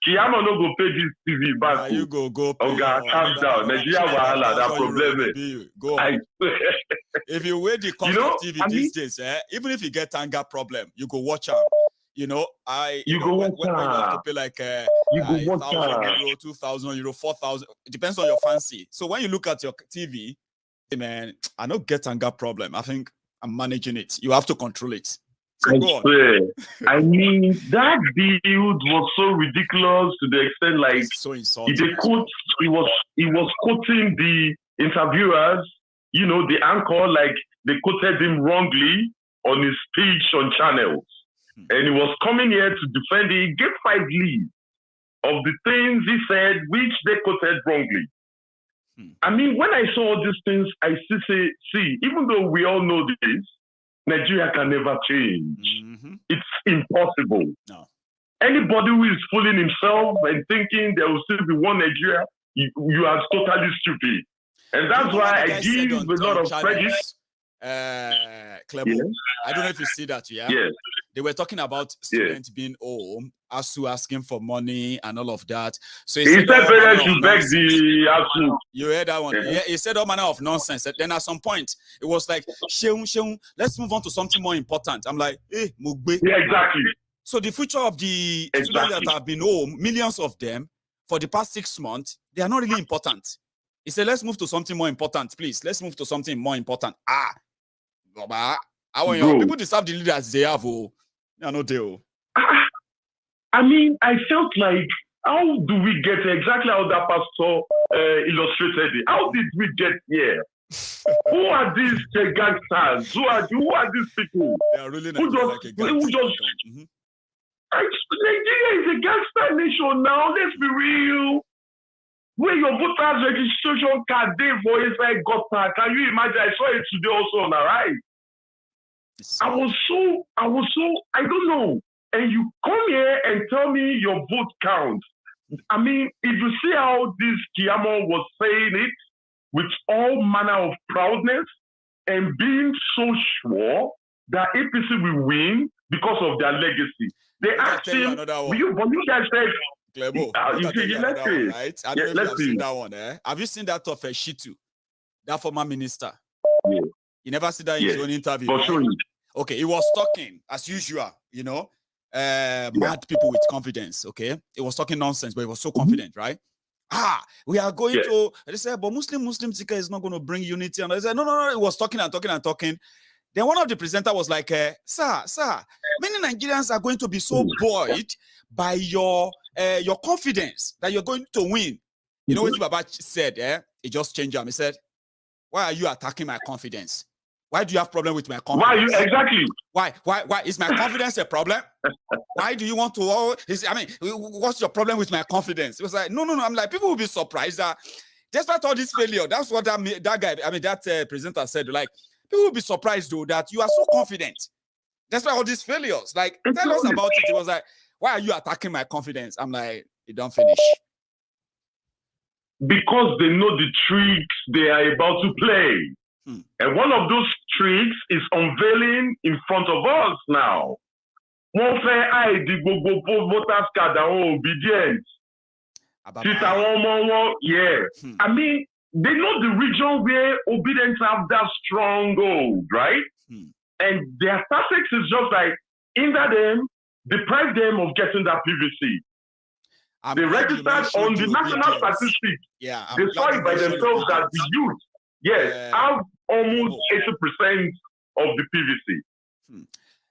Kiyama no go pay this TV back. You go. Okay, calm down. Nigeria wahala, that problem. Go. I swear. If you weigh the cost of TV these days, even if you get anger problem, you go watch out. You know, when you have to pay like €1,000, €2,000, €4,000, it depends on your fancy. So when you look at your TV, man, I don't get anger problem. I think I'm managing it. You have to control it. So go on. I mean, that deal was so ridiculous to the extent like so insulting. He was quoting the interviewers, you know, the anchor, like they quoted him wrongly on his speech on channels. And he was coming here to defend it. He gave 5 leads of the things he said, which they quoted wrongly. I mean, when I saw these things, I see, even though we all know this, Nigeria can never change. It's impossible. No. Anybody who is fooling himself and thinking there will still be one Nigeria, you are totally stupid. And that's why I give a lot of credit. Clement, I don't know if you see that, Yes. They were talking about students being home, ASU asking for money and all of that. So he said parents should beg the ASU. You heard that one? Yeah, he said all manner of nonsense. Then at some point, it was like, Sheung, let's move on to something more important. I'm like, Mugbe. Yeah, exactly. So the future of the students that have been home, millions of them, for the past 6 months, they are not really important. He said, let's move to something more important, please. Let's move to something more important. People deserve the leaders they have. I mean, I felt like, how do we get exactly how that pastor illustrated it? How did we get here? Who are these gangsters? Who are these people? They are really Nigeria Nigeria is a gangster nation now. Let's be real. Where your voters registration card there for inside gutter. Can you imagine? I saw it today also on Arise. I was so, I don't know. And you come here and tell me your vote counts. I mean, if you see how this Kiamo was saying it with all manner of proudness and being so sure that APC will win because of their legacy. They asked him, but you guys said, Clemo, let's see. Right? I don't know if you have seen that one. Have you seen that of Shitu, that former minister? Yeah. You never see that in his own interview. For right? sure. Okay, he was talking as usual, you know, mad people with confidence. Okay, he was talking nonsense, but he was so confident, right? We are going to. They said, but Muslim ticker is not going to bring unity. And I said, no. He was talking and talking and talking. Then one of the presenters was like, sir, many Nigerians are going to be so buoyed by your confidence that you're going to win. You know what Baba said? He just changed him. He said, why are you attacking my confidence? Why do you have problem with my confidence? Why you exactly? Why is my confidence a problem? Why do you want to? What's your problem with my confidence? It was like, no. I'm like, people will be surprised that despite all this failure, that's what that presenter said. Like, people will be surprised though that you are so confident despite all these failures. Like, tell us about it. It was like, why are you attacking my confidence? I'm like, you don't finish. Because they know the tricks they are about to play. And one of those tricks is unveiling in front of us now. One fair eye, the go voters card are obedient. I mean, they know the region where obedience have that stronghold, right? And their tactics is just like hinder them, deprive them of getting that PVC. They registered on the national statistics. They saw it by themselves that the youth, have almost 80% of the PVC.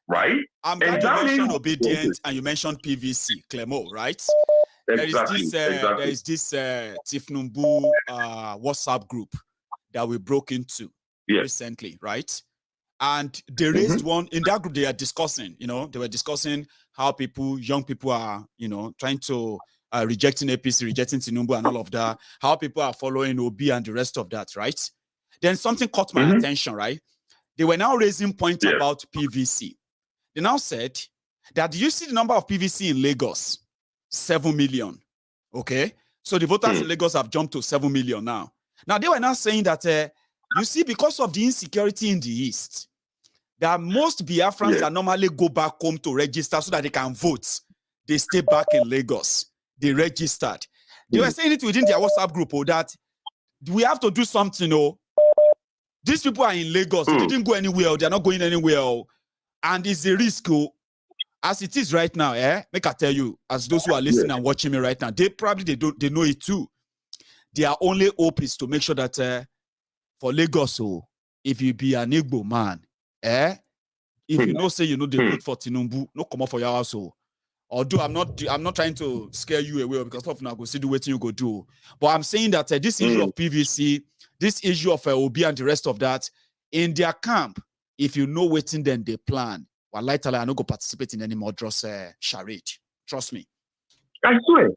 Right? I'm glad you mentioned obedience and you mentioned PVC, Clemo, right? Exactly. There is this Tifnumbu WhatsApp group that we broke into recently, right? And they raised one in that group. They are discussing, they were discussing how young people are, trying to rejecting APC, rejecting Tinubu and all of that, how people are following OB and the rest of that, right? Then something caught my attention, right? They were now raising points about PVC. They now said that, do you see the number of PVC in Lagos? 7 million. Okay? So the voters in Lagos have jumped to 7 million now. Now, they were now saying that, you see, because of the insecurity in the East, that most Biafrans that normally go back home to register so that they can vote, they stay back in Lagos. They registered. They were saying it within their WhatsApp group, that we have to do something, These people are in Lagos. They didn't go anywhere. They're not going anywhere. And it's a risk, as it is right now, make I tell you, as those who are listening and watching me right now, they know it too. Their only hope is to make sure that for Lagos, if you be an Igbo man, if you say they vote for Tinubu, no come up for your house. Although I'm not trying to scare you away because of now go see the way you go do. But I'm saying that this issue of PVC, this issue of OB and the rest of that, in their camp, if you know waiting, then they plan. Well, I don't go participate in any more just charade. Trust me. I swear.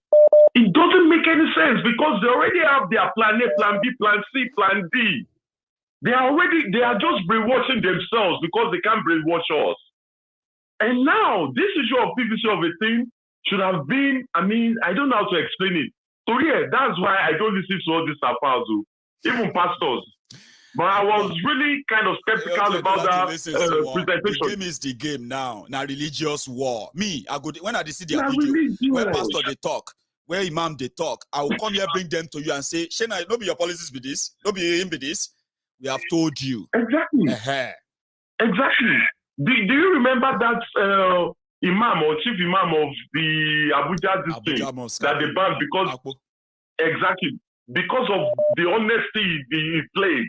It doesn't make any sense because they already have their plan A, plan B, plan C, plan D. They are just brainwashing themselves because they can't brainwash us. And now, this issue of PVC of a thing should have been, I don't know how to explain it. So that's why I don't listen to all these apostles, even pastors. But I was really kind of skeptical about that presentation. The game is the game now. Now religious war. Me, when I see their video, where pastor they talk, where imam they talk, I will come here, bring them to you and say, Shena, don't be your policies be this, don't be him be this. We have told you. Exactly. Exactly. Do you remember that imam or chief imam of the Abuja district that they banned because of the honesty he played?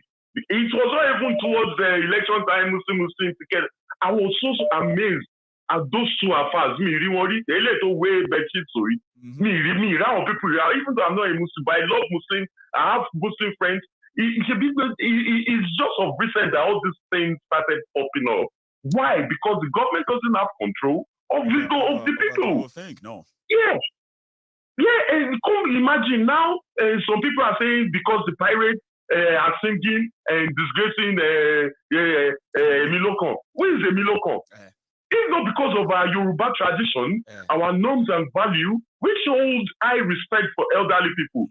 It was not even towards the election time, Muslim ticket. I was so amazed at those two affairs. Me, really, they let away bedsheet story. Me, around people, even though I'm not a Muslim, but I love Muslims. I have Muslim friends. It's just of recent that all these things started popping up. Why? Because the government doesn't have control of the people. And come imagine now, some people are saying because the pirates are singing and disgracing Emilokon. Who is Emilokon? If not because of our Yoruba tradition, our norms and value, which hold high respect for elderly people.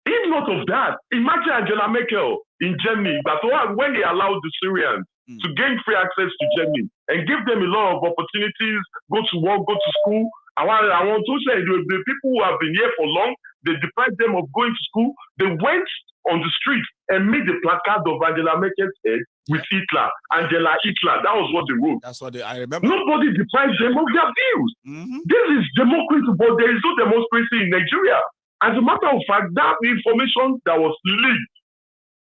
If not of that, imagine Angela Merkel in Germany, that when they allowed the Syrians to gain free access to Germany and give them a lot of opportunities, go to work, go to school. I want to say the people who have been here for long, they deprived them of going to school. They went on the street and made the placard of Angela Merkel's head with Hitler, Angela Hitler. That was what they wrote. That's what I remember. Nobody deprived them of their views. This is democracy, but there is no democracy in Nigeria. As a matter of fact, that information that was leaked,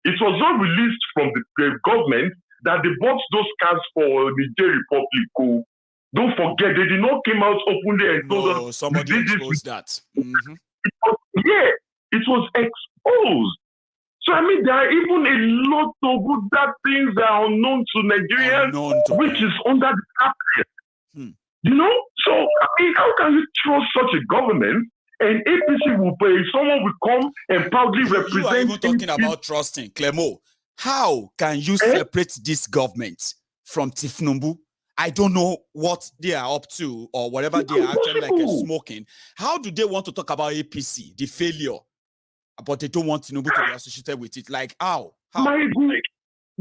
it was not released from the government that they bought those cars for Niger Republic. Don't forget, they did not come out openly and told us. Somebody exposed that. It was exposed. So, I mean, there are even a lot of other things that are unknown to Nigerians, which is under the carpet. You know? So, I mean, how can you trust such a government? And APC will pay, someone will come and proudly represent. You are even talking about trusting. Clemo, how can you separate this government from Tifnumbu? I don't know what they are up to or whatever they are actually like smoking. How do they want to talk about APC, the failure, but they don't want Tinubu to be associated with it? Like how? Maiyegun,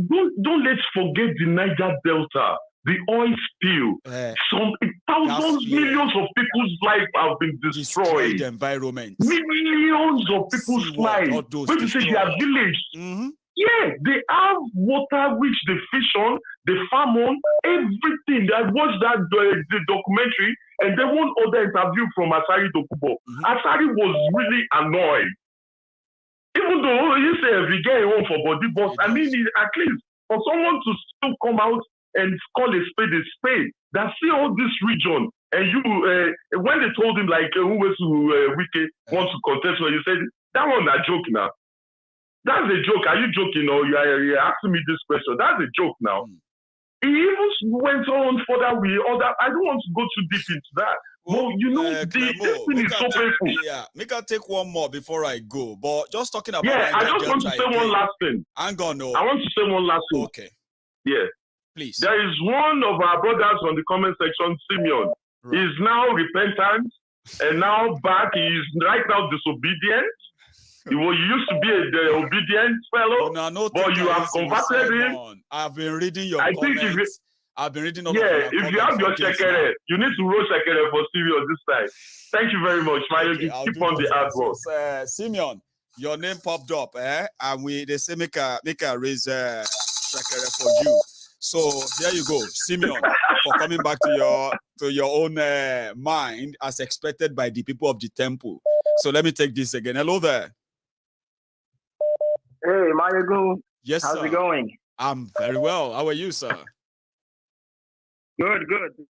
don't let's forget the Niger Delta, the oil spill. Some thousands, millions of people's lives have been destroyed. The environment. Millions of people's lives. When you say their village. Yeah, they have water which they fish on, they farm on, everything. I watched that the documentary, and then one other interview from Asari Dokubo. Asari was really annoyed. Even though he said we get home for body, but I mean, at least for someone to still come out and call a spade, that see all this region, and you, when they told him like who was Wike wants to contest, you said that one a joke now. That's a joke. Are you joking or you're asking me this question? That's a joke now. He even went on further with other. I don't want to go too deep into that. Well, you know, this thing is so painful. Yeah, make I take one more before I go. But just talking about. Yeah, I just want to say one last thing. Hang on, no. I want to say one last thing. Okay. Yeah. Please. There is one of our brothers on the comment section, Simeon. Right. He's now repentant and now back. He is right now disobedient. You used to be the obedient fellow, but you have converted him. I've been reading your comments. I've been reading all of if you have your shekere, you need to roll shekere for Simeon this time. Thank you very much, Maiyegun. Keep on the hard work. Simeon, your name popped up, and they say make a raise shekere for you. So there you go, Simeon, for coming back to your own mind as expected by the people of the temple. So let me take this again. Hello there. Hey, Maiyegun. Yes, how's it going? I'm very well. How are you, sir? Good.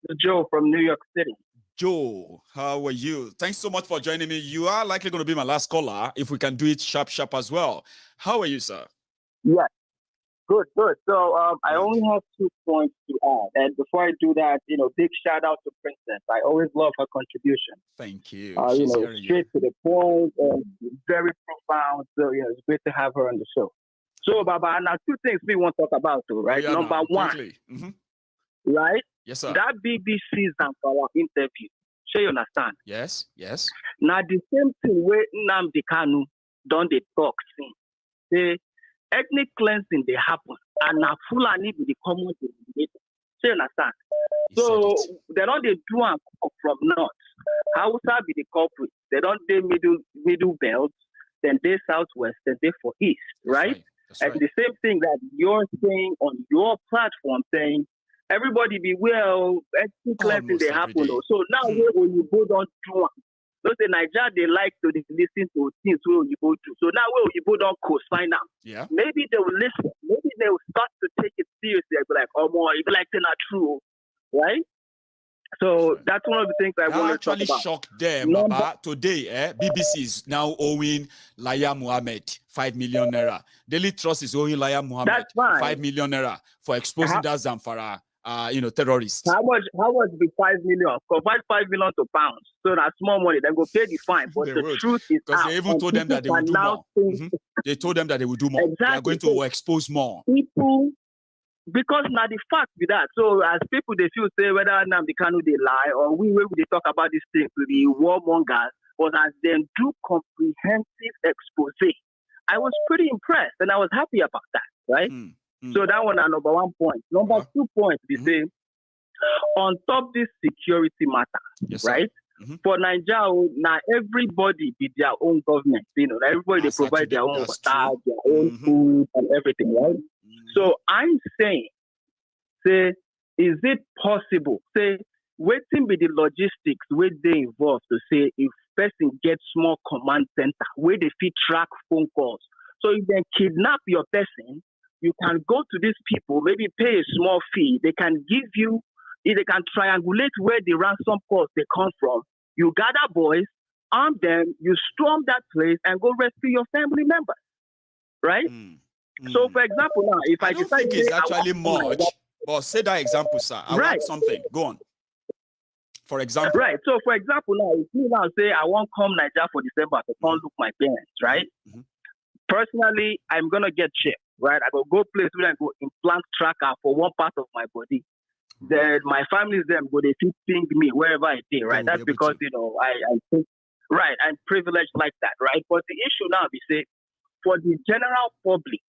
It's Joe from New York City. Joe, how are you? Thanks so much for joining me. You are likely going to be my last caller if we can do it sharp as well. How are you, sir? Yes. Good. So I only have 2 points to add. And before I do that, big shout out to Princess. I always love her contribution. Thank you. Straight to the point and very profound. So, it's great to have her on the show. So, Baba, now 2 things we want to talk about, too, right? Yeah, Number one, right? Yes, sir. That BBC Zamfara interview. Sure you understand? Yes. Now, the same thing where Nnamdi Kanu done the talk thing. Say, ethnic cleansing they happen and now Fulani be the common denominator. So you understand? So they don't they do and from north. Hausa be the culprit. They don't they middle belt, then they southwest, then they for east, right? And the same thing that you're saying on your platform, saying everybody be well, ethnic cleansing they happen. So now when you go down to so say Nigeria, they like to listen to things where you go to. So now where you go down co-sign out. Yeah. Maybe they will listen. Maybe they will start to take it seriously. They'll be like, oh more, it's like they're not true. Right? So that's one of the things I want to talk about. Shocked them, Baba. Today, BBC is now owing Laya Muhammad 5 million naira. Daily Trust is owing Laya Muhammad 5 million naira for exposing that Zamfara terrorists. How much be 5 million? Convert 5 million to pounds. So that's small money. Then go pay the fine. But the truth is because they even told them that they will do more. They told them that they will do more. Exactly. They are going to expose more. People, because now the fact with that. So as people they feel say whether Nnamdi Kanu they lie or we talk about these things to be warmongers, but as them do comprehensive expose, I was pretty impressed and I was happy about that. Right. So that one are number 1 point. Number 2 point, they say, on top this security matter, right? For Nigeria, now everybody be their own government. Everybody they provide their own water, their own food, and everything, right? So I'm saying, say, is it possible? Say, waiting be the logistics where they involved to say if person gets small command center where they fit track phone calls. So if they kidnap your person, you can go to these people, maybe pay a small fee. They can give you, they can triangulate where the ransom calls they come from. You gather boys, arm them, you storm that place and go rescue your family members, right? So, for example, now if I don't think it's actually much, but say that example, sir. I want something. Go on. For example. Right. So, for example, now if you now say I won't come Nigeria for December to come look my parents, right? Personally, I'm gonna get checked, right? I go place where I go implant tracker for one part of my body. Then my family's them go they ping me wherever I did, right? That's because I think right, I'm privileged like that, right? But the issue now is say for the general public,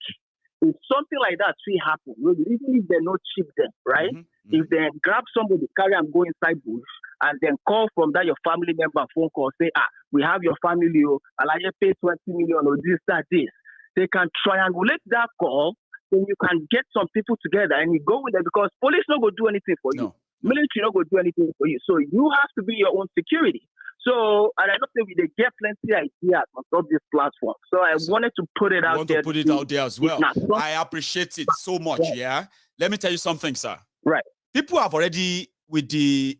if something like that see happen, even if they're not cheap them, right? If they grab somebody, carry and go inside bush, and then call from that your family member phone call, say, we have your family, I'll pay 20 million or this, that, this. They can triangulate that call, then you can get some people together and you go with them because police not going to do anything for you. Military not going to do anything for you. So you have to be your own security. So, and I don't think they get plenty ideas on top this platform. So I wanted to put it out there. To put it out there as well. I appreciate it so much, yeah? Let me tell you something, sir. Right. People have already, with the,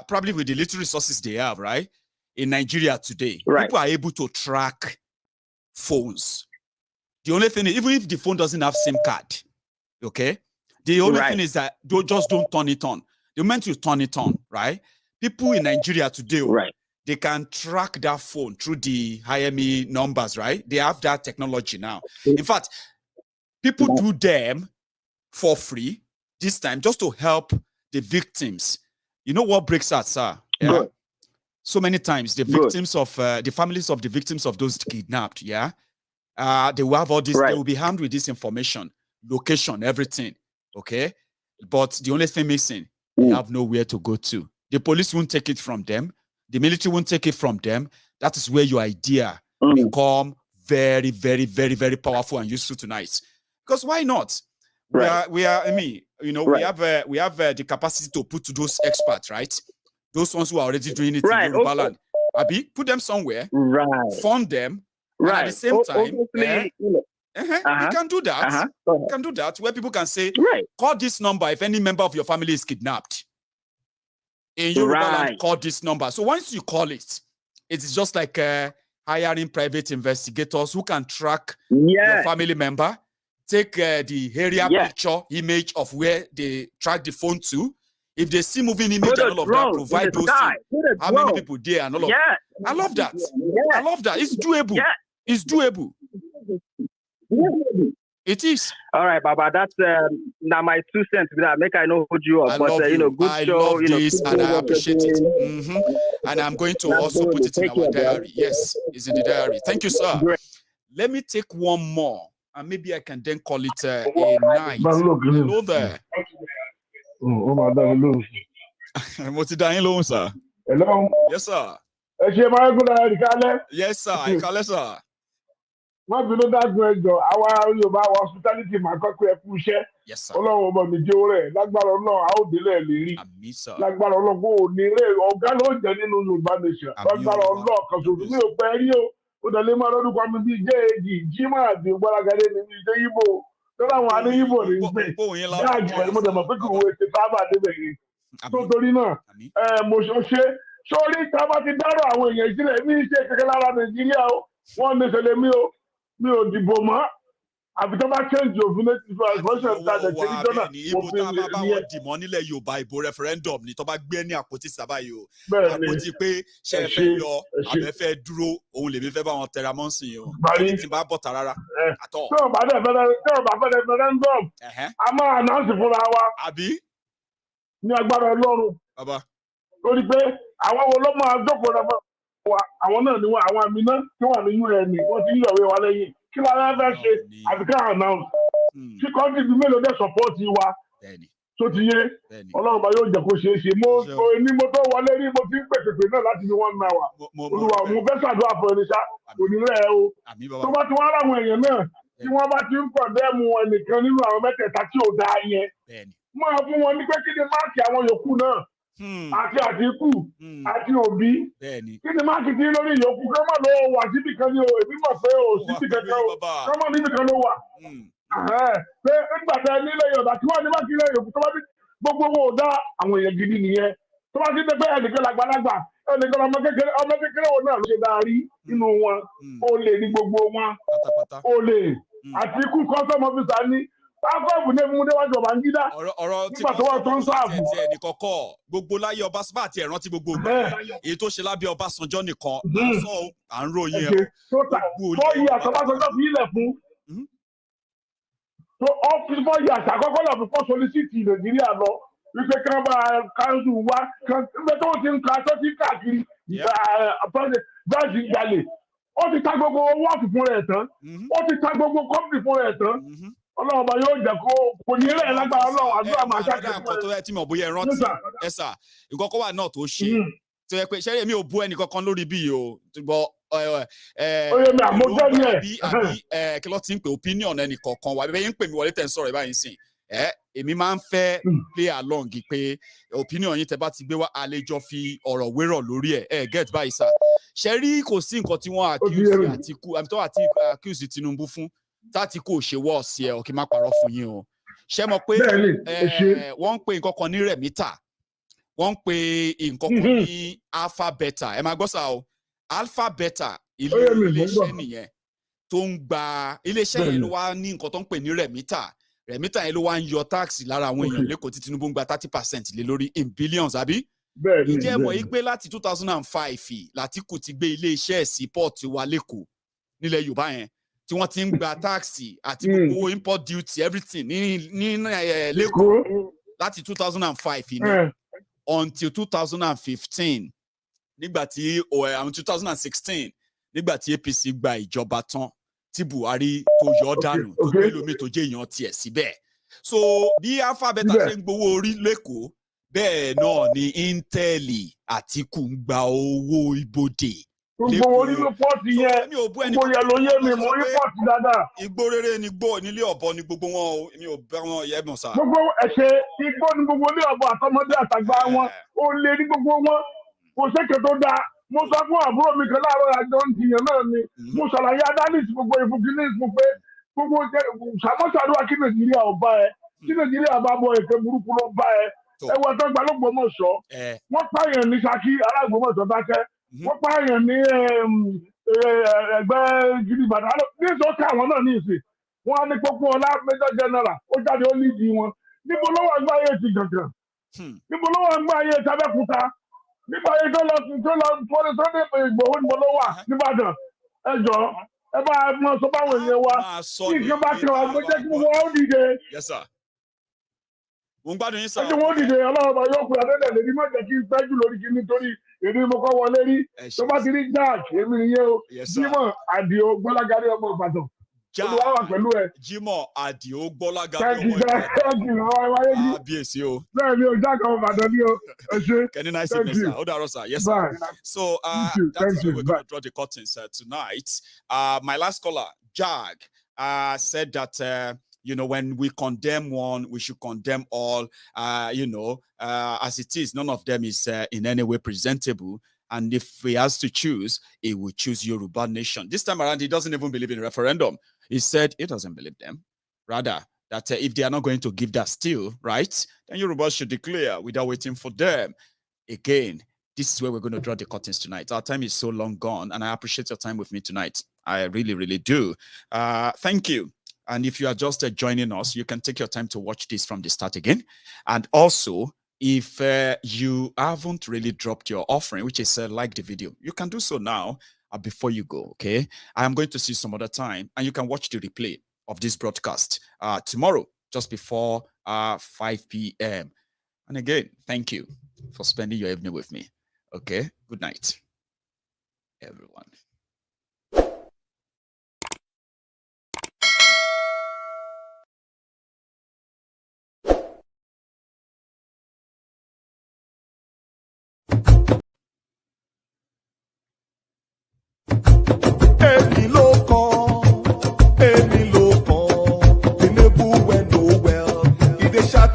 probably with the little resources they have, right? In Nigeria today, people are able to track phones. The only thing is, even if the phone doesn't have SIM card, okay? The only thing is that just don't turn it on. The moment you turn it on, right? People in Nigeria today, they can track that phone through the IME numbers, right? They have that technology now. In fact, people do them for free this time just to help the victims. You know what breaks us, sir? Yeah? So many times the victims of the families of the victims of those kidnapped, yeah, they will have all this. They will be armed with this information, location, everything. Okay, but the only thing missing, they have nowhere to go to. The police won't take it from them. The military won't take it from them. That is where your idea become very, very, very, very powerful and useful tonight. Because why not? We are. I mean, you know, we have the capacity to put to those experts, right? Those ones who are already doing it in Yoruba land. Abi, put them somewhere, fund them, and at the same time, you can do that. You can do that where people can say, call this number if any member of your family is kidnapped. In Yoruba land, call this number. So once you call it, it's just like hiring private investigators who can track your family member, take the area picture, image of where they track the phone to. If they see moving image and all of that, provide those things. How many people there and all of that. I love that. I love that. It's doable. It's doable. It is. All right, Baba. That's now my 2 cents. That make I know who you are. But you know, good I show. love this and I appreciate it. And I'm going to also put it in our diary. Yes, it's in the diary. Thank you, sir. Let me take one more, and maybe I can then call it a night. Hello there. Oh my God, What's it doing, sir? Hello. Yes, sir. Yes, sir. I call it, sir. What we know that going on? Our Yoruba hospitality, my country, yes, sir. Ọlọ́run ọmọ mi jẹ́ orẹ́ lágbára Ọlọ́run a ó délẹ̀ lérí. Lágbára Ọlọ́run kò ní ilé ọ̀gá ló jẹ́ nínú Yorùbá nation. Lágbára Ọlọ́run kan ṣoṣo mi ò pẹ́ rí o. Ó dẹ̀ lé máa lọ́dún kan mi bí jẹ́ èjì Jimá àti Gbọ́lágadé ní mi jẹ́ Ibo. Lọ́dọ̀ àwọn àní Ibo ní gbé. Báàgì rẹ̀ mo dẹ̀ mọ̀ pé kí òun ètè sábà débẹ̀ yìí. Nítorí náà mo ṣe sórí tábà ti dárò àwọn èèyàn ìsílẹ̀ mi ṣe kẹ̀kẹ́ lára Nàìjíríà o. Wọ́n ní ṣẹlẹ̀ mi ò dìbò mọ́ àbí tó bá change òfin létí fún àgbọ̀nsẹ̀ ìtajà kiri jọ́nà òfin ní ẹ̀. Ìbò dìmọ̀ nílẹ̀ Yorùbá ìbò referendum ni tó bá gbé ní àpótí sábà yìí o. Àpótí pé ṣe é fẹ́ lọ àbẹ́ fẹ́ dúró òun lèmi fẹ́ bá wọn tẹra mọ́ sí i o. Ẹni tí bá bọ̀ tà rárá. Tí ò bá fẹ́ referendum a máa announce fúnra wa. Àbí? Ní agbára Ọlọ́run. Lórí pé àwọn wo ló máa jókòó rẹ̀ wa àwọn náà ni wọn àwọn àmì náà tí wà ní UN wọn ti yọ̀wé wa lẹ́yìn kí la fẹ́ ṣe àbíká announce tí kọ́ńtì bí mélòó dẹ̀ support wa tó ti yé ọlọ́run bá yóò jẹ́ kó ṣeé ṣe mo ní mo tó wọlé rí mo ti ń pèpè náà láti fi wọ́n náà wà olùwà mo fẹ́ ṣàdúrà fún ẹni ṣá onílẹ̀ o tó bá ti wá láwọn èèyàn náà tí wọ́n bá ti ń pọ̀ dẹ́mu ẹnìkan nínú àwọn mẹ́tẹ̀ẹ̀ta tí ò dáa yẹn máa fún wọn ní pé kí ni máàkì àwọn yòókù náà àti Àtíkù àti Òbí kí ni máàkì tí lórí ìyókù kí wọ́n má lọ wà síbi kan ní o èmi mọ̀ pé o síbi kankan o kí wọ́n má níbi kan ló wà pé nígbà tẹ nílẹ̀ Yorùbá tí wọ́n ní máàkì ilẹ̀ yòókù tó bá bí gbogbo wọn ò dá àwọn èèyàn gidi nìyẹn tó bá ti dé pé ẹnìkan làgbàlagbà ẹnìkan ọmọ kékeré wọn náà ló ṣe dáa rí nínú wọn ó lè ní gbogbo wọn ó lè Àtíkù custom officer ní afẹ́fù ní ẹ̀mú níwájú ọba ń gídá nígbà tó wà tó ń sáàbù. ẹnì kọ̀kọ́ gbogbo láyé Ọbásanjọ́ àti ẹ̀rántí gbogbo èyí tó ṣe lábẹ́ Ọbásanjọ́ nìkan à ń ròyìn ẹ̀. tó yí àtọ́básanjọ́ fi ilẹ̀ fún tó ọ́fíìsì fọ́ yí àtàkọ́kọ́ lọ fún fọ́ soliciti Nàìjíríà lọ wípé kí wọ́n bá káńsù wá nígbà tó ti ń ka tó ti káàkiri báńkì jalè ó ti ta gbogbo owó ọ̀fìn fún rẹ̀ tán ó ti ta gbogbo kọ́mpì fún rẹ̀ tán ọlọ́run bá yóò jẹ́ kó ní ilé lágbára ọlọ́run àdúrà máa ṣàkóso nǹkan tó yẹ tí mo bóyá rántí ẹ̀sà nǹkan kan wà náà tó ṣe tó yẹ pé ṣẹ́rẹ́ mi ò bú ẹnì kankan lórí bí o bọ́ oyè mi àmójẹ́ ni àbí kí ló ti ń pè opinion ẹnì kọ̀ọ̀kan wà bẹ́ẹ̀ yín ń pè mí wọlé tẹ̀ ń sọ̀rọ̀ báyìí sìn èmi máa ń fẹ́ play along pé opinion yín tẹ́ bá ti gbé wá àlejò fi ọ̀rọ̀ wérọ̀ lórí get báyìí sà ṣe rí kò sí nǹkan tí wọ́n accuse Àtíkù àbí tó accuse Tinubu fún táti kò ṣe wọ́ọ̀sì ẹ̀ ọ̀kì má parọ́ fún yín o ṣe mọ̀ pé wọ́n ń pè nǹkan kan ní rẹ̀mítà wọ́n ń pè nǹkan kan ní alpha beta ẹ máa gbọ́ sá o alpha beta iléeṣẹ́ nìyẹn tó ń gba iléeṣẹ́ yẹn ló wá ní nǹkan tó ń pè ní rẹ̀mítà yẹn ló wá ń yọ táàsì lára àwọn èèyàn lẹ́kọ̀ọ́ tí Tinubu ń gba 30% lé lórí in billions àbí ìjẹ́ mọ̀ yí pé láti 2005 l'Àtíkù ti gbé iléeṣẹ́ sí port wa lẹ́kọ̀ọ́ nílẹ̀ Yorùbá yẹn tí wọ́n ti ń gba táàsì àti gbogbo import duty everything ní lẹ́kọ̀ọ́ láti 2005 ní until 2015 nígbà tí 2016 nígbà tí APC gba ìjọba tán tí Buhari tó yọ dànù tó gbé lómi tó jẹ́ èèyàn tiẹ̀ síbẹ̀ so bí alphabet ṣe ń gbowó orí lẹ́kọ̀ọ́ bẹ́ẹ̀ náà ni Intel Àtíkù ń gba owó ibodè. Gbogbo orí ló pọ́ọ̀tì yẹn gbogbo yẹn ló yé mi mo rí pọ́ọ̀tì dáadáa. Igbó rere ni gbó nílé ọ̀bọ ni gbogbo wọn o mi ò bá wọn yẹ mọ̀ sá. Gbogbo ẹ̀ṣẹ̀ igbó ni gbogbo ilé ọ̀bọ àtọmọdé àtàgbà wọn ó lé ní gbogbo wọn kò sékè tó dáa mo sọ fún àbúrò mi kan láàárọ̀ àjọ ń tiyàn náà ni mo ṣàlàyé adánis gbogbo ìfúnkiní fún pé gbogbo ṣàmọ́ṣàdúrà kí Nàìjíríà ò bá ẹ kí Nàìjíríà bá bọ èké burúkú ló bá ẹ ẹwà tó gba l'Ógbómọ̀ṣọ́ wọ́n pààyàn ní Ṣakí ará Ògbómọ̀ṣọ́ dákẹ́ wọ́n pààyàn ní ẹgbẹ́ gidi Ìbàdàn ní ìsọ̀kẹ́ àwọn náà ní ìsìn wọ́n á ní pópó ọlá Major General ó jáde ó nídìí wọn níbo ló wà ń gbá ayé ti gàngàn níbo ló wà ń gbá ayé t'Abẹ́òkúta nígbà ayé tó lọ fọ́nì Sunday Ìgbòho níbo ló wà n'Íbàdàn ẹ jọ ẹ bá mọ sọ báwọn èèyàn wa kí nǹkan bá tẹ wà pé jẹ́ kí wọ́n ó dìde. mo ń gbádùn yín sá. ẹ jẹ́ wọ́n dìde ọlọ́run bá yóò kúrò àdéhùn lè ní má jẹ́ kí n pẹ́jù lórí kí nítorí èmi mo kọ́ wọlé rí tó bá ti rí Jack èmi nìyẹn o Jimoh Adio Gbọ́lágadé ọmọ Ìbàdàn olùwà wà pẹ̀lú ẹ. Jimoh Adio Gbọ́lágadé ọmọ Ìbàdàn àbíyèsí o. bẹ́ẹ̀ ni o Jack ọmọ Ìbàdàn ni o ẹ ṣe. Kenny nice evening sir ó dàárọ̀ sir yes sir. So that is where we're going to draw the curtains tonight. My last caller Jack said that. When we condemn one, we should condemn all. As it is, none of them is in any way presentable. And if he has to choose, he will choose Yoruba nation. This time around, he doesn't even believe in referendum. He said he doesn't believe them. Rather, that if they are not going to give that still, right, then Yoruba should declare without waiting for them. Again, this is where we're going to draw the curtains tonight. Our time is so long gone, and I appreciate your time with me tonight. I really, really do. Thank you. And if you are just joining us, you can take your time to watch this from the start again. And also, if you haven't really dropped your offering, which is like the video, you can do so now before you go, okay? I am going to see you some other time, and you can watch the replay of this broadcast tomorrow, just before 5 p.m. And again, thank you for spending your evening with me, okay? Good night, everyone.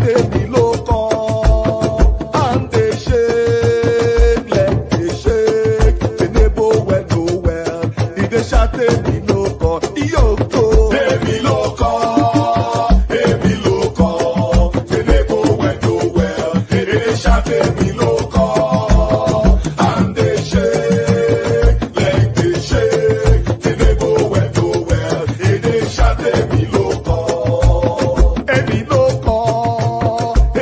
tèmi ló kọ́. And they shake, let they shake. The neighbor well no well. If they shout tèmi ló kọ́. Iyoko. Tèmi ló kọ́. Tèmi ló kọ́. The neighbor well no well. If they shout tèmi ló kọ́. And they shake, let they shake. The neighbor well no well. If they shout tèmi ló kọ́. Èmi ló kọ́.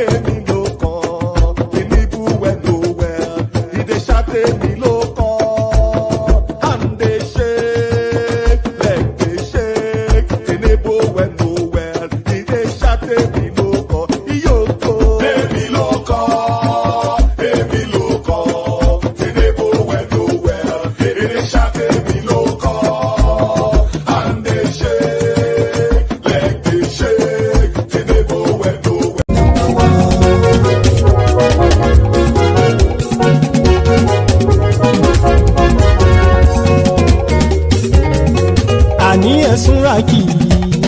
Èmi ló kọ́. The neighbor well no well. If they shout tèmi ló kọ́. And they shake, let they shake. The neighbor well no well. If they shout tèmi ló kọ́. Iyoko. Èmi ló kọ́. Èmi ló kọ́. The neighbor well no well. If they shout tèmi ló kọ́. And they shake, let they shake. The neighbor well no well. àní ẹ̀sùn rákì.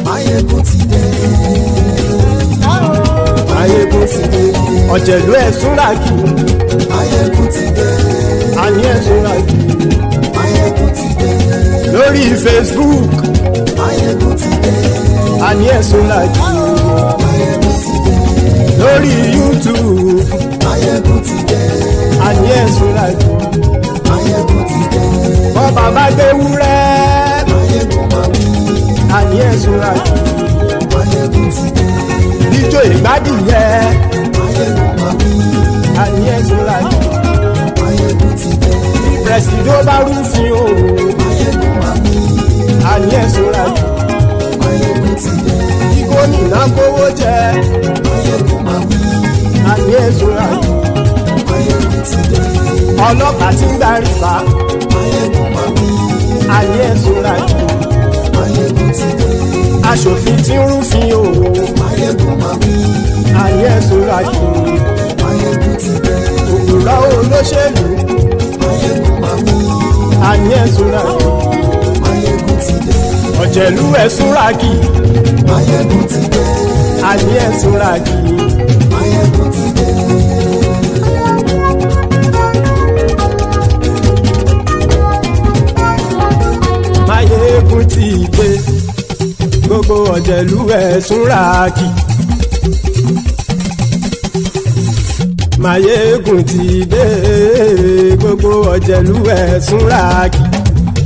Maiyegun ti dé. Maiyegun ti dé. ọ̀jẹ̀lú ẹ̀sùn rákì. Maiyegun ti dé. àní ẹ̀sùn rákì. Maiyegun ti dé. lórí Facebook. Maiyegun ti dé. àní ẹ̀sùn rákì. Maiyegun ti dé. lórí YouTube. Maiyegun ti dé. àní ẹ̀sùn rákì. Maiyegun ti dé. bọ́ bàbá gbé wúrẹ́. àní ẹ̀sùn rákì. Maiyegun ti dé. ijó ìgbádìyẹ. àní ẹ̀sùn rákì. Maiyegun ti dé. pẹ̀sìdó bá rúfin o. àní ẹ̀sùn rákì. Maiyegun ti dé. kí gómìnà kówó jẹ. àní ẹ̀sùn rákì. Maiyegun ti dé. ọlọ́pàá tí ń gba rìbá. àní ẹ̀sùn rákì. Maiyegun ti dé. aṣòfin tí ń rúfin o. àní ẹ̀sùn rákì. Maiyegun ti dé. òkúra olóṣèlú. àní ẹ̀sùn rákì. Maiyegun ti dé. ọ̀jẹ̀lú ẹ̀sùn rákì. Maiyegun ti dé. àní ẹ̀sùn rákì. Maiyegun ti dé. Maiyegun ti dé. gbogbo ọ̀jẹ̀lú ẹ̀sùn rákì. Maiyegun ti dé. gbogbo ọ̀jẹ̀lú ẹ̀sùn rákì.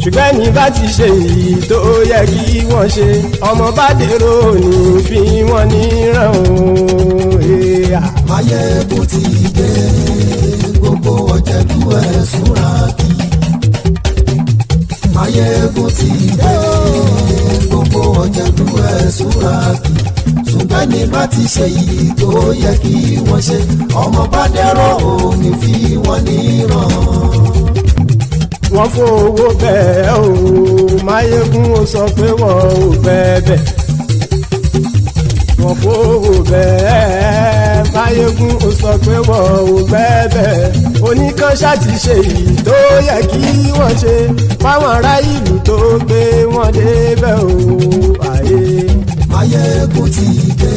ṣùgbọ́n ní bá ti ṣe èyí tó yẹ kí wọ́n ṣe ọmọ bá dèrò ní fi wọ́n níran o. Maiyegun ti dé. gbogbo ọ̀jẹ̀lú ẹ̀sùn rákì. Maiyegun ti dé. gbogbo ọ̀jẹ̀lú ẹ̀sùn rákì. ṣùgbọ́n ní bá ti ṣe èyí tó yẹ kí wọ́n ṣe ọmọ bá dèrò ní fi wọ́n níran. wọ́n fowó bẹ́ẹ̀ o. Maiyegun ó sọ pé wọ́n ò bẹ́ẹ̀. wọ́n fowó bẹ́ẹ̀. Maiyegun ó sọ pé wọ́n ò bẹ́ẹ̀. oníkan ṣáàtì ṣe èyí tó yẹ kí wọ́n ṣe fáwọn ará ìlú tó gbé wọn débẹ̀ o. Maiyegun ti dé.